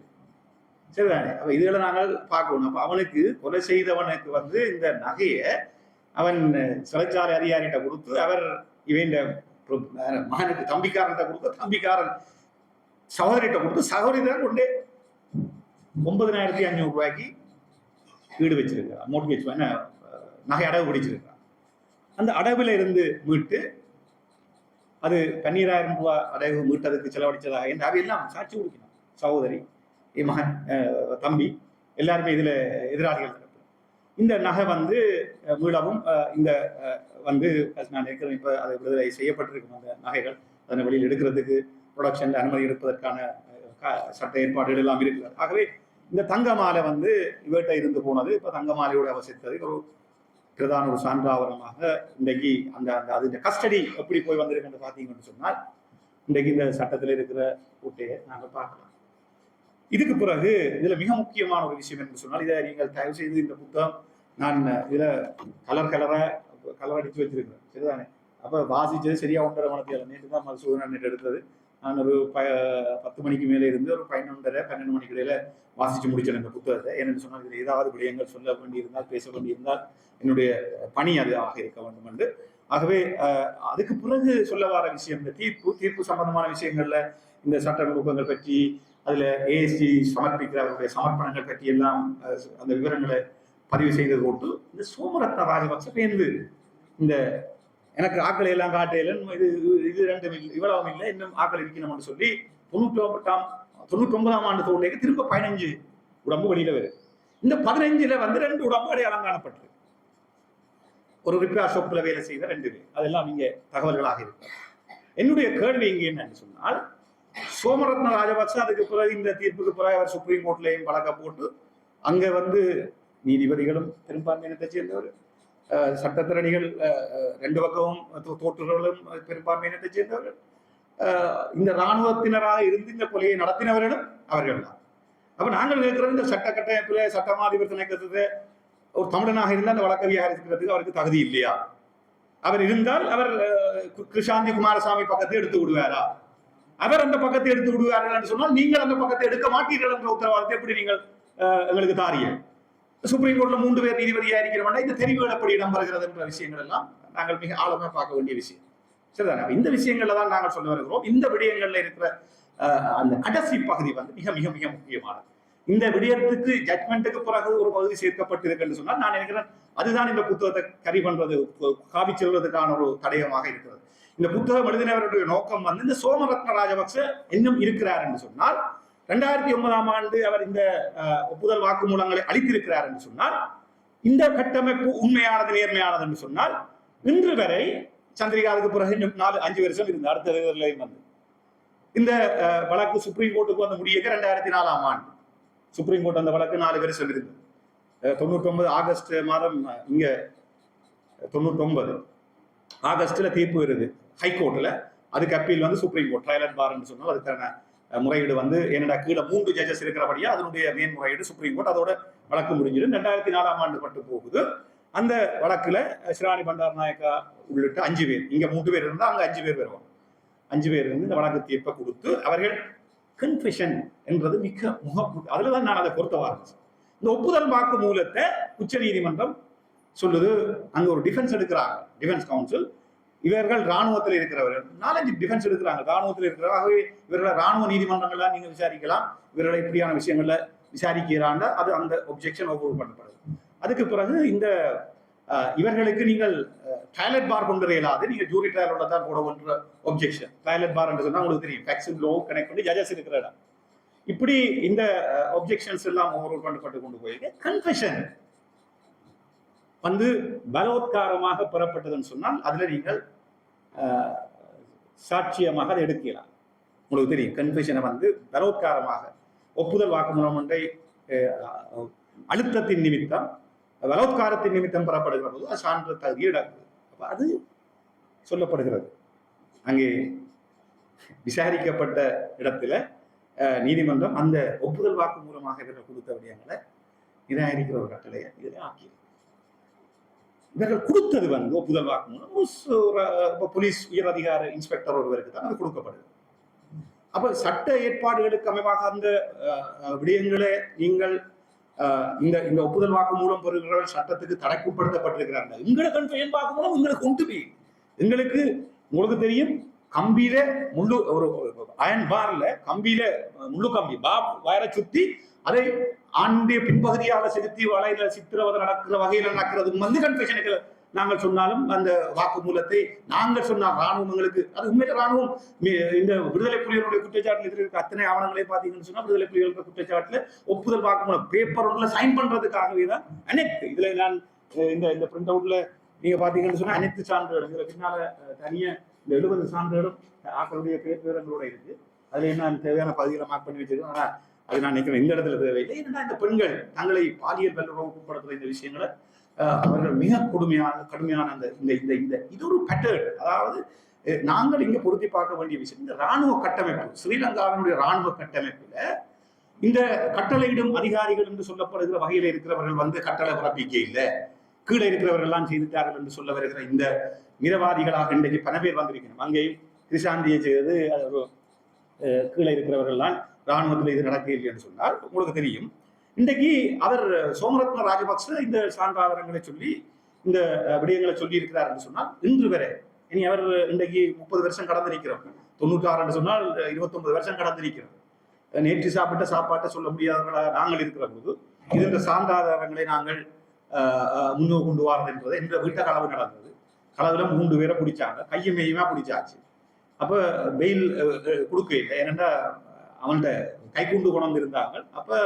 சரிதானே. அப்போ இதுகளை நாங்கள் பார்க்கணும். அப்போ அவனுக்கு கொலை செய்தவனுக்கு இந்த நகையை அவன் சிறைச்சாலை அதிகாரிகிட்ட கொடுத்து அவர் இவன் மகனுக்கு தம்பிக்காரன்கிட்ட கொடுத்து தம்பிக்காரன் சகோதரிகிட்ட கொடுத்து சகோதரி தான் கொண்டே 9,500 ரூபாய்க்கு வீடு வச்சிருக்கிறான். மோட்கேஜ் நகை அடகு பிடிச்சிருக்கிறான். அந்த அடகுல இருந்து மீட்டு அது 12,000 ரூபாய் அடகு மீட்டதுக்கு செலவழிச்சதாக என்று அவையெல்லாம் சாட்சி கொடுக்கணும். சகோதரி மகன் தம்பி எல்லாருமே இதுல எதிராளிகள். இந்த நகை மீளவும் இந்த நான் இருக்கிறேன் இப்ப அதை விடுதலை செய்யப்பட்டிருக்கும் அந்த நகைகள் அதனை வெளியில் எடுக்கிறதுக்கு ப்ரொடக்ஷன்ல அனுமதி எடுப்பதற்கான சட்ட ஏற்பாடுகள் எல்லாம் இருக்கிறது. ஆகவே இந்த தங்க மாலை இவர்கிட்ட இருந்து போனது இப்ப தங்க மாலையோடு அவசித்தது ஒரு பிரதான ஒரு சான்றாவரமாக இன்றைக்கு அது இந்த கஸ்டடி எப்படி போய் வந்திருக்குன்னு பார்த்தீங்கன்னு சொன்னால் இன்றைக்கு இந்த சட்டத்தில் இருக்கிற கூட்டையை நாங்கள் பார்க்கலாம். இதுக்கு பிறகு இதுல மிக முக்கியமான ஒரு விஷயம் என்று சொன்னால் இதை நீங்கள் தயவு செய்து இந்த புத்தகம் நான் இதுல கலர் அடிச்சு வச்சிருக்கிறேன், சரிதானே? அப்ப வாசிச்சது சரியா 1.5 மணிக்கு நேற்று தான் மதுசூதன் நேற்று எடுத்தது. நான் ஒரு 10 மணிக்கு மேலே இருந்து ஒரு 11:30 12 மணிக்கு இடையில வாசிச்சு முடிச்சேன் இந்த புத்தகத்தை. ஏன்னு சொன்னால் இதில் ஏதாவது விடயங்கள் சொல்ல வேண்டியிருந்தால், பேச வேண்டியிருந்தால் என்னுடைய பணி அது ஆக இருக்க வேண்டும் என்று. ஆகவே அதுக்கு பிறகு சொல்ல வர விஷயம், இந்த தீர்ப்பு சம்பந்தமான விஷயங்கள்ல இந்த சட்ட நுணுக்கங்கள் பற்றி, அதுல ஏஎஸ்டி சமர்ப்பிக்கிற அவருடைய சமர்ப்பணங்கள் பற்றி எல்லாம் அந்த விவரங்களை பதிவு செய்தது போட்டு இந்த சோமரத்ன ராஜபக்ச பேருந்து இந்த எனக்கு ஆக்களை எல்லாம் காட்டையில இது ரெண்டும் இவ்வளவும் இல்லை, இன்னும் ஆக்கள் இருக்கணும்னு சொல்லி 99ஆம் ஆண்டு தோல்லைக்கு திரும்ப 15 உடம்பு வெளியில வருது. இந்த 15ல வந்து 2 உடம்பு அடையாளம் காணப்பட்டது. ஒரு ரிப்பேர் ஷாப்ல வேலை செய்த 2 பேர். அதெல்லாம் இங்க தகவல்களாக இருக்கு. என்னுடைய கேள்வி இங்க என்னன்னு சொன்னால், சோமரத்ன ராஜபக்ச அதுக்கு பிறகு இந்த தீர்ப்புக்கு பிறகு அவர் சுப்ரீம் கோர்ட்லையும் வழக்க போட்டு அங்க வந்து நீதிபதிகளும் பெரும்பான்மையினத்தை சேர்ந்தவர், சட்டத்திறனிகள் 2 பக்கமும் தோற்றுகளும் பெரும்பான்மையினத்தை சேர்ந்தவர்கள், இந்த இராணுவத்தினராக இருந்து இந்த கொலையை நடத்தினவர்களும் அவர்கள் தான். அப்ப நாங்கள் கேட்கிறது, இந்த சட்ட கட்டமைப்புல சட்டமாதிபர் திணைக்கிறது ஒரு தமிழனாக இருந்தால் அந்த வழக்க விசாரிக்கிறதுக்கு அவருக்கு தகுதி இல்லையா? அவர் இருந்தால் அவர் கிருஷாந்தி குமாரசாமி பக்கத்தை எடுத்து விடுவாரா? அவர் அந்த பக்கத்தை எடுத்து விடுவார்கள் என்று சொன்னால் நீங்கள் அந்த பக்கத்தை எடுக்க மாட்டீர்கள் என்ற உத்தரவாதத்தை எப்படி நீங்கள் எங்களுக்கு தாரிய? சுப்ரீம் கோர்ட்ல 3 பேர் நீதிபதியா இருக்கிறோம்னா இந்த தெரிவுகள் எப்படி இடம்பெறுகிறது என்ற விஷயங்கள் எல்லாம் நாங்கள் மிக ஆழமா பார்க்க வேண்டிய விஷயம், சரிதானே? இந்த விஷயங்கள்ல தான் நாங்கள் சொல்ல வருகிறோம். இந்த விடயங்கள்ல இருக்கிற அந்த கடைசி பகுதி வந்து மிக மிக மிக முக்கியமானது. இந்த விடயத்துக்கு ஜட்மெண்ட்டுக்கு பிறகு ஒரு பகுதி சேர்க்கப்பட்டிருக்குன்னு சொன்னால் நான் நினைக்கிறேன் அதுதான் இந்த புத்தகத்தை கரி பண்றது, காவி செல்வதற்கான ஒரு தடயமாக இருக்கிறது. இந்த புத்தகம் எழுதினவருடைய நோக்கம் வந்து இந்த சோமரத்ன ராஜபக்ச இன்னும் இருக்கிறார் என்று சொன்னால், 2009ஆம் ஆண்டு அவர் இந்த ஒப்புதல் வாக்குமூலங்களை அளித்திருக்கிறார் என்று சொன்னால், இந்த கட்டமைப்பு உண்மையானது நேர்மையானது என்று சொன்னால், இன்று வரை சந்திரிகாவுக்கு பிறகு 4-5 வருஷம் இருந்த அடுத்த தேர்தலையும் வந்து இந்த வழக்கு சுப்ரீம் கோர்ட்டுக்கு வந்து முடிய 2004ஆம் ஆண்டு சுப்ரீம் கோர்ட் அந்த வழக்கு 4 வருஷம் இருந்தது. 99 ஆகஸ்ட் மாதம் இங்க 99 ஆகஸ்ட்ல தீர்ப்பு வருது ஹைகோர்ட்ல. அதுக்கு அப்பீல் வந்து சுப்ரீம் கோர்ட் ட்ரையல் பார்ன்னு சொன்னால் அதுக்கான முறையீடு வந்து என்னடா கீழே 3 ஜட்ஜஸ் இருக்கிறபடியா அதனுடைய மேன் முறையீடு சுப்ரீம் கோர்ட் அதோட வழக்கு முடிஞ்சிடும். 2004ஆம் ஆண்டு பட்டு போகுது. அந்த வழக்குல சிராணி பண்டார் நாயக்கா உள்ளிட்ட 5 பேர், இங்க 3 பேர் இருந்தா அங்க 5 பேர் வருவாங்க. 5 பேர் இருந்து இந்த வழக்கு தீர்ப்பை கொடுத்து அவர்கள் கன்ஃபெஷன் என்றது மிக அதுலதான் நான் அதை பொறுத்த ஆரம்பிச்சேன். இந்த ஒப்புதல் வாக்கு மூலத்தை உச்ச நீதிமன்றம் சொல்லுது. அங்க ஒரு டிஃபென்ஸ் எடுக்கிறாங்க, டிஃபென்ஸ் கவுன்சில். இவர்கள் ராணுவத்தில் இருக்கிறவர்கள் 4-5 டிஃபென்ஸ் எடுக்கிறாங்க, ராணுவத்தில் இருக்கிறாகவே இவர்களை ராணுவ நீதிமன்றங்கள்லாம் நீங்க விசாரிக்கலாம், இவர்களை இப்படியான விஷயங்கள்ல விசாரிக்கிறாங்க. அது அந்த ஒப்ஜெக்ஷன் ஓவர் பண்ணப்படுது. அதுக்கு பிறகு இந்த இவர்களுக்கு நீங்கள் ட்ரையல் பார் கொண்டு இயலாது, நீங்க ஜூரி ட்ரையலோட தான் போட வேண்டிய ஒப்ஜெக்ஷன். ட்ரையல் பார் என்று சொன்னா உங்களுக்கு தெரியும், ஃபேக்ஸ் லோ கனெக்ட் பண்ணி ஜட்ஜஸ் இருக்கிற இடம். இப்படி இந்த ஒப்ஜெக்ஷன்ஸ் எல்லாம் ஓவர் பண்ணப்பட்டு கொண்டு போயிருக்கு. கன்ஃபெஷன் வந்து பலோத்காரமாக பெறப்பட்டதுன்னு சொன்னால் அதுல நீங்கள் சாட்சியமாக அதை எடுக்கலாம். உங்களுக்கு தெரியும், கன்ஃபெஷனை வந்து பலோத்காரமாக ஒப்புதல் வாக்குமூலம் ஒன்றை அழுத்தத்தின் நிமித்தம் பலோத்காரத்தின் நிமித்தம் பெறப்படுகிற போது அது சான்று தகுதியிடாது. அப்ப அது சொல்லப்படுகிறது. அங்கே விசாரிக்கப்பட்ட இடத்துல நீதிமன்றம் அந்த ஒப்புதல் வாக்கு மூலமாக கொடுத்த விடயங்களை நிராகரிக்கிற ஒரு கட்டளையை இதில் ஆக்கியது. இவர்கள் கொடுத்தது வந்து ஒப்புதல் வாக்கு மூலம் போலீஸ் உயர் அதிகார இன்ஸ்பெக்டர் ஒருவருக்கு தான் அது கொடுக்கப்படுது. அப்ப சட்ட ஏற்பாடுகளுக்கு அமைவாக அந்த விடயங்களை நீங்கள் இந்த ஒப்புதல் வாக்கு மூலம் பெறுகிறவர்கள் சட்டத்துக்கு தடைக்குட்படுத்தப்பட்டிருக்கிறார்கள். எங்களை கன்ஃபெஷன் வாக்கு மூலம் எங்களுக்கு கொண்டு போய் எங்களுக்கு உங்களுக்கு தெரியும், கம்பியில முள்ளு ஒரு அயன் பார்ல கம்பியில முள்ளு கம்பி வயரை சுத்தி அதை ஆண்டிய பின்பகுதியாக செலுத்தி வலையில சித்திரவதை நடக்கிற வகையில நடக்கிறது வந்து கன்ஃபெஷனுக்கு நாங்கள் சொன்னாலும் அந்த வாக்குமூலத்தை நாங்கள் சொன்னால் ராணுவங்களுக்கு அது உண்மையில ராணுவம் இந்த விடுதலை புலிகளுடைய குற்றச்சாட்டில் இருக்கிற அத்தனை ஆவணங்களை பார்த்தீங்கன்னு சொன்னா விடுதலை புலிகளுடைய குற்றச்சாட்டுல ஒப்புதல் வாக்குமூலம் பேப்பர் ஒன்றுல சைன் பண்றதுக்காகவே தான் அனைத்து இதுல நான் இந்த பிரிண்ட் அவுட்ல நீங்க பாத்தீங்கன்னு சொன்னா அனைத்து சான்றுகளும் இதுல பின்னால தனியா இந்த 70 சான்றுகளும் ஆக்களுடைய பேர் விவரங்களோட இருக்கு. அதுல என்ன தேவையான பகுதிகளை மார்க் பண்ணி வச்சிருக்கோம். ஆனா அது நான் நினைக்கிறேன் இந்த இடத்துல தேவையில்லை. என்னன்னா இந்த பெண்கள் தங்களை பாலியல் வல்லுறவுப்படுத்துற இந்த விஷயங்களை அவர்கள் மிக கடுமையான அந்த இந்த இது ஒரு பேட்டர்ன். அதாவது நாங்கள் இங்க பொருத்தி பார்க்க வேண்டிய விஷயம், இந்த ராணுவ கட்டமைப்பு ஸ்ரீலங்காவினுடைய ராணுவ கட்டமைப்புல இந்த கட்டளையிடும் அதிகாரிகள் என்று சொல்லப்படுகிற வகையில் இருக்கிறவர்கள் வந்து கட்டளை பிறப்பிக்க இல்லை, கீழே இருக்கிறவர்கள் எல்லாம் செய்துட்டார்கள் என்று சொல்ல வருகிற இந்த மிதவாதிகளாக இன்றைக்கு பல பேர் வந்திருக்கணும். அங்கே கிருஷாந்தியை செய்தது ஒரு கீழே இருக்கிறவர்கள்லாம் இராணுவத்தில் இது நடக்கவில்லை என்று சொன்னால் உங்களுக்கு தெரியும். இன்றைக்கு அவர் சோமரத்ன ராஜபக்ச இந்த சான்றாதாரங்களை சொல்லி இந்த விடயங்களை சொல்லி இருக்கிறார் என்று சொன்னால் இன்று வரை இனி அவர் இன்றைக்கு 30 வருஷம் கடந்திருக்கிறோம், 96 என்று சொன்னால் 29 வருஷம் கடந்திருக்கிறோம். நேற்று சாப்பிட்ட சாப்பாட்டை சொல்ல முடியாதவர்களாக நாங்கள் இருக்கிற போது இது இந்த சான்றாதாரங்களை நாங்கள் முன்னோக்கு கொண்டு வாரது என்பது என்ற வீட்டை களவு நடந்தது. களவுல 3 பேரை பிடிச்சாங்க, கையை மெய்யுமா பிடிச்சாச்சு. அப்ப பெயில் கொடுக்க இல்லை, ஏனென்றா அவன்கிட்ட கைக்குண்டு கொண்டு இருந்தாங்க. அப்ப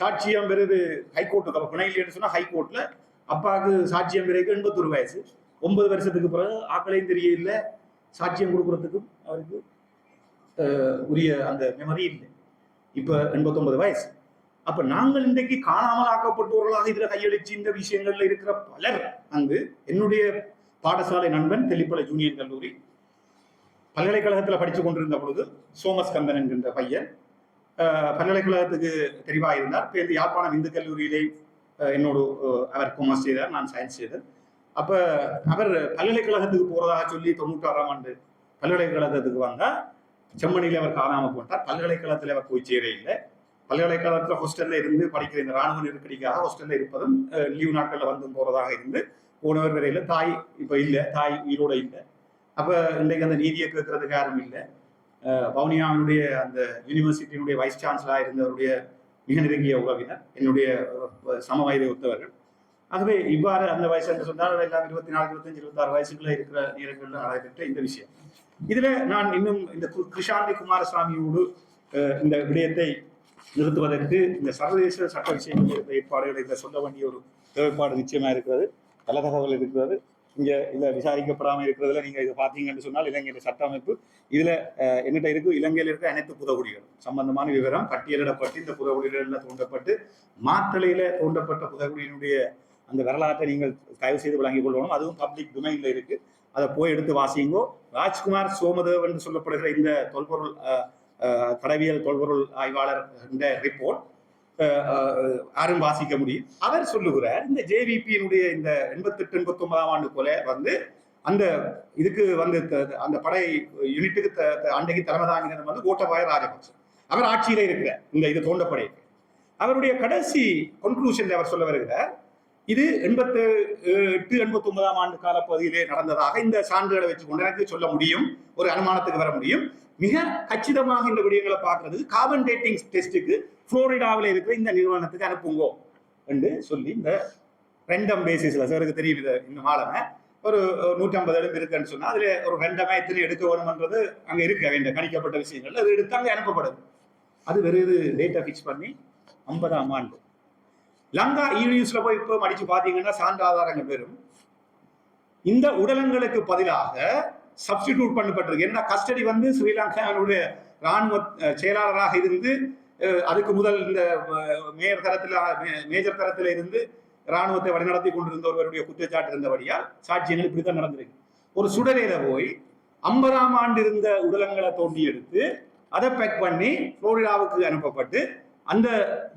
சாட்சியம் பெறுது ஹைகோர்ட்டுக்கு, அப்ப பிணையில்லைன்னு சொன்னா ஹைகோர்ட்ல அப்பாவுக்கு சாட்சியம் பிறகு 81 வயசு, 9 வருஷத்துக்கு பிறகு ஆக்களையும் தெரியல, சாட்சியம் கொடுக்கறதுக்கும் அவருக்கு உரிய அந்த மெமரி இல்லை. இப்ப 89 வயசு. அப்ப நாங்கள் இன்றைக்கு காணாமல் ஆக்கப்பட்டவர்களாக இதுல கையெழுச்சி இந்த விஷயங்கள்ல இருக்கிற பலர் அங்கு என்னுடைய பாடசாலை நண்பன் தெல்லிப்பளை ஜூனியர் கல்லூரி பல்கலைக்கழகத்தில் படித்து கொண்டிருந்த பொழுது சோமஸ்கந்தன் என்கின்ற பையன் பல்கலைக்கழகத்துக்கு தெரிவாயிருந்தார். இப்போ இந்த யாழ்ப்பாணம் இந்து கல்லூரியிலே என்னோடு அவர் கொமர்ஸ் செய்தார், நான் சயின்ஸ் செய்தார். அப்போ அவர் பல்கலைக்கழகத்துக்கு போகிறதாக சொல்லி 96ஆம் ஆண்டு பல்கலைக்கழகத்துக்கு வந்தால் செம்மணியில் அவர் காணாமல் போட்டார். பல்கலைக்கழகத்தில் அவர் போய் சேர இல்லை. பல்கலைக்கழகத்தில் ஹாஸ்டலில் இருந்து படிக்கிற இந்த இராணுவ நெருக்கடிக்காக ஹாஸ்டலில் இருப்பதும் லீவ் நாட்களில் வந்து போகிறதாக இருந்து போனவர் வரையில் தாய் இப்போ இல்லை, தாய் உயிரோடு இல்லை. அப்போ இன்றைக்கு அந்த நீதியை கேட்கறதுக்கு யாரும் இல்லை. வவுனியாவினுடைய அந்த யூனிவர்சிட்டியினுடைய வைஸ் சான்சலராக இருந்தவருடைய மிக நெருங்கிய உறவினர், என்னுடைய சம வயதை ஒத்தவர்கள். ஆகவே இவ்வாறு அந்த வயசு என்று சொன்னால் எல்லாம் 24, 25, 26 வயசுக்குள்ள இருக்கிற நேரங்களில் நடைபெற்ற இந்த விஷயம். இதுல நான் இன்னும் இந்த கிருஷாந்தி குமாரசாமியோடு இந்த விடயத்தை நிறுத்துவதற்கு இந்த சர்வதேச சட்ட விஷயங்கள் இருந்த ஏற்பாடுகளை இதை சொல்ல வேண்டிய ஒரு தேவைப்பாடு நிச்சயமா இருக்கிறது. பல தகவல் இருக்கிறது. இங்க இதில் விசாரிக்கப்படாமல் இருக்கிறதுல நீங்க இதை பார்த்தீங்கன்னு சொன்னால் இலங்கையின் சட்ட அமைப்பு இதுல என்கிட்ட இருக்கு, இலங்கையில் இருக்க அனைத்து புதகுடிகள் சம்பந்தமான விவரம் பட்டியலிடப்பட்டு இந்த புதகுடிகளில் தோண்டப்பட்டு மாத்தளையில தோண்டப்பட்ட புதகுடியினுடைய அந்த வரலாற்றை நீங்கள் தயவு செய்து விளங்கிக் கொள்ளணும். அதுவும் பப்ளிக் டொமைன்ல இருக்கு, அதை போய் எடுத்து வாசிங்கோ. ராஜ்குமார் சோமதேவ் என்று சொல்லப்படுகிற இந்த தொல்பொருள் தடவியல் தொல்பொருள் ஆய்வாளர் இந்த ரிப்போர்ட் யாரும் வாசிக்க முடியும். அவர் சொல்லுகிறார் இந்த ஜேவிபியினுடைய இந்த 88, 89ஆம் ஆண்டு கொலை வந்து அந்த இதுக்கு வந்து அந்த படை யூனிட்டுக்கு அன்றைக்கு தலைமை தாங்கினது வந்து கோட்டபாய ராஜபக்ச. அவர் ஆட்சியில இருக்கிறார் இந்த இது தோண்டப்படை. அவருடைய கடைசி கன்க்ளூஷன்ல அவர் சொல்ல வருகிறார், இது 88, 89ஆம் ஆண்டு காலப்பகுதியிலே நடந்ததாக இந்த சான்றுகளை வச்சுக்கொண்டு எனக்கு சொல்ல முடியும், ஒரு அனுமானத்துக்கு வர முடியும். மிக கச்சிதமாக இந்த விடயங்களை பார்க்கறதுக்கு கார்பன் டேட்டிங் டெஸ்ட்டுக்கு புளோரிடாவில் இருக்கிற இந்த நிறுவனத்துக்கு அனுப்புங்கோ என்று சொல்லி இந்த ரெண்டம் பேசிஸ்ல சாருக்கு தெரியும் இந்த மாலமை ஒரு 150 இடம் இருக்குன்னு சொன்னா அதுல ஒரு ரெண்டமா எத்தனை எடுக்க வேணும்ன்றது அங்க இருக்க வேண்டிய கணிக்கப்பட்ட விஷயங்கள் அது எடுத்து அங்க அனுப்பப்படுது. அது வெறும் டேட்டா ஃபிக்ஸ் பண்ணி 50ஆம் ஆண்டு லங்கா ஈனியூஸ்ல போய் இப்போ அடிச்சு பாத்தீங்கன்னா சான்று ஆதாரங்கள் பெறும். இந்த உடலங்களுக்கு பதிலாக சப்ஸ்டிடியூட் பண்ணப்பட்டிருக்கு. ஏன்னா கஸ்டடி வந்து ஸ்ரீலங்காவுடைய இராணுவ செயலாளராக இருந்து அதுக்கு முதல் இந்த மேஜர் தரத்தில் இருந்து இராணுவத்தை வழிநடத்தி கொண்டிருந்த ஒருவருடைய குற்றச்சாட்டு இருந்தபடியால் சாட்சியங்கள் இப்படித்தான் நடந்திருக்கு. ஒரு சுடலையில போய் 50ஆம் ஆண்டு இருந்த உடலங்களை தோண்டி எடுத்து அதை பேக் பண்ணி புளோரிடாவுக்கு அனுப்பப்பட்டு அந்த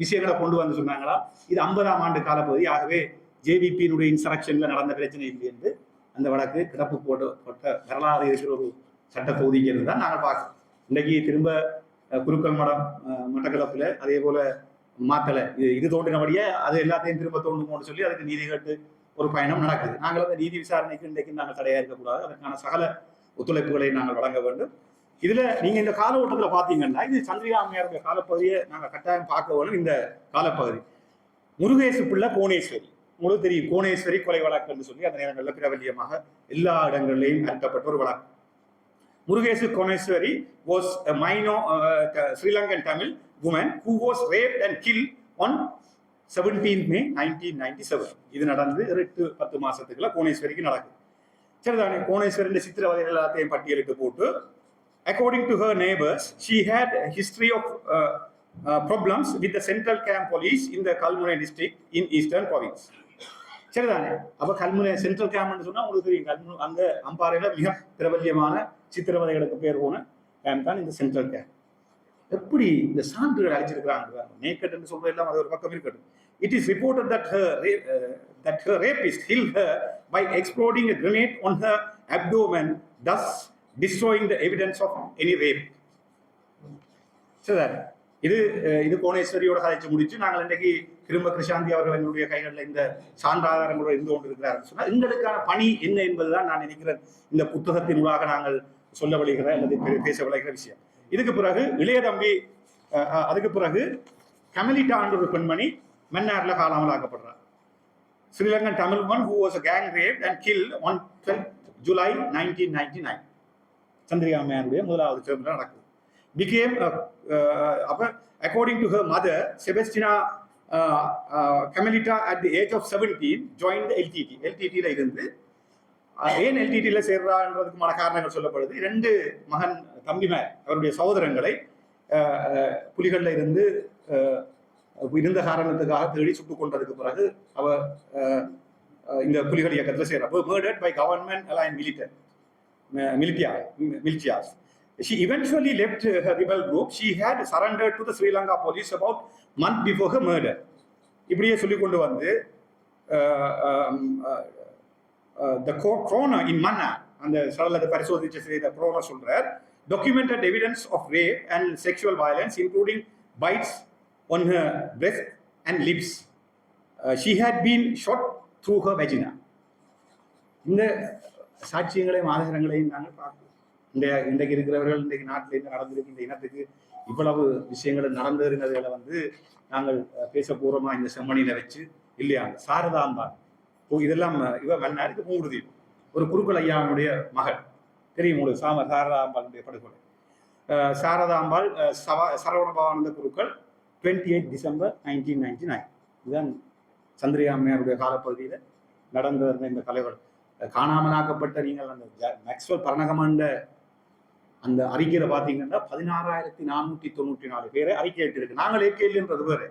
விஷயங்களை கொண்டு வந்து சொன்னாங்களா இது 50ஆம் ஆண்டு காலப்பகுதி. ஆகவே ஜேவிபியினுடைய இன்ஸ்ட்ரக்ஷன்ல நடந்த பிரச்சனை இல்லை என்று அந்த வழக்கு கிடப்பு போட்ட வரலாறு இருக்கிற ஒரு சட்ட தொகுதிக்கிறது தான் நாங்கள் பார்க்கிறோம். இன்றைக்கு திரும்ப குருக்கள் மடம் மட்டக்களப்பில் அதே போல மாத்தலை இது தோன்றினபடியே அது எல்லாத்தையும் திரும்ப தோண்டுமோன்னு சொல்லி அதுக்கு நீதி கேட்டு ஒரு பயணம் நடக்குது. நாங்கள் அந்த நீதி விசாரணைக்கு இன்றைக்கு நாங்கள் தடையா இருக்கக்கூடாது, அதற்கான சகல ஒத்துழைப்புகளை நாங்கள் வழங்க வேண்டும். இதுல நீங்க இந்த கால ஓட்டத்தில் பார்த்தீங்கன்னா இது சந்திரிகா அம்மையாருடைய காலப்பகுதியை நாங்கள் கட்டாயம் பார்க்க வேணும். இந்த காலப்பகுதி முருகேசு பிள்ளை கோணேஸ்வரி உங்களுக்கு தெரியும், கோணேஸ்வரி கொலை வழக்குன்னு சொல்லி அந்த நேரங்களில் பிரபல்யமாக எல்லா இடங்களிலையும் அறுக்கப்பட்ட ஒரு வழக்கு. Murugesu Koneswari was a minor Sri Lankan Tamil woman who was raped and killed on 17 May 1997. இது நடந்து 8-10 மாசத்துக்குள்ள கோணேஸ்வரிக்கு நடக்குது. சரிதானே, கோணேஸ்வரின் சித்திரவதைகள் எல்லாத்தையும் பட்டியலிட்டு போட்டு according to her neighbors she had a history of problems with the Central Camp Police in the Kalmune district in Eastern Province. சரிதானே, அப்ப கல்முனை சென்ட்ரல் கேம்ப்னு சொன்னா உங்களுக்கு தெரியும், அங்க அம்பாறையில மிக பிரபல்யமான சித்திரவதைகளுக்கு பேர் போன கேம்ப் தான் இந்த சென்ட்ரல் கேம்ப். எப்படி இந்த சான்றுகள் அழிச்சிருக்கிறாங்க நேக்கட் என்று சொல்றது எல்லாம் அது ஒரு பக்கம் இருக்கட்டும். It is reported that her rapist killed her by exploding a grenade on her abdomen, thus destroying the evidence of any rape. சரி, இது கோணேஸ்வரியோட கதைச்சு முடிச்சு நாங்கள் இன்றைக்கு திரும்ப கிருஷாந்தி அவர்கள் எங்களுடைய கைகளில் இந்த சான்றாதாரங்களோடு இருந்து கொண்டிருக்கிறார் சொன்னால் எங்களுக்கான பணி என்ன என்பதுதான் நான் நினைக்கிறேன் இந்த புத்தகத்தினூடாக நாங்கள் சொல்ல விளைகிற அல்லது பேச விளைகிற விஷயம். இதுக்கு பிறகு இளைய தம்பி, அதுக்கு பிறகு கமலிட்டா என்ற ஒரு பெண்மணி மன்னார்ல காலாமலாக்கப்படுறார். Sri Lankan Tamil one who was a gang raped and killed on 12 July 1999. Chandrika அம்மையாருடைய முதலாவது டேர்ம்ல நடக்குது. Became according to her mother Sebestina Camelita at the age of 17 joined the LTT. LTT-ல இருந்து ஏன் LTT-ல சேர்றான்றதுக்குமான காரணங்கள் சொல்லப்படுது. 2 மகன் தம்பிமார் அவருடைய சகோதரங்களை புலிகள்ல இருந்து இருந்த காரணத்துக்காக தேடி சுட்டுக் கொண்டதுக்கு பிறகு அவர் இந்த புலிகள் இயக்கத்தில் சேர்றார். murdered by government aligned militias. She eventually left her rebel group. She had surrendered to the Sri Lanka police about month before her murder. இப்படியே சொல்லிக் கொண்டு வந்து the coroner in Manna அந்த சடலத்தை பரிசோதிச்சு செய்த coroner சொல்றார், documented evidence of rape and sexual violence including bites on her breast and lips. She had been shot through her vagina. இந்த சாட்சியங்களையும் ஆதாரங்களையும் நாங்கள் பார்க்கிறோம். இன்றைக்கு இருக்கிறவர்கள் இன்றைக்கு நாட்டில் என்ன நடந்திருக்கு, இந்த இனத்துக்கு இவ்வளவு விஷயங்கள் நடந்திருக்கிறதுகளை வந்து நாங்கள் பேச போகிறோமா இந்த செம்மணியில வச்சு இல்லையா? சாரதாம்பாள் இதெல்லாம் இவ மன்னாருக்கு மூடுதி ஒரு குருக்கள் ஐயாவுடைய மகள் தெரியும் உங்களுக்கு, சாரதாம்பாளுடைய படுகொலை. சாரதாம்பாள் சரவணபவானந்த குருக்கள் 28 டிசம்பர் 1999. இதுதான் சந்திரிகா அம்மையாருடைய காலப்பகுதியில் நடந்த இந்த தலைவர் காணாமலாக்கப்பட்ட நீங்கள் அந்த மேக்ஸ்வெல் பரணகமண்ட அந்த அறிக்கையில பாத்தீங்கன்னா 16,494 பேரை அறிக்கை இருக்கு. நாங்கள் ஏற்கனவே வேறு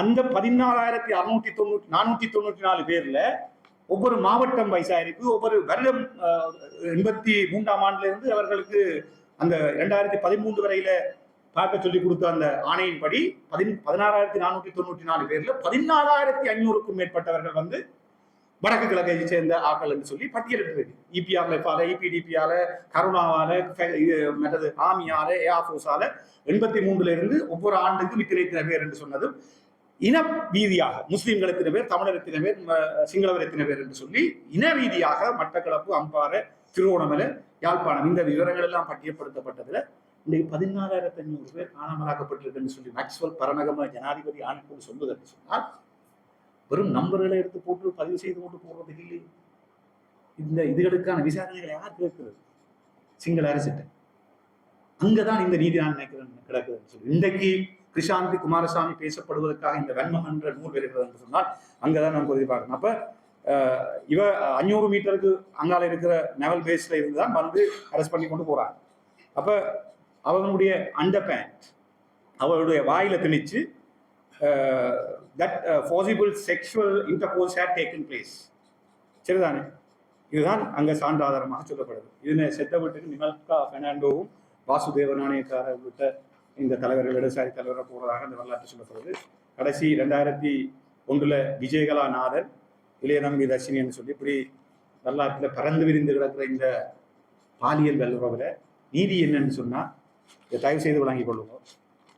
அந்த 14,494 பேர்ல ஒவ்வொரு மாவட்டம் வயசாயிருக்கு. ஒவ்வொரு வருடம் 83ஆம் ஆண்டுல இருந்து அவர்களுக்கு அந்த 2013 வரையில பார்க்க சொல்லி கொடுத்த அந்த ஆணையின்படி 16,494 பேர்ல 14,500க்கும் மேற்பட்டவர்கள் வந்து வடக்கு கிழக்கை சேர்ந்த ஆக்கள் என்று சொல்லி பட்டியலிட்டு இபிஆர்எஃபால, இபிடிபியால, கருணாவால, மற்றது ஆமியால, ஏஆர்ஃபோர்ஸால 83ல இருந்து ஒவ்வொரு ஆண்டுக்கும் இத்தனை பேர் என்று சொன்னதும் இன ரீதியாக முஸ்லீம்கள் எத்தனை பேர், தமிழர் எத்தனை பேர், சிங்களவர் எத்தனை பேர் என்று சொல்லி இன ரீதியாக மட்டக்களப்பு, அம்பாறை, திருவோணமலை, யாழ்ப்பாணம் இந்த விவரங்கள் எல்லாம் பட்டியப்படுத்தப்பட்டதுல இன்றைக்கு 14,500 பேர் காணாமலாக்கப்பட்டிருக்குன்னு சொல்லி மேக்ஸ்வெல் பரணகம ஜனாதிபதி ஆணைக்குழு சொல்வது என்று சொன்னால் வெறும் நம்பர்களை எடுத்து போட்டு பதிவு செய்து கொண்டு போடுறதுக்கு இல்லை. இந்த இதுகளுக்கான விசாரணைகளை யார் கேட்கிறது? சிங்கள அரசிட்ட. அங்கதான் இந்த நீதி நான் நினைக்கிறேன் கிடக்குதுன்னு சொல்லி இன்றைக்கு கிருஷாந்தி குமாரசாமி பேசப்படுவதற்காக இந்த வன்மம் என்ற நூல் வருகிறது என்று சொன்னால் அங்கதான் நம்ம உறுதி பார்க்கணும். அப்ப இவ 500 மீட்டருக்கு அங்கால இருக்கிற நெவல் பேஸ்ல இருந்துதான் வந்து அரெஸ்ட் பண்ணி கொண்டு போறாங்க. அப்ப அவனுடைய அண்டர் பேண்ட் அவருடைய வாயில திணிச்சு that forcible sexual intercourse had taken place. சரிதானே? இதுதான் அங்க சான்றாதாரமாக சொல்லப்படுது. இதுல செத்த வீட்டுக்கு நிமல்கா பெர்னாண்டோவும் வாசுதேவ நாணயக்கார உள்ளிட்ட இந்த தலைவர்கள் இடதுசாரி தலைவரை போறதாக அந்த வரலாற்று சொல்லப்படுது. கடைசி 2001 விஜயகலாநாதன், இளைய தம்பி தர்ஷினின்னு சொல்லி இப்படி வரலாற்றில் பறந்து விரிந்து கிடக்கிற இந்த பாலியல் வல்லுறவுல நீதி என்னன்னு சொன்னா இதை தயவு செய்து வழங்கிக் கொள்ளுவோம்.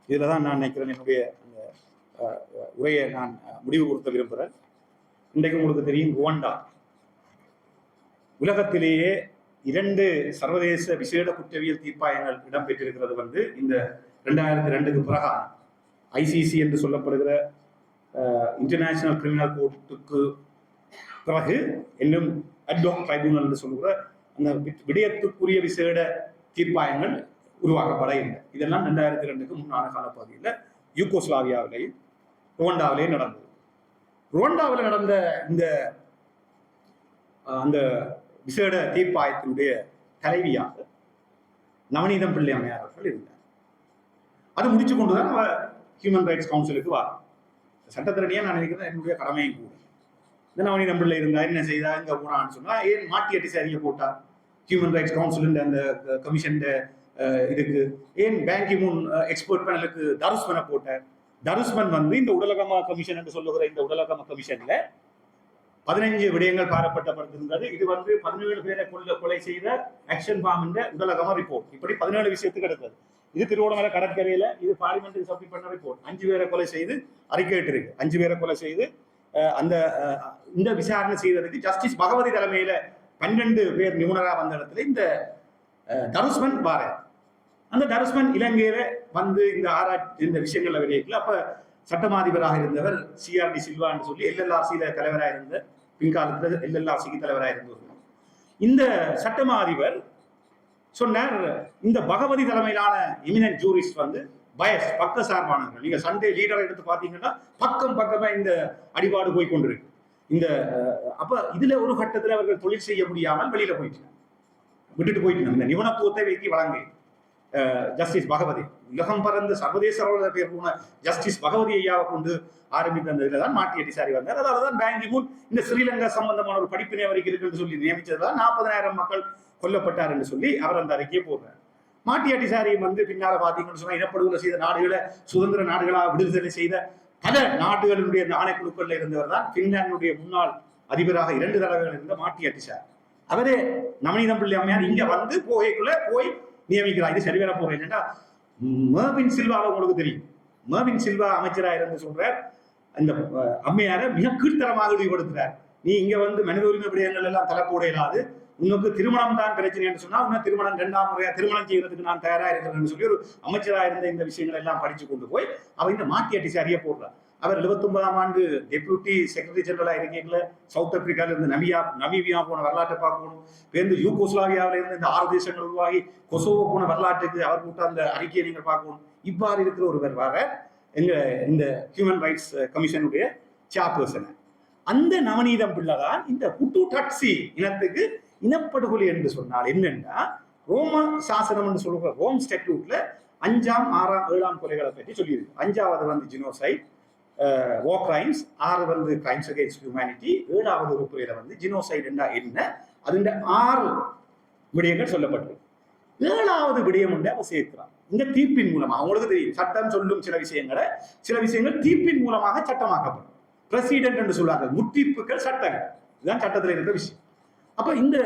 இதுல தான் நான் நினைக்கிறேன் என்னுடைய உரையை நான் முடிவு கொடுத்த விரும்புகிறேன். இன்றைக்கு உங்களுக்கு தெரியும், ருவாண்டா உலகத்திலேயே 2 சர்வதேச விசேட குற்றவியல் தீர்ப்பாயங்கள் இடம்பெற்றிருக்கிறது வந்து இந்த 2002க்கு பிறகு ஐசிசி என்று சொல்லப்படுகிற இன்டர்நேஷனல் கிரிமினல் கோர்ட்டுக்கு பிறகு இன்னும் அட்ஹாக் ட்ரைபுனல் என்று சொல்லுகிற அந்த விடயத்துக்குரிய விசேட தீர்ப்பாயங்கள் உருவாக்கப்பட இல்லை. இதெல்லாம் 2002க்கு முன்னான காலப்பகுதியில் யூகோஸ்லாவியாவிலேயும் ருவாண்டாவிலேயும் நடந்தது. ருவாண்டாவில் நடந்த இந்த அந்த விசேட தீர்ப்பாயத்தினுடைய தலைவியாக நவநீதம் பிள்ளை அம்மையார் அவர்கள் இருந்தார். அது முடிச்சு கொண்டுதான் அவர் ஹியூமன் ரைட்ஸ் கவுன்சிலுக்கு வர சட்டத்திறனியா நான் நினைக்கிறேன் என்னுடைய கடமையும் கூட. இந்த நவநீதம் பிள்ளை இருந்தா என்ன செய்தா இங்க போனான்னு சொன்னா ஏன் மாட்டி அட்டி சரியை போட்டா ஹியூமன் ரைட்ஸ் கவுன்சில் அந்த கமிஷன் இதுக்கு ஏன் பேங்கிமூன் எக்ஸ்பர்ட் பேனலுக்கு தருஸ்மனை போட்டார். தருஸ்மன் வந்து இந்த உடலகமா கமிஷன் என்று சொல்லுகிற இந்த உடலகமா கமிஷன்ல 15 விடயங்கள் பாரப்பட்டப்பட்டிருந்தது. இது வந்து 17 பேரை கொலை செய்த ஆக்ஷன் ஃபார்ம் என்ற உடலகமா ரிப்போர்ட். இப்படி 17 விஷயத்துக்கு எடுத்தது. இது திருவோணமலை கடற்கரையில இது பார்லிமெண்ட்டுக்கு சப்மிட் பண்ண ரிப்போர்ட். 5 பேரை கொலை செய்து அறிக்கை இருக்கு. 5 பேரை கொலை செய்து அந்த இந்த விசாரணை செய்ததுக்கு ஜஸ்டிஸ் பகவதி தலைமையில 12 பேர் நிபுணரா வந்த இடத்துல இந்த தருஸ்மன் பாரு. அந்த தருஸ்மன் இலங்கையில வந்து இந்த ஆராய்ச்சி இந்த விஷயங்கள்ல வெளியேக்கல. அப்ப சட்டமாதிபராக இருந்தவர் சிஆர்டி சில்வான்னு சொல்லி எல்எல்ஆர்சியில தலைவராக இருந்த பின்காலத்துல எல்எல்ஆர்சிக்கு தலைவராக இருந்தவர். இந்த சட்டமாதிபர் சொன்னார், இந்த பகவதி தலைமையிலான எமினன்ட் ஜூரிஸ்ட் வந்து பயஸ் பக்க சார்பானவர்கள். நீங்க சண்டே லீடரை எடுத்து பாத்தீங்கன்னா பக்கமா இந்த அடிபாடு போய் கொண்டிருக்கு. இந்த அப்ப இதுல ஒரு கட்டத்துல அவர்கள் தொழில் செய்ய முடியாமல் வெளியில விட்டுட்டு போயிட்டு இந்த நிபுணத்துவத்தை வைத்து வழங்க ஜஸ்டிஸ் பகவதி உலகம் பறந்த சர்வதேச பேர் போன ஜஸ்டிஸ் பகவதி ஐயாவை கொண்டு ஆரம்பித்த அந்த இதுல தான் மாட்டி அடிசாரி வந்தார். அதனாலதான் பேங்கிமூன் இந்த ஸ்ரீலங்கா சம்பந்தமான ஒரு படிப்பினை வரைக்கும் இருக்குன்னு சொல்லி நியமிச்சதுதான் 40,000 மக்கள் கொல்லப்பட்டார் என்று சொல்லி அவர் அந்த அறிக்கையை போடுறார். மாட்டி அடிசாரி வந்து பின்னால பாத்தீங்கன்னு சொன்னா இனப்படுகொலை செய்த நாடுகளை சுதந்திர நாடுகளாக விடுதலை செய்த பல நாடுகளுடைய ஆணைக்குழுக்கள்ல இருந்தவர் தான் பின்லாந்துடைய முன்னாள் அதிபராக 2 தடவைகள் இருந்த மாட்டி அடிசாரி. அவரே நவநீதம் பிள்ளை அம்மையார் இங்க வந்து போய் நியமிக்கிறார். இது சரிவர போறேன் என்னன்னா மர்வின் சில்வாவை உங்களுக்கு தெரியும். மர்வின் சில்வா அமைச்சராக இருந்து சொல்றார், இந்த அம்மையாரை மிக கீழ்த்தரமாக இழிவுபடுத்துறார். நீ இங்க வந்து மனித உரிமை விடயங்கள் எல்லாம் தலைப்போட இல்லாது உனக்கு திருமணம் தான் பிரச்சனை என்று சொன்னா உன்ன திருமணம் 2ஆம் முறையா திருமணம் செய்யறதுக்கு நான் தயாரா இருக்கிறேன்னு சொல்லி ஒரு அமைச்சராக இருந்த இந்த விஷயங்கள் எல்லாம் படிச்சு கொண்டு போய் அவர் இந்த மாட்டி அடிசாரியா போடுறார். அவர் 79ஆம் ஆண்டு டெப்யூட்டி செக்ரட்டரி ஜெனரலா இருக்கீங்கள சவுத் ஆப்பிரிக்கால இருந்து நமீபியா போன வரலாற்றை பார்க்கணும். பேருந்து யூகோஸ்லாவியாவில இருந்து இந்த 6 தேசங்கள் உருவாகி கொசோவோ போன வரலாற்றுக்கு அவர் கூட்ட அந்த அறிக்கையை நீங்கள் பார்க்கணும். இவ்வாறு இருக்கிற ஒருவர் வர எங்க இந்த ஹியூமன் ரைட்ஸ் கமிஷனுடைய சேர்பர்சன். அந்த நவநீதம் பிள்ளை தான் இந்த ஹுட்டு டட்சி இனத்துக்கு இனப்படுகொலை என்று சொன்னால் என்னன்னா ரோம சாசனம் என்று சொல்லுற ரோம் ஸ்டாட்யூட்ல 5ஆம் 6ஆம் 7ஆம் கொலைகளை பற்றி சொல்லியிருக்கு. 5வது வந்து ஜினோசைட் வார் கிரைம்ஸ், 6 வந்து கிரைம்ஸ் அகேன்ஸ்ட் ஹியூமனிட்டி, 7வது உறுப்புரையில வந்து ஜினோசைட் என்ன அதுண்ட 6 விடயங்கள் சொல்லப்பட்டிருக்கு. 7வது விடயம் உண்டு அவ சேர்க்கிறான். இந்த தீர்ப்பின் மூலமாக அவங்களுக்கு தெரியும் சட்டம் சொல்லும் சில விஷயங்கள் தீர்ப்பின் மூலமாக சட்டமாக்கப்படும். பிரசிடென்ட் என்று சொல்றார்கள், முத்தீர்ப்புகள் சட்டங்கள். இதுதான் சட்டத்தில் இருக்கிற விஷயம். அப்ப இந்த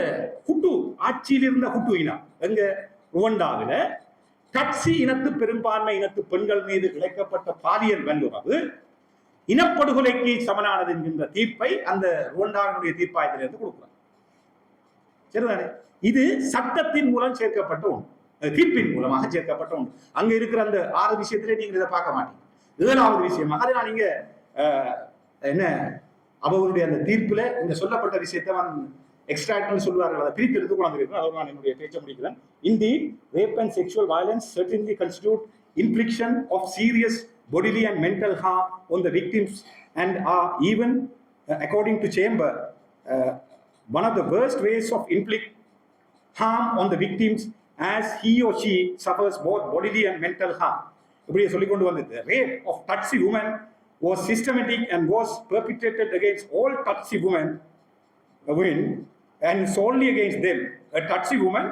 ஹுட்டு ஆட்சியில் இருந்த ஹுட்டு இனம் எங்க ருவண்டாவில டட்சி இனத்து பெரும்பான்மை இனத்து பெண்கள் மீது இழைக்கப்பட்ட பாலியல் வன்முறை இனப்படுகொலைக்கு சமனானது என்கின்ற தீர்ப்பை அந்த ருவண்டாவினுடைய தீர்ப்பாயத்திலிருந்து கொடுக்கிறார். சரிதானே? இது சட்டத்தின் மூலம் சேர்க்கப்பட்ட ஒன்று, தீர்ப்பின் மூலமாக சேர்க்கப்பட்ட ஒன்று. அங்க இருக்கிற அந்த 6 விஷயத்திலே நீங்க இதை பார்க்க மாட்டீங்க. 7வது விஷயமாக அதை நான் நீங்க என்ன அவருடைய அந்த தீர்ப்புல இந்த சொல்லப்பட்ட விஷயத்தை எக்ஸ்ட்ராக்ட்னு சொல்வார்கள், அதை பிரித்து எடுத்து கொண்டிருக்கிறேன். அதை நான் என்னுடைய பேச்சை முடிக்கிறேன். Indeed, rape and sexual violence certainly constitute infliction of serious bodily and mental harm on the victims and are even, according to Chamber, one of the worst ways of inflict harm on the victims as he or she suffers both bodily and mental harm. இப்படியே சொல்லிக் கொண்டு வந்தது. Rape of Tutsi women was systematic and was perpetrated against all Tutsi women and solely against them. A Tutsi woman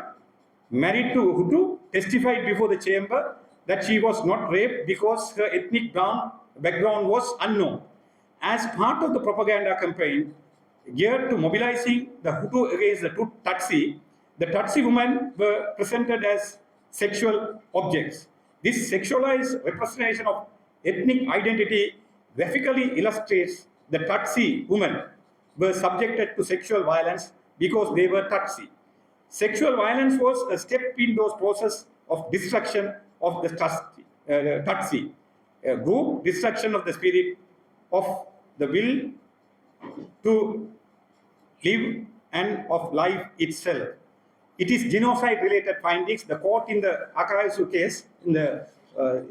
married to Hutu testified before the chamber that she was not raped because her ethnic background was unknown. As part of the propaganda campaign geared to mobilizing the Hutu against the Tutsi, the Tutsi women were presented as sexual objects. This sexualized representation of ethnic identity graphically illustrates the Tutsi women were subjected to sexual violence because they were Tutsi. Sexual violence was a step in those process of destruction of the Tutsi group, destruction of the spirit, of the will to live and of life itself. It is genocide-related findings. The court in the Akayasu case,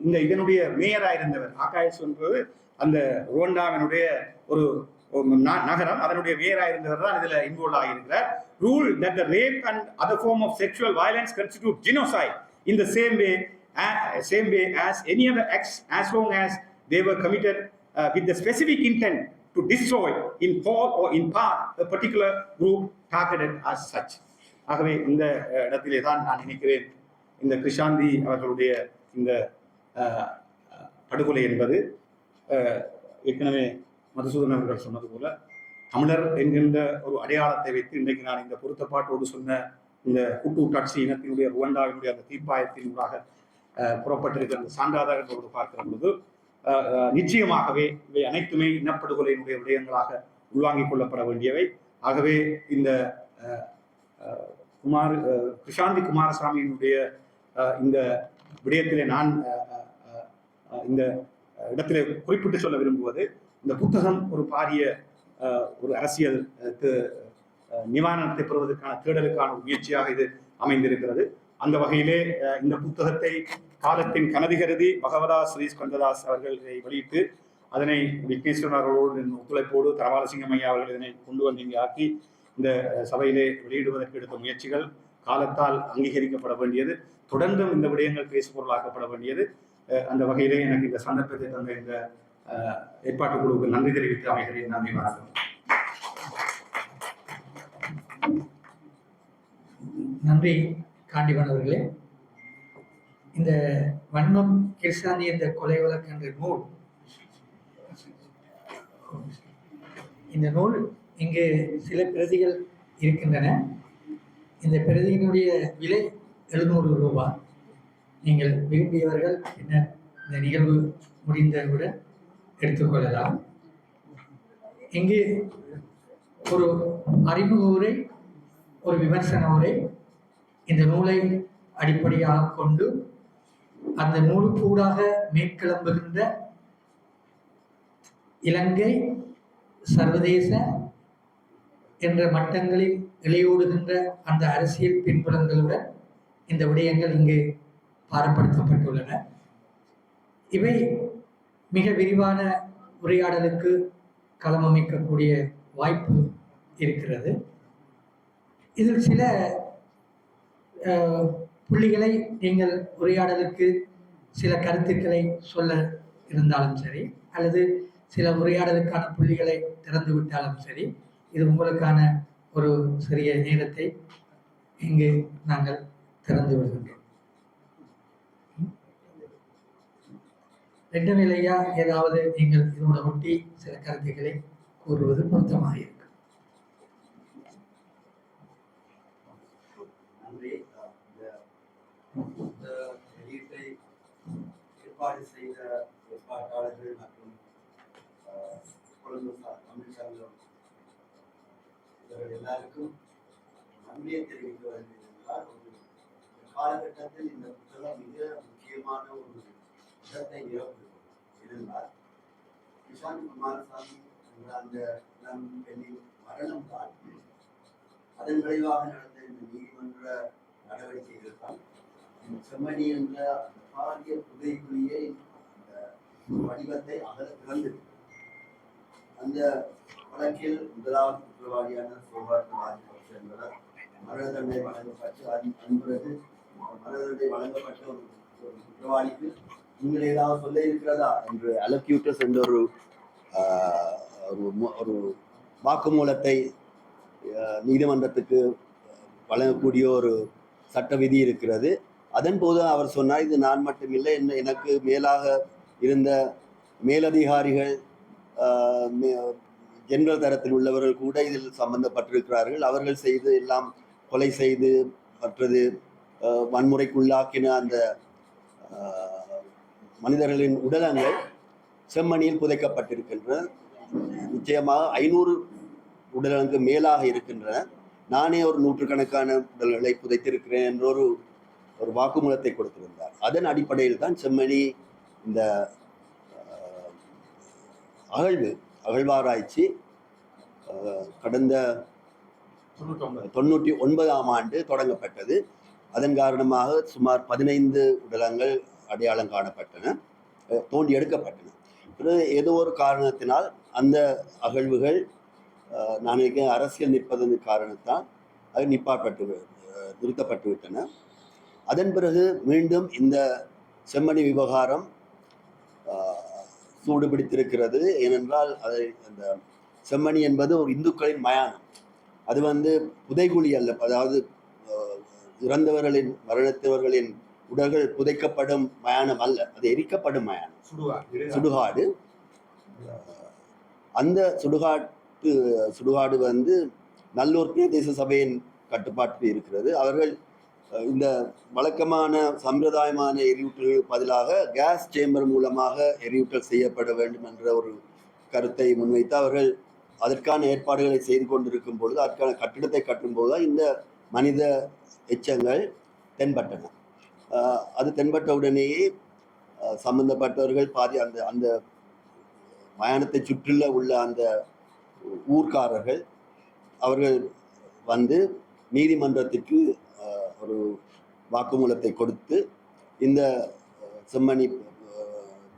இந்த இதனுடைய மேயராக இருந்தவர் ஆகாயசு என்பது அந்த ருவண்டாவினுடைய ஒரு நகரம், அதனுடைய மேயராக இருந்தவர் தான் இதுல involve ஆகியிருக்கிறார். Rule that the rape and other form of sexual violence constitute genocide in the same way as any other acts, as long as they were committed with the specific intent to destroy in whole or in part a particular group targeted as such. ஆகவே இந்த இடத்திலே தான் நான் நினைக்கிறேன் இந்த கிருஷாந்தி அவர்களுடைய இந்த படுகொலை என்பது ஏற்கனவே மதுசூதன் அவர்கள் சொன்னது போல தமிழர் என்கின்ற ஒரு அடையாளத்தை வைத்து இன்றைக்கு நான் இந்த பொருத்தப்பாட்டோடு சொன்ன இந்த கூட்டு கட்சி இனத்தினுடைய ருவண்டாவினுடைய அந்த தீர்ப்பாயத்தினூடாக புறப்பட்டிருக்கிற அந்த சான்றாதாரங்களோடு பார்க்கிற பொழுது நிச்சயமாகவே இவை அனைத்துமே இனப்படுகொலையினுடைய விடயங்களாக உள்வாங்கிக் கொள்ளப்பட வேண்டியவை. ஆகவே இந்த கிருஷாந்தி குமாரசாமியினுடைய இந்த விடயத்திலே நான் இந்த இடத்திலே குறிப்பிட்டு சொல்ல விரும்புவது, இந்த புத்தகம் ஒரு பாரிய ஒரு அரசியல் நிவாரணத்தை பெறுவதற்கான தேடலுக்கான முயற்சியாக இது அமைந்திருக்கிறது. அந்த வகையிலே இந்த புத்தகத்தை காலத்தின் கனதி கருதி பகவதா ஸ்ரீ ஸ்கந்ததாஸ் அவர்கள் இதை வெளியிட்டு அதனை விக்னேஸ்வரன் அவர்களோடு ஒத்துழைப்போடு தரவாலசிங்கம் ஐயா அவர்கள் இதனை கொண்டு வந்து இங்கே ஆக்கி இந்த சபையிலே வெளியிடுவதற்கு எடுத்த முயற்சிகள் காலத்தால் அங்கீகரிக்கப்பட வேண்டியது, தொடர்ந்தும் இந்த விடயங்கள் பேசுபொருளாக்கப்பட வேண்டியது. அந்த வகையிலே எனக்கு இந்த சந்தர்ப்பத்தை தந்த இந்த ஏற்பாட்டு குழுவுக்கு நன்றி தெரிவித்து அமைகிறேன். நன்றி, வணக்கம். நன்றி காண்டிவன் அவர்களே. இந்த வன்மம் கிருஷாந்தி என்ற கொலை வழக்கு என்ற நூல், இந்த நூல் இங்கு சில பிரதிகள் இருக்கின்றன. இந்த பிரதியினுடைய விலை 700 ரூபாய். நீங்கள் விரும்பியவர்கள் பின்னர் இந்த நிகழ்வு முடிந்தவுடன் எடுத்துக்கொள்ளலாம். இங்கு ஒரு அறிமுக உரை, ஒரு விமர்சன உரை, இந்த நூலை அடிப்படையாக கொண்டு அந்த நூலுக்கூடாக மேற்கிளம்புகின்ற இலங்கை சர்வதேச என்ற மட்டங்களில் இளையோடுகின்ற அந்த அரசியல் பின்புலங்களுடன் இந்த விடயங்கள் இங்கு பாரப்படுத்தப்பட்டுள்ளன. இவை மிக விரிவான உரையாடலுக்கு களமமைக்கக்கூடிய வாய்ப்பு இருக்கிறது. இதில் சில புள்ளிகளை நீங்கள் உரையாடலுக்கு சில கருத்துக்களை சொல்ல இருந்தாலும் சரி, அல்லது சில உரையாடலுக்கான புள்ளிகளை திறந்து விட்டாலும் சரி, இது உங்களுக்கான ஒரு சிறிய நேரத்தை இங்கு நாங்கள் திறந்து விடுகின்றோம். ரெண்டநிலையா ஏதாவது நீங்கள் இதோட ஒட்டி சில கருத்துக்களை கூறுவது பொருத்தமாக இருக்கு. வெளியீட்டை ஏற்பாடு செய்த ஏற்பாட்டாளர்கள் மற்றும் கொழும்பு தமிழ் சங்கம் இவர்கள் எல்லாருக்கும் நன்றியை தெரிவிக்க வேண்டும் என்றால், ஒரு காலகட்டத்தில் இந்த புத்தகம் மிக முக்கியமான ஒரு இடத்தை நிரப்புகிறது. இருந்தால் கிருஷாந்தி குமாரசாமி என்ற அந்த இளம் பெண்ணின் மரணம் தான் அதன் விளைவாக நடந்த இந்த நீதிமன்ற நடவடிக்கைகள் தான் செம்மணி என்ற பாரிய புதைக்குழியை வடிவத்தை அகல திறந்தது. அந்த வழக்கில் முதலாவது குற்றவாளியான சோபாட்டு ராஜபக்ஷ என்பவர் மரண தண்டனை வழங்கப்பட்டு அதன் பிறகு மரண தண்டனை வழங்கப்பட்ட ஒரு குற்றவாளிக்கு நீங்கள் ஏதாவது சொல்ல இருக்கிறதா என்று அலக்யூட்டஸ் என்ற ஒரு வாக்குமூலத்தை நீதிமன்றத்துக்கு வழங்கக்கூடிய ஒரு சட்ட விதி இருக்கிறது. அதன் போது அவர் சொன்னார், இது நான் மட்டுமில்லை, எனக்கு மேலாக இருந்த மேலதிகாரிகள் ஜெனரல் தரத்தில் உள்ளவர்கள் கூட இதில் சம்பந்தப்பட்டிருக்கிறார்கள். அவர்கள் செய்து எல்லாம் கொலை செய்து மற்றது வன்முறைக்குள்ளாக்கின அந்த மனிதர்களின் உடலங்கள் செம்மணியில் புதைக்கப்பட்டிருக்கின்றன. நிச்சயமாக 500 உடல்களுக்கு மேலாக இருக்கின்றன. நானே ஒரு 100கணக்கான உடல்களை புதைத்திருக்கிறேன் என்ற ஒரு வாக்குமூலத்தை கொடுத்திருந்தார். அதன் அடிப்படையில் தான் செம்மணி இந்த அகழ்வாராய்ச்சி கடந்த 99ஆம் ஆண்டு தொடங்கப்பட்டது. அதன் காரணமாக சுமார் 15 உடலங்கள் அடையாளம் காணப்பட்டன, தோண்டி எடுக்கப்பட்டன. ஏதோ ஒரு காரணத்தினால் அந்த அகழ்வுகள் நான் நினைக்கிறேன் அரசியல் நிற்பதன் காரணத்தால் அது நிறுத்தப்பட்டு விட்டன. அதன் பிறகு மீண்டும் இந்த செம்மணி விவகாரம் சூடுபிடித்திருக்கிறது. ஏனென்றால் அந்த செம்மணி என்பது ஒரு இந்துக்களின் மயானம். அது புதைகுழி அல்ல. அதாவது இறந்தவர்களின் மரணத்தவர்களின் உடல்கள் புதைக்கப்படும் மயானம் அல்ல, அது எரிக்கப்படும் மயானம், சுடுகாடு. அந்த சுடுகாடு வந்து நல்லூர் பிரதேச சபையின் கட்டுப்பாட்டில் இருக்கிறது. அவர்கள் இந்த வழக்கமான சம்பிரதாயமான எரியூட்டல்களுக்கு பதிலாக கேஸ் சேம்பர் மூலமாக எரியூட்டல் செய்யப்பட வேண்டும் என்ற ஒரு கருத்தை முன்வைத்து அவர்கள் அதற்கான ஏற்பாடுகளை செய்து கொண்டிருக்கும் பொழுது, அதற்கான கட்டிடத்தை கட்டும்போது தான் இந்த மனித எச்சங்கள் தென்பட்டன. அது தென்பட்ட உடனேயே சம்பந்தப்பட்டவர்கள் பாதி அந்த அந்த மயானத்தை சுற்றில உள்ள அந்த ஊர்க்காரர்கள் அவர்கள் வந்து நீதிமன்றத்திற்கு ஒரு வாக்குமூலத்தை கொடுத்து இந்த செம்மணி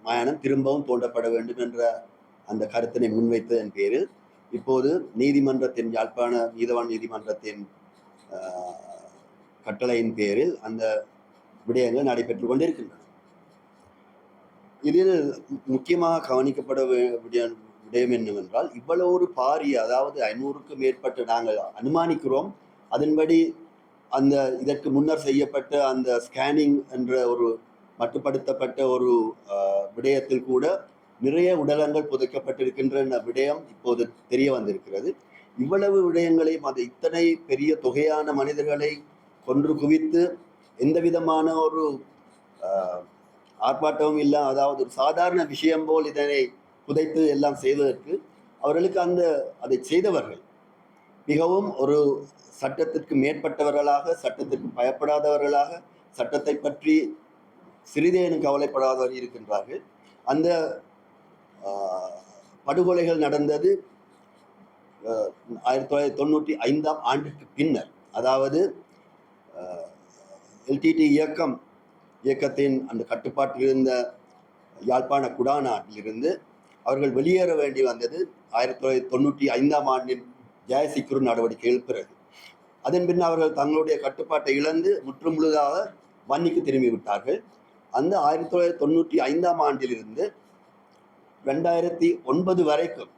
மயானம் திரும்பவும் தோண்டப்பட வேண்டும் என்ற அந்த கருத்தினை முன்வைத்ததன் பேரில் இப்போது நீதிமன்றத்தின் யாழ்ப்பாண நீதவான் நீதிமன்றத்தின் கட்டளையின் பேரில் அந்த விடயங்கள் நடைபெற்று கொண்டிருக்கின்றன. இதில் முக்கியமாக கவனிக்கப்பட விடயம் என்னவென்றால், இவ்வளவு ஒரு பாரிய, அதாவது 500க்கும் மேற்பட்ட நாங்கள் அனுமானிக்கிறோம். அதன்படி அந்த இதற்கு முன்னர் செய்யப்பட்ட அந்த ஸ்கேனிங் என்ற ஒரு மட்டுப்படுத்தப்பட்ட ஒரு விடயத்தில் கூட நிறைய உடலங்கள் புதைக்கப்பட்டிருக்கின்ற விடயம் இப்போது தெரிய வந்திருக்கிறது. இவ்வளவு விடயங்களையும் அது இத்தனை பெரிய தொகையான மனிதர்களை கொன்று குவித்து எந்த விதமான ஒரு ஆர்ப்பாட்டமும் இல்லை, அதாவது ஒரு சாதாரண விஷயம் போல் இதனை புதைத்து எல்லாம் செய்வதற்கு அவர்களுக்கு அதை செய்தவர்கள் மிகவும் ஒரு சட்டத்திற்கு மேற்பட்டவர்களாக, சட்டத்திற்கு பயப்படாதவர்களாக, சட்டத்தை பற்றி சிறிதேனும் கவலைப்படாதவர்கள் இருக்கின்றார்கள். அந்த படுகொலைகள் நடந்தது 1995 ஆண்டுக்கு பின்னர், அதாவது எல்டிடி இயக்கத்தின் அந்த கட்டுப்பாட்டில் இருந்த யாழ்ப்பாண குடாநாட்டிலிருந்து அவர்கள் வெளியேற வேண்டி வந்தது 1995 ஆண்டின் ஜெயசிக்குறு நடவடிக்கைகள் பிறகு. அதன் பின் அவர்கள் தங்களுடைய கட்டுப்பாட்டை இழந்து முற்றுமுழுதாக வன்னிக்கு திரும்பி விட்டார்கள். அந்த 1995 ஆண்டிலிருந்து 2009 வரைக்கும்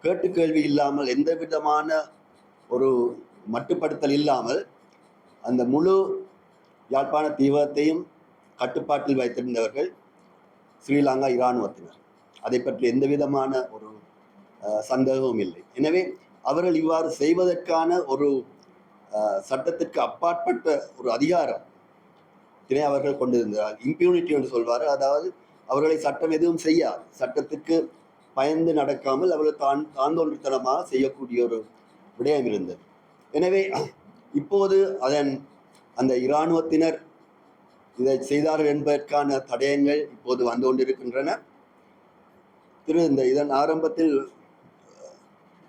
கேட்டு கேள்வி இல்லாமல், எந்த விதமான ஒரு மட்டுப்படுத்தல் இல்லாமல் அந்த முழு யாழ்ப்பாண தீவத்தையும் கட்டுப்பாட்டில் வைத்திருந்தவர்கள் ஸ்ரீலங்கா இராணுவத்தினர். அதை பற்றி எந்த விதமான ஒரு சந்தேகமும் இல்லை. எனவே அவர்கள் இவ்வாறு செய்வதற்கான ஒரு சட்டத்திற்கு அப்பாற்பட்ட ஒரு அதிகாரம் அவர்கள் கொண்டிருந்தார். இம்பியூனிட்டி என்று சொல்வார், அதாவது அவர்களை சட்டம் எதுவும் செய்யாது, சட்டத்துக்கு பயந்து நடக்காமல் அவர்கள் தாந்தோன்றித்தனமாக செய்யக்கூடிய ஒரு விடயம் இருந்தது. எனவே இப்போது அந்த இராணுவத்தினர் இதை செய்தார்கள் என்பதற்கான தடயங்கள் இப்போது வந்து கொண்டிருக்கின்றன. இதன் ஆரம்பத்தில்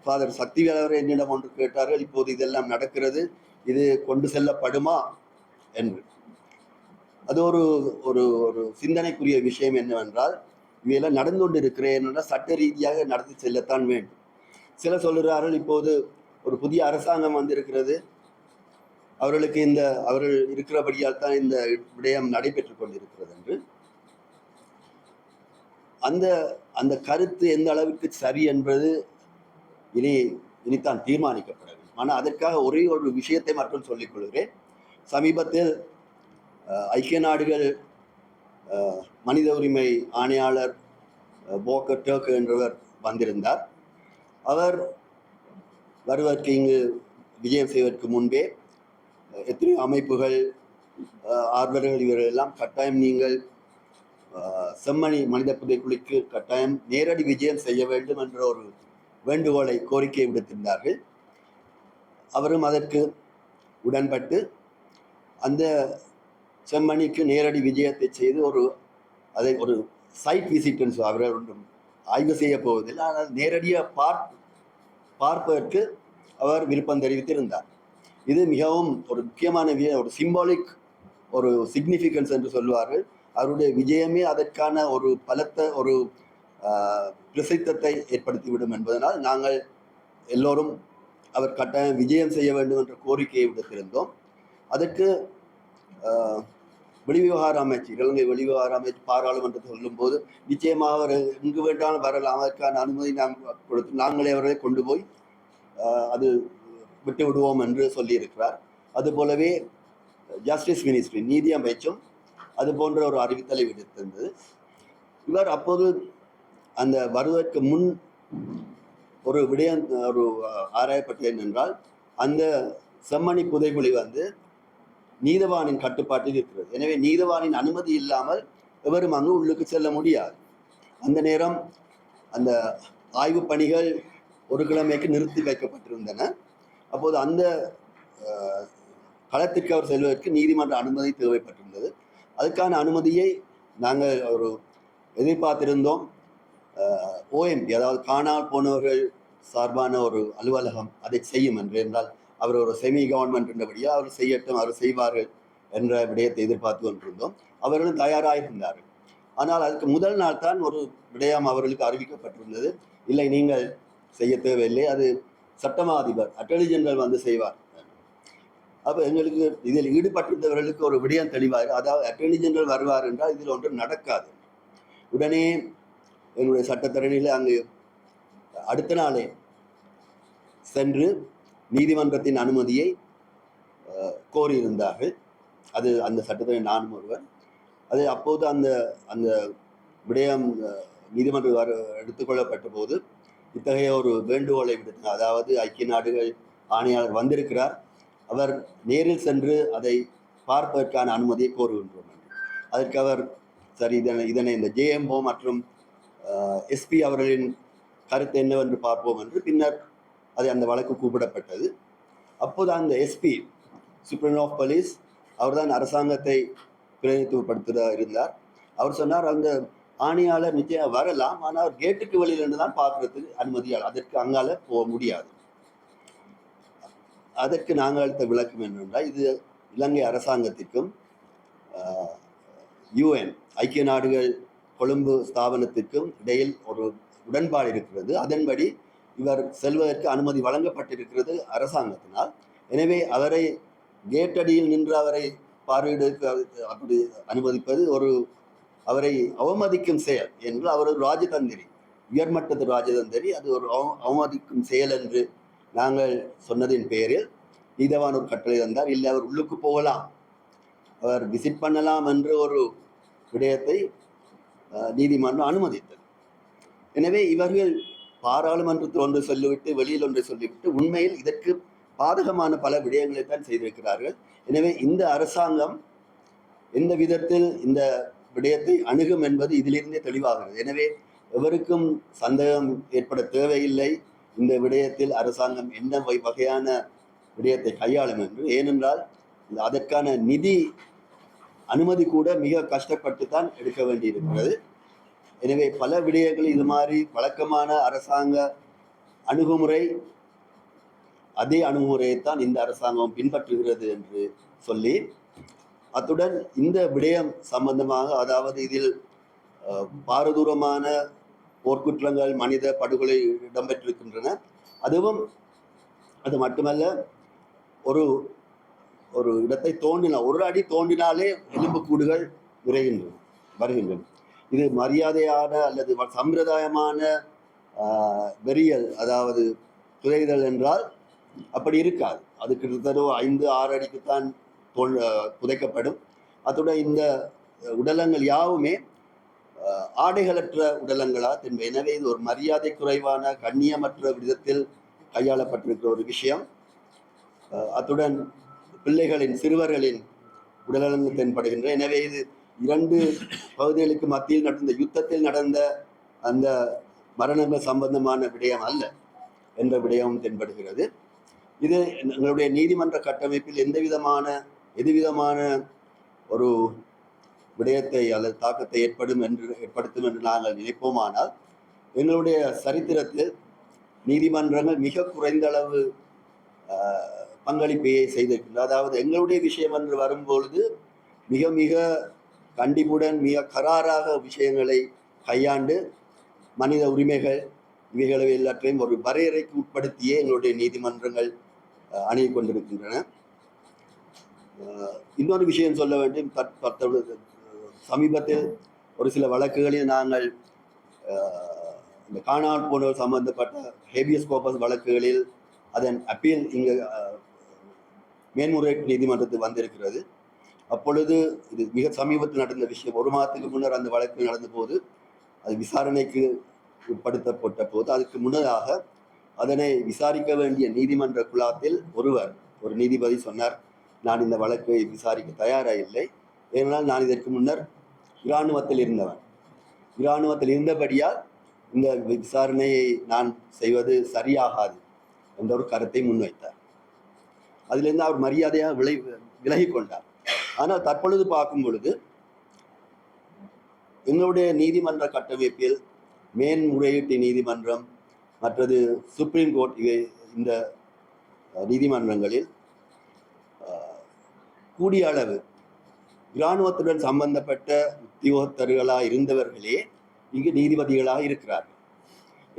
ஃபாதர் சக்திவேல் அவர் என்னிடம் ஒன்று கேட்டார்கள், இப்போது இதெல்லாம் நடக்கிறது, இது கொண்டு செல்லப்படுமா என்று. அது ஒரு ஒரு ஒரு சிந்தனைக்குரிய விஷயம் என்னவென்றால், இவையெல்லாம் நடந்து கொண்டு இருக்கிறேன் சட்ட ரீதியாக நடத்தி செல்லத்தான் வேண்டும். சிலர் சொல்லுகிறார்கள், இப்போது ஒரு புதிய அரசாங்கம் வந்திருக்கிறது, அவர்களுக்கு அவர்கள் இருக்கிறபடியால் தான் இந்த விடயம் நடைபெற்று கொண்டிருக்கிறது என்று. அந்த கருத்து எந்த அளவுக்கு சரி என்பது இனித்தான் தீர்மானிக்கப்பட வேண்டும். ஆனால் அதற்காக ஒரே ஒரு விஷயத்தை மட்டும் சொல்லிக் கொள்கிறேன். சமீபத்தில் ஐக்கிய நாடுகள் மனித உரிமை ஆணையாளர் போக்கர் டர்க் என்றவர் வந்திருந்தார். அவர் வருவதற்கு இங்கு விஜயம் செய்வதற்கு முன்பே எத்தனையோ அமைப்புகள், ஆர்வலர்கள் இவர்கள் எல்லாம் கட்டாயம் நீங்கள் செம்மணி மனித புதைக்குழிக்கு கட்டாயம் நேரடி விஜயம் செய்ய வேண்டும் என்ற ஒரு வேண்டுகோளை, கோரிக்கையை விடுத்திருந்தார்கள். அவரும் அதற்கு உடன்பட்டு அந்த செம்மணிக்கு நேரடி விஜயத்தை செய்து அதை ஒரு சைட் விசிட் என்று அவர்கள் ஒன்றும் ஆய்வு செய்ய போவதில்லை, ஆனால் நேரடியாக பார்ப்பதற்கு அவர் விருப்பம் தெரிவித்திருந்தார். இது மிகவும் ஒரு முக்கியமான ஒரு சிம்பாலிக், ஒரு சிக்னிஃபிகன்ஸ் என்று சொல்வார்கள். அவருடைய விஜயமே அதற்கான ஒரு பலத்த ஒரு பிரசித்தத்தை ஏற்படுத்திவிடும் என்பதனால் நாங்கள் எல்லோரும் அவர் கட்டாயம் விஜயம் செய்ய வேண்டும் என்ற கோரிக்கையை விடுத்திருந்தோம். அதற்கு வெளிவிவகார அமைச்சு, இலங்கை வெளிவிவகார அமைச்சு பாராளுமன்றத்தை சொல்லும்போது நிச்சயமாக அவர் எங்கு வேண்டாலும் வரலாம், அதற்கான அனுமதி கொடுத்து நாங்களே அவர்களை கொண்டு போய் அது விட்டு விடுவோம் என்று சொல்லியிருக்கிறார். அதுபோலவே ஜஸ்டிஸ் மினிஸ்ட்ரி நீதி அமைச்சும் அது போன்ற ஒரு அறிவித்தலை விடுத்திருந்தது. இவர் அப்போது அந்த வருவதற்கு முன் ஒரு விடயம் ஒரு ஆராயப்பட்டது என்னென்றால், அந்த செம்மணி புதைகுழி நீதவானின் கட்டுப்பாட்டில் இருக்கிறது. எனவே நீதவானின் அனுமதி இல்லாமல் எவரும் அங்கு உள்ளுக்கு செல்ல முடியாது. அந்த நேரம் அந்த ஆய்வு பணிகள் ஒரு கிழமைக்கு நிறுத்தி வைக்கப்பட்டிருந்தன. அப்போது அந்த களத்திற்கு அவர் செல்வதற்கு நீதிமன்ற அனுமதி தேவைப்பட்டிருந்தது. அதுக்கான அனுமதியை நாங்கள் ஒரு எதிர்பார்த்திருந்தோம். OMP, அதாவது காணாமல் போனவர்கள் சார்பான ஒரு அலுவலகம் அதை செய்யும் என்று. என்றால் அவர் ஒரு செமி கவர்மெண்ட் என்றபடியாக அவர் செய்யட்டும், அவர் செய்வார்கள் என்ற விடயத்தை எதிர்பார்த்து கொண்டிருந்தோம். அவர்களும் தயாராக இருந்தார்கள். ஆனால் அதுக்கு முதல் நாள் தான் ஒரு விடயம் அவர்களுக்கு அறிவிக்கப்பட்டிருந்தது. இல்லை, நீங்கள் செய்ய தேவையில்லை, அது சட்டமா அதிபர் அட்டர்னி ஜெனரல் செய்வார். அப்போ எங்களுக்கு இதில் ஈடுபட்டிருந்தவர்களுக்கு ஒரு விடயம் தெளிவாக, அதாவது அட்டர்னி ஜெனரல் வருவார் என்றால் இதில் ஒன்றும் நடக்காது. உடனே எங்களுடைய சட்டத்தரணியில் அங்கு அடுத்த நாளே சென்று நீதிமன்றத்தின் அனுமதியை கோரியிருந்தார்கள். அது அந்த சட்டத்தரணி நானும் ஒருவர். அது அப்போது அந்த அந்த விடயம் நீதிமன்றம் எடுத்துக்கொள்ளப்பட்ட போது இத்தகைய ஒரு வேண்டுகோளை விடுத்தார். அதாவது ஐக்கிய நாடுகள் ஆணையாளர் வந்திருக்கிறார், அவர் நேரில் சென்று அதை பார்ப்பதற்கான அனுமதியை கோருகின்றோம் என்று. அதற்கு அவர் சரி, இதனை இந்த JMO மற்றும் SP அவர்களின் கருத்து என்னவென்று பார்ப்போம் என்று பின்னர் அது அந்த வழக்கு கூப்பிடப்பட்டது. அப்போது அந்த SP சூப்பரிண்ட் ஆஃப் போலீஸ் அவர்தான் அரசாங்கத்தை பிரதிநிதித்துவப்படுத்த இருந்தார். அவர் சொன்னார், அந்த ஆணையாளர் நிச்சயம் வரலாம், ஆனால் அவர் கேட்டுக்கு வெளியிலிருந்து தான் பார்க்கறதுக்கு அனுமதியாளர், அதற்கு அங்கால போக முடியாது. அதற்கு நாங்கள் அளித்த விளக்கம் என்னென்றால், இது இலங்கை அரசாங்கத்திற்கும் UN ஐக்கிய நாடுகள் கொழும்பு ஸ்தாபனத்திற்கும் இடையில் ஒரு உடன்பாடு இருக்கிறது. அதன்படி இவர் செல்வதற்கு அனுமதி வழங்கப்பட்டிருக்கிறது அரசாங்கத்தினால். எனவே அவரை கேட்டடியில் நின்று அவரை பார்வையிட அப்படி அனுமதிப்பது ஒரு அவரை அவமதிக்கும் செயல் என்று, அவர் ஒரு ராஜதந்திரி, உயர்மட்டத்து ராஜதந்திரி, அது ஒரு அவமதிக்கும் செயல் என்று நாங்கள் சொன்னதின் பேரில் நீதவான் ஒரு கட்டளை தந்தார். இல்லை, அவர் உள்ளுக்கு போகலாம், அவர் விசிட் பண்ணலாம் என்று ஒரு விடயத்தை நீதிமன்றம் அனுமதித்தது. எனவே இவர்கள் பாராளுமன்றத்தில் ஒன்று சொல்லிவிட்டு வெளியில் ஒன்றை சொல்லிவிட்டு உண்மையில் இதற்கு பாதகமான பல விடயங்களை தான் செய்திருக்கிறார்கள். எனவே இந்த அரசாங்கம் எந்த விதத்தில் இந்த விடயத்தை அணுகும் என்பது இதிலிருந்தே தெளிவாகிறது. எனவே எவருக்கும் சந்தேகம் ஏற்பட தேவையில்லை இந்த விடயத்தில் அரசாங்கம் என்ன வகையான விடயத்தை கையாளும் என்று. ஏனென்றால் அதற்கான நிதி அனுமதி கூட மிக கஷ்டப்பட்டு தான் எடுக்க வேண்டியிருக்கிறது. எனவே பல விடயங்கள் இது மாதிரி வழக்கமான அரசாங்க அணுகுமுறை, அதே அணுகுமுறையைத்தான் இந்த அரசாங்கம் பின்பற்றுகிறது என்று சொல்லி, அத்துடன் இந்த விடயம் சம்பந்தமாக, அதாவது இதில் பாரதூரமான போர்க்குற்றங்கள், மனித படுகொலை இடம்பெற்றிருக்கின்றன. அதுவும் அது மட்டுமல்ல, ஒரு ஒரு இடத்தை ஒரு அடி தோண்டினாலே எலும்புக்கூடுகள் வருகின்றன. இது மரியாதையான அல்லது சம்பிரதாயமான வெறியல், அதாவது புதைதல் என்றால் அப்படி இருக்காது. அது கிட்டத்தட்ட 5-6 அடிக்குத்தான் புதைக்கப்படும். அத்துடன் இந்த உடலங்கள் யாவுமே ஆடைகளற்ற உடலங்களா தென்ப. எனவே இது ஒரு மரியாதை குறைவான, கண்ணியமற்ற விதத்தில் கையாளப்பட்டிருக்கிற ஒரு விஷயம். அத்துடன் பிள்ளைகளின், சிறுவர்களின் உடலங்கள் தென்படுகின்ற. எனவே இது 2 பகுதிகளுக்கு மத்தியில் நடந்த யுத்தத்தில் நடந்த அந்த மரணங்கள் சம்பந்தமான விடயம் அல்ல என்ற விடயம் தென்படுகிறது. இது எங்களுடைய நீதிமன்ற கட்டமைப்பில் எதுவிதமான ஒரு விடயத்தை அல்லது தாக்கத்தை ஏற்படுத்தும் என்று நாங்கள் நினைப்போமானால், எங்களுடைய சரித்திரத்தில் நீதிமன்றங்கள் மிக குறைந்த அளவு பங்களிப்பையை செய்திருக்கின்றன. அதாவது எங்களுடைய விஷயம் என்று வரும்பொழுது மிக மிக கண்டிப்புடன், மிக கராராக விஷயங்களை கையாண்டு மனித உரிமைகள் இவைகளை எல்லாற்றையும் ஒரு வரையறைக்கு உட்படுத்தியே எங்களுடைய நீதிமன்றங்கள் அணுகி கொண்டிருக்கின்றன. இன்னொரு விஷயம் சொல்ல வேண்டும். சமீபத்தில் ஒரு சில வழக்குகளில் நாங்கள் இந்த காணாமல் போனவர் சம்பந்தப்பட்ட ஹேபியஸ் கோர்பஸ் வழக்குகளில் அதன் அப்பீல் இங்கு மேன்முறையீட்டு நீதிமன்றத்தில் வந்திருக்கிறது. அப்பொழுது இது மிக சமீபத்தில் நடந்த விஷயம். 1 மாதத்துக்கு முன்னர் அந்த வழக்கு நடந்த போது அது விசாரணைக்கு உட்படுத்தப்பட்ட போது அதுக்கு முன்னதாக அதனை விசாரிக்க வேண்டிய நீதிமன்ற குழாத்தில் ஒரு நீதிபதி சொன்னார், நான் இந்த வழக்கை விசாரிக்க தயாராக இல்லை, ஏனென்றால் நான் இதற்கு முன்னர் இராணுவத்தில் இருந்தபடியால் இந்த விசாரணையை நான் செய்வது சரியாகாது என்ற ஒரு கருத்தை முன்வைத்தார். அதிலிருந்து அவர் மரியாதையாக விலகி கொண்டார். ஆனால் தற்பொழுது பார்க்கும் பொழுது எங்களுடைய நீதிமன்ற கட்டமைப்பில் மேன்முறையீட்டு நீதிமன்றம் மற்றது சுப்ரீம் கோர்ட் இந்த நீதிமன்றங்களில் கூடிய அளவு இராணுவத்துடன் சம்பந்தப்பட்ட உத்தியோகத்தர்களாக இருந்தவர்களே இங்கு நீதிபதிகளாக இருக்கிறார்கள்.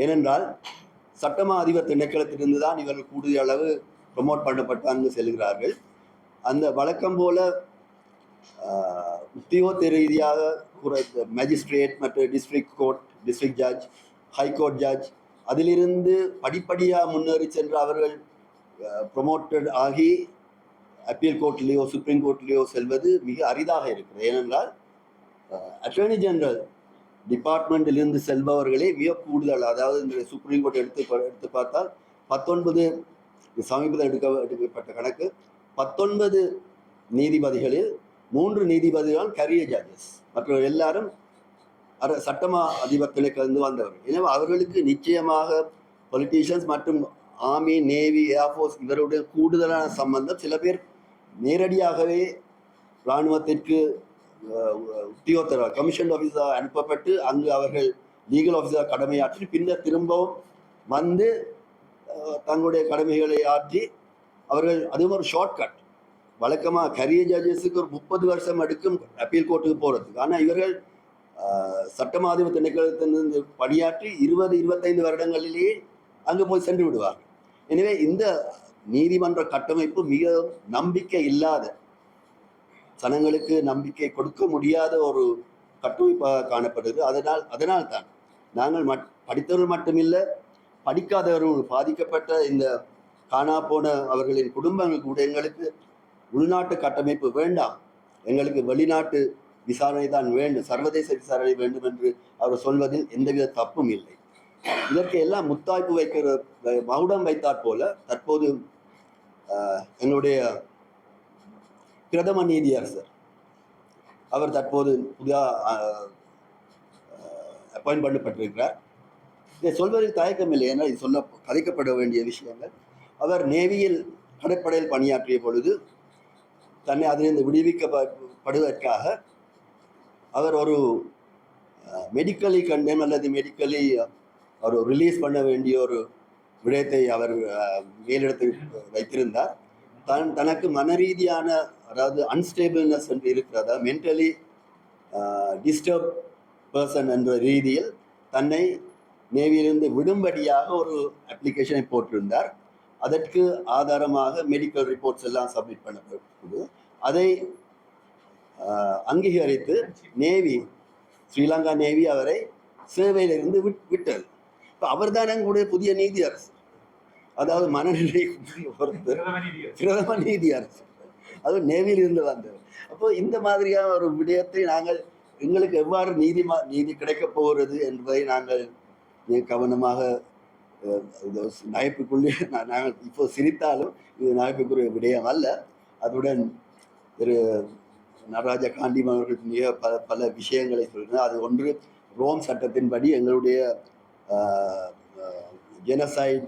ஏனென்றால் சட்டமா அதிபர் திணைக்களத்திலிருந்து தான் இவர்கள் கூடிய அளவு ப்ரொமோட் பண்ணப்பட்டு அங்கு செல்கிறார்கள். அந்த வழக்கம் போல உத்தியோக ரீதியாக மேஜிஸ்ட்ரேட் மற்றும் டிஸ்ட்ரிக்ட் ஜட்ஜ், ஹைகோர்ட் ஜட்ஜ் அதிலிருந்து படிப்படியாக முன்னேறி சென்று அவர்கள் ப்ரொமோட்டட் ஆகி அப்பீல் கோர்ட்லேயோ சுப்ரீம் கோர்ட்லேயோ செல்வது மிக அரிதாக இருக்கிறது. ஏனென்றால் அட்டர்னி ஜெனரல் டிபார்ட்மெண்ட்டிலிருந்து செல்பவர்களே மிக கூடுதல். அதாவது இந்த சுப்ரீம் கோர்ட் எடுத்து பார்த்தால் 19 சமீபத்தில் எடுக்கப்பட்ட கணக்கு 19 நீதிபதிகளில் 3 நீதிபதிகள் கரியர் ஜட்ஜஸ், மற்றவர்கள் எல்லாரும் சட்டமா அதிபர் திணைக்களந்து வந்தவர்கள். எனவே அவர்களுக்கு நிச்சயமாக பொலிட்டீஷியன்ஸ் மற்றும் ஆர்மி, நேவி, ஏர்ஃபோர்ஸ் இவருடைய கூடுதலான சம்பந்தம். சில பேர் நேரடியாகவே இராணுவத்திற்கு உத்தியோகத்தர் கமிஷன் ஆஃபீஸராக அனுப்பப்பட்டு அங்கு அவர்கள் லீகல் ஆஃபீஸராக கடமையாற்றி பின்னர் திரும்பவும் வந்து தங்களுடைய கடமைகளை ஆற்றி அவர்கள், அதுவும் ஒரு ஷார்ட்கட். வழக்கமாக கரியர் ஜட்ஜஸுக்கு ஒரு 30 வருஷம் எடுக்கும் அப்பீல் கோர்ட்டுக்கு போகிறதுக்கு. ஆனால் இவர்கள் சட்டமாதிப திணைக்களத்திலிருந்து பணியாற்றி 20-25 வருடங்களிலேயே அங்கு போய் சென்று விடுவார்கள். எனவே இந்த நீதிமன்ற கட்டமைப்பு மிக நம்பிக்கை இல்லாத, சனங்களுக்கு நம்பிக்கை கொடுக்க முடியாத ஒரு கட்டமைப்பாக காணப்படுது. அதனால் தான் நாங்கள் படித்தவர்கள் மட்டுமில்லை, படிக்காதவர்கள் பாதிக்கப்பட்ட இந்த காணா போன அவர்களின் குடும்பங்கள் கூட எங்களுக்கு உள்நாட்டு கட்டமைப்பு வேண்டாம், எங்களுக்கு வெளிநாட்டு விசாரணை தான் வேண்டும், சர்வதேச விசாரணை வேண்டும் என்று அவர் சொல்வதில் எந்தவித தப்பும் இல்லை. இதற்கு எல்லாம் முத்தாய்ப்பு வைக்கிற மகுடம் வைத்தாற் போல தற்போது எங்களுடைய பிரதம நீதியரசர் அவர் தற்போது புதிதாக அப்பாயின்ட் பண்ணப்பட்டிருக்கிறார். இதை சொல்வதில் தயக்கமில்லை, ஏன்னா இது கதைக்கப்பட வேண்டிய விஷயங்கள். அவர் நேவியில் கடற்படையில் பணியாற்றிய பொழுது தன்னை அதிலிருந்து விடுவிக்கப்படுவதற்காக அவர் ஒரு மெடிக்கலி கண்டெம் அல்லது மெடிக்கலி அவர் ரிலீஸ் பண்ண வேண்டிய ஒரு விடயத்தை அவர் மேலிடத்தில் வைத்திருந்தார். தனக்கு மன ரீதியான, அதாவது அன்ஸ்டேபிள்னஸ் என்று இருக்கிறதா, மென்டலி டிஸ்டர்ப் பர்சன் என்ற ரீதியில் தன்னை நேவியிலிருந்து விடும்படியாக ஒரு அப்ளிகேஷனை போட்டிருந்தார். அதற்கு ஆதாரமாக மெடிக்கல் ரிப்போர்ட்ஸ் எல்லாம் சப்மிட் பண்ணப்பட்டது. அதை அங்கீகரித்து நேவி, ஸ்ரீலங்கா நேவி அவரை சேவையிலிருந்து விட்டது. இப்போ அவர் தான் எங்களுடைய புதிய நீதியரசு, அதாவது மனநிலை ஒருத்தர் பிரதம நீதியரசு, அது நேவியில் இருந்து வந்தவர். அப்போ இந்த மாதிரியான ஒரு விடயத்தை எங்களுக்கு எவ்வாறு நீதி கிடைக்கப் போகிறது என்பதை நாங்கள் கவனமாக நகைப்புக்குள்ளே நாங்கள் இப்போ சிரித்தாலும் இது நகைப்புக்குரிய விடயம் அல்ல. அதுடன் திரு நடராஜ காண்டிம் அவர்கள் மிக பல விஷயங்களை சொல்கிறார். அது ஒன்று, ரோம் சட்டத்தின்படி எங்களுடைய ஜெனசைட்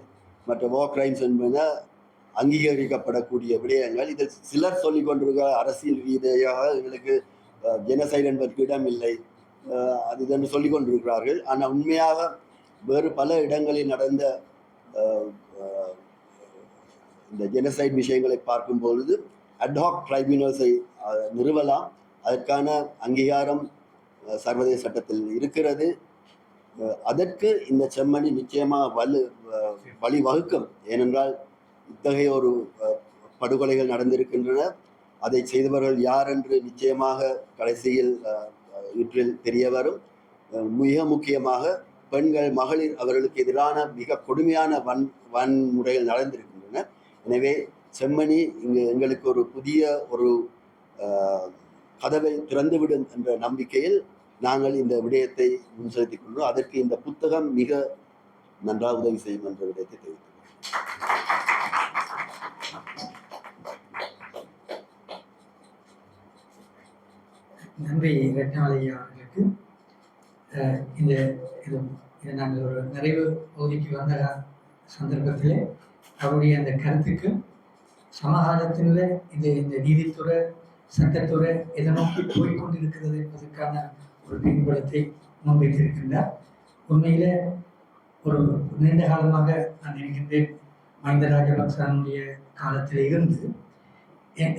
மற்ற வார் கிரைம்ஸ் என்பன அங்கீகரிக்கப்படக்கூடிய விடயங்கள். இதில் சிலர் சொல்லிக் கொண்டிருக்கிற அரசியல் ரீதியாக எங்களுக்கு ஜெனசைட் என்பதற்கு இடம் இல்லை அது என்று சொல்லிக் கொண்டிருக்கிறார்கள். ஆனால் உண்மையாக வேறு பல இடங்களில் நடந்த இந்த ஜெனசைட் விஷயங்களை பார்க்கும் பொழுது அட்ஹாக் ட்ரைபியூனல்ஸை நிறுவலாம். அதற்கான அங்கீகாரம் சர்வதேச சட்டத்தில் இருக்கிறது. அதற்கு இந்த செம்மணி நிச்சயமாக வழிவகுக்கும். ஏனென்றால் இத்தகைய ஒரு படுகொலைகள் நடந்திருக்கின்றன. அதை செய்தவர்கள் யார் என்று நிச்சயமாக கடைசியில் இவற்றில் தெரிய வரும். மிக முக்கியமாக பெண்கள், மகளிர் அவர்களுக்கு எதிரான மிக கொடுமையான வன்முறைகள் நடந்திருக்கின்றன. எனவே செம்மணி இங்கு எங்களுக்கு ஒரு புதிய ஒரு கதவை திறந்துவிடும் என்ற நம்பிக்கையில் நாங்கள் இந்த விடயத்தை முன்செலுத்திக் கொள்கிறோம். அதற்கு இந்த புத்தகம் மிக நன்றாக உதவி செய்யும் என்ற விடயத்தை தெரிவித்துள்ளோம். நன்றி ரத்னாலயா அவர்களுக்கு. இந்த இது நாங்கள் ஒரு நிறைவு பகுதிக்கு வந்த சந்தர்ப்பத்தில் அவருடைய அந்த கருத்துக்கு சமகாலத்தில் இந்த நீதித்துறை சட்டத்துறை எதை நோக்கி போய்கொண்டிருக்கிறது என்பதற்கான ஒரு பின்புலத்தை முன்வைத்திருக்கின்றார். உண்மையில ஒரு நீண்ட காலமாக நான் நினைக்கின்றேன், மஹிந்த ராஜபக்சனுடைய காலத்தில் இருந்து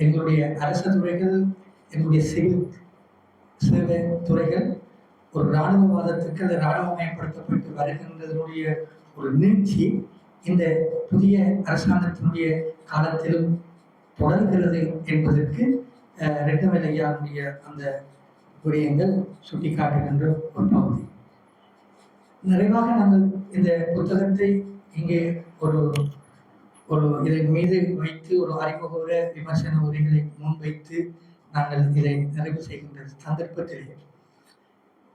எங்களுடைய அரசு துறைகள், எங்களுடைய சிவில் சேவை துறைகள் ஒரு இராணுவவாதத்துக்கு அந்த இராணுவமயப்படுத்தப்பட்டு வருகின்றதனுடைய ஒரு நீட்சி இந்த புதிய அரசாங்கத்தினுடைய காலத்திலும் தொடர்கிறது என்பதற்கு ரெட்டமலையாருடைய அந்த விடயங்கள் சுட்டிக்காட்டுகின்ற ஒரு பகுதி. நிறைவாக நாங்கள் இந்த புத்தகத்தை இங்கே ஒரு இதன் மீது வைத்து ஒரு அறிமுக உரை, விமர்சன உரைகளை முன்வைத்து நாங்கள் இதை நிறைவு செய்கின்ற சந்தர்ப்பத்திலே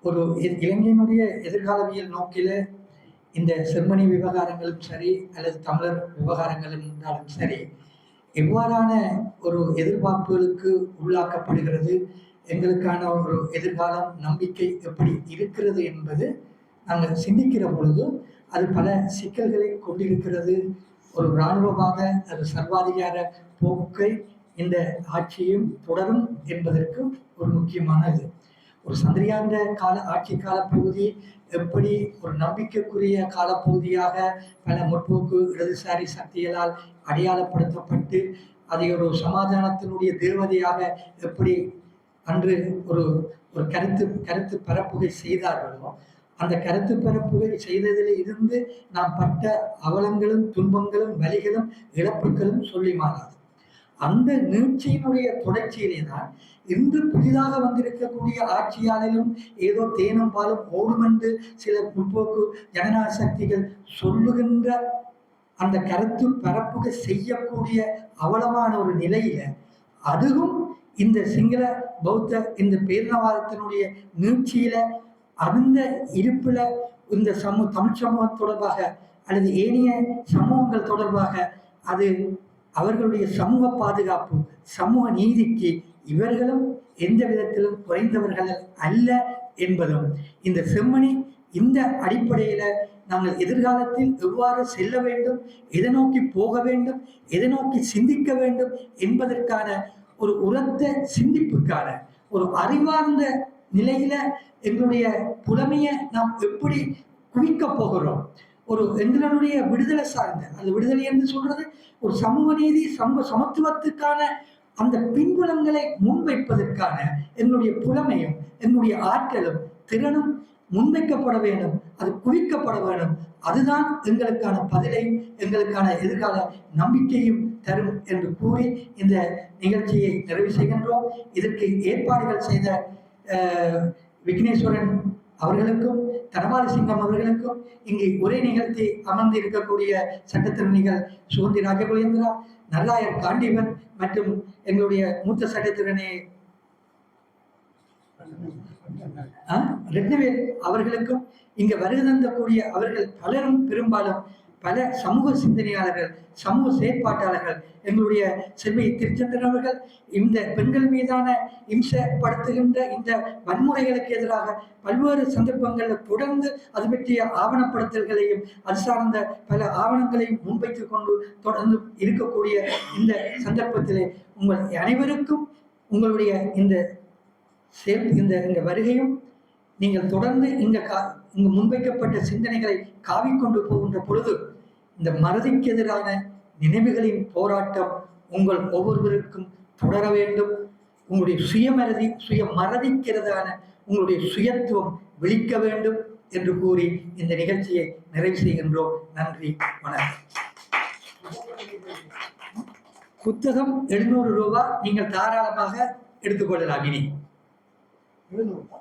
ஒரு இலங்கையினுடைய எதிர்காலவியல் நோக்கில இந்த செம்மணி விவகாரங்களும் சரி அல்லது தமிழர் விவகாரங்களும் இருந்தாலும் சரி எவ்வாறான ஒரு எதிர்பார்ப்புகளுக்கு உள்ளாக்கப்படுகிறது, எங்களுக்கான ஒரு எதிர்காலம் நம்பிக்கை எப்படி இருக்கிறது என்பது நாங்கள் சிந்திக்கிற பொழுது அது பல சிக்கல்களை கொண்டிருக்கிறது. ஒரு இராணுவவாத அது சர்வாதிகார போக்கை இந்த ஆட்சியும் தொடரும் என்பதற்கு ஒரு முக்கியமானது. ஒரு சந்திரியாண்ட ஆட்சி காலப்பகுதி எப்படி ஒரு நம்பிக்கைக்குரிய காலப்பகுதியாக பல முற்போக்கு இடதுசாரி சக்திகளால் அடையாளப்படுத்தப்பட்டு அதை ஒரு சமாதானத்தினுடைய தேவதையாக எப்படி அன்று ஒரு கருத்து பரப்புகை செய்தார்களோ, அந்த கருத்து பரப்புகை செய்ததில் இருந்து நாம் பட்ட அவலங்களும் துன்பங்களும் வலிகளும் இழப்புகளும் சொல்லி மாறாது. அந்த நீட்சியினுடைய தொடர்ச்சியிலே தான் இன்று புதிதாக வந்திருக்கக்கூடிய ஆட்சியாளரும் ஏதோ தேனும் பாலும் ஓடும் என்று சில முற்போக்கு ஜனநாயக சக்திகள் சொல்லுகின்ற அந்த கருத்து பரப்புகை செய்யக்கூடிய அவலமான ஒரு நிலையில அதுவும் இந்த சிங்கள பௌத்த இந்த பேரினவாதத்தினுடைய நீட்சியில அந்த இருப்புல இந்த தமிழ் சமூகம் தொடர்பாக அல்லது ஏனைய சமூகங்கள் தொடர்பாக அது அவர்களுடைய சமூக பாதுகாப்பு, சமூக நீதிக்கு இவர்களும் எந்த விதத்திலும் குறைந்தவர்கள் அல்ல என்பதும் இந்த செம்மணி இந்த அடிப்படையில நாங்கள் எதிர்காலத்தில் எவ்வாறு செல்ல வேண்டும், எதை நோக்கி போக வேண்டும், எதை நோக்கி சிந்திக்க வேண்டும் என்பதற்கான ஒரு உரத்த சிந்திப்புக்கான ஒரு அறிவார்ந்த நிலையில எங்களுடைய புலமையை நாம் எப்படி குவிக்க போகிறோம், ஒரு எங்களுடைய விடுதலை சார்ந்த அந்த விடுதலை என்று சொல்றது ஒரு சமூக நீதி சமூக சமத்துவத்துக்கான அந்த பின்புலங்களை முன்வைப்பதற்கான எங்களுடைய புலமையும் எங்களுடைய ஆற்றலும் திறனும் முன்வைக்கப்பட வேண்டும், அது குவிக்கப்பட வேண்டும். அதுதான் எங்களுக்கான பதிலையும் எங்களுக்கான எதிர்கால நம்பிக்கையும் தரும் என்று கூறி இந்த நிகழ்ச்சியை நிறைவு செய்கின்றோம். இதற்கு ஏற்பாடுகள் செய்த விக்னேஸ்வரன் அவர்களுக்கும் தனபால சிங்கம் அவர்களுக்கும் இங்கு உரை நிகழ்த்தி அமர்ந்து இருக்கக்கூடிய சட்டத்திறனிகள் சுகந்தி ராஜகுலேந்திரா, நல்லாயர் காண்டீவன் மற்றும் எங்களுடைய மூத்த சட்டத்திறனே ரெட்னவேல் அவர்களுக்கும் இங்கு வருகை தந்தக்கூடிய அவர்கள் பலரும் பெரும்பாலும் பல சமூக சிந்தனையாளர்கள், சமூக செயற்பாட்டாளர்கள், எங்களுடைய செல்வி திருச்சந்திரன் அவர்கள் இந்த பெண்கள் மீதான இம்சப்படுத்துகின்ற இந்த வன்முறைகளுக்கு எதிராக பல்வேறு சந்தர்ப்பங்களில் தொடர்ந்து அது பற்றிய ஆவணப்படுத்தல்களையும் அது சார்ந்த பல ஆவணங்களையும் முன்வைத்துக் கொண்டு தொடர்ந்து இருக்கக்கூடிய இந்த சந்தர்ப்பத்திலே உங்கள் அனைவருக்கும் உங்களுடைய இந்த வருகையும் நீங்கள் தொடர்ந்து இங்கு முன்வைக்கப்பட்ட சிந்தனைகளை காவிக்கொண்டு போகின்ற பொழுது இந்த மறதிக்கு எதிரான நினைவுகளின் போராட்டம் உங்கள் ஒவ்வொருவருக்கும் தொடர வேண்டும். உங்களுடைய சுயமறதிக்கிறதான உங்களுடைய சுயத்துவம் விழிக்க வேண்டும் என்று கூறி இந்த நிகழ்ச்சியை நிறைவு செய்கின்றோம். நன்றி, வணக்கம். புத்தகம் 700 ரூபாய், நீங்கள் தாராளமாக எடுத்துக்கொள்ளலாம். இனி 700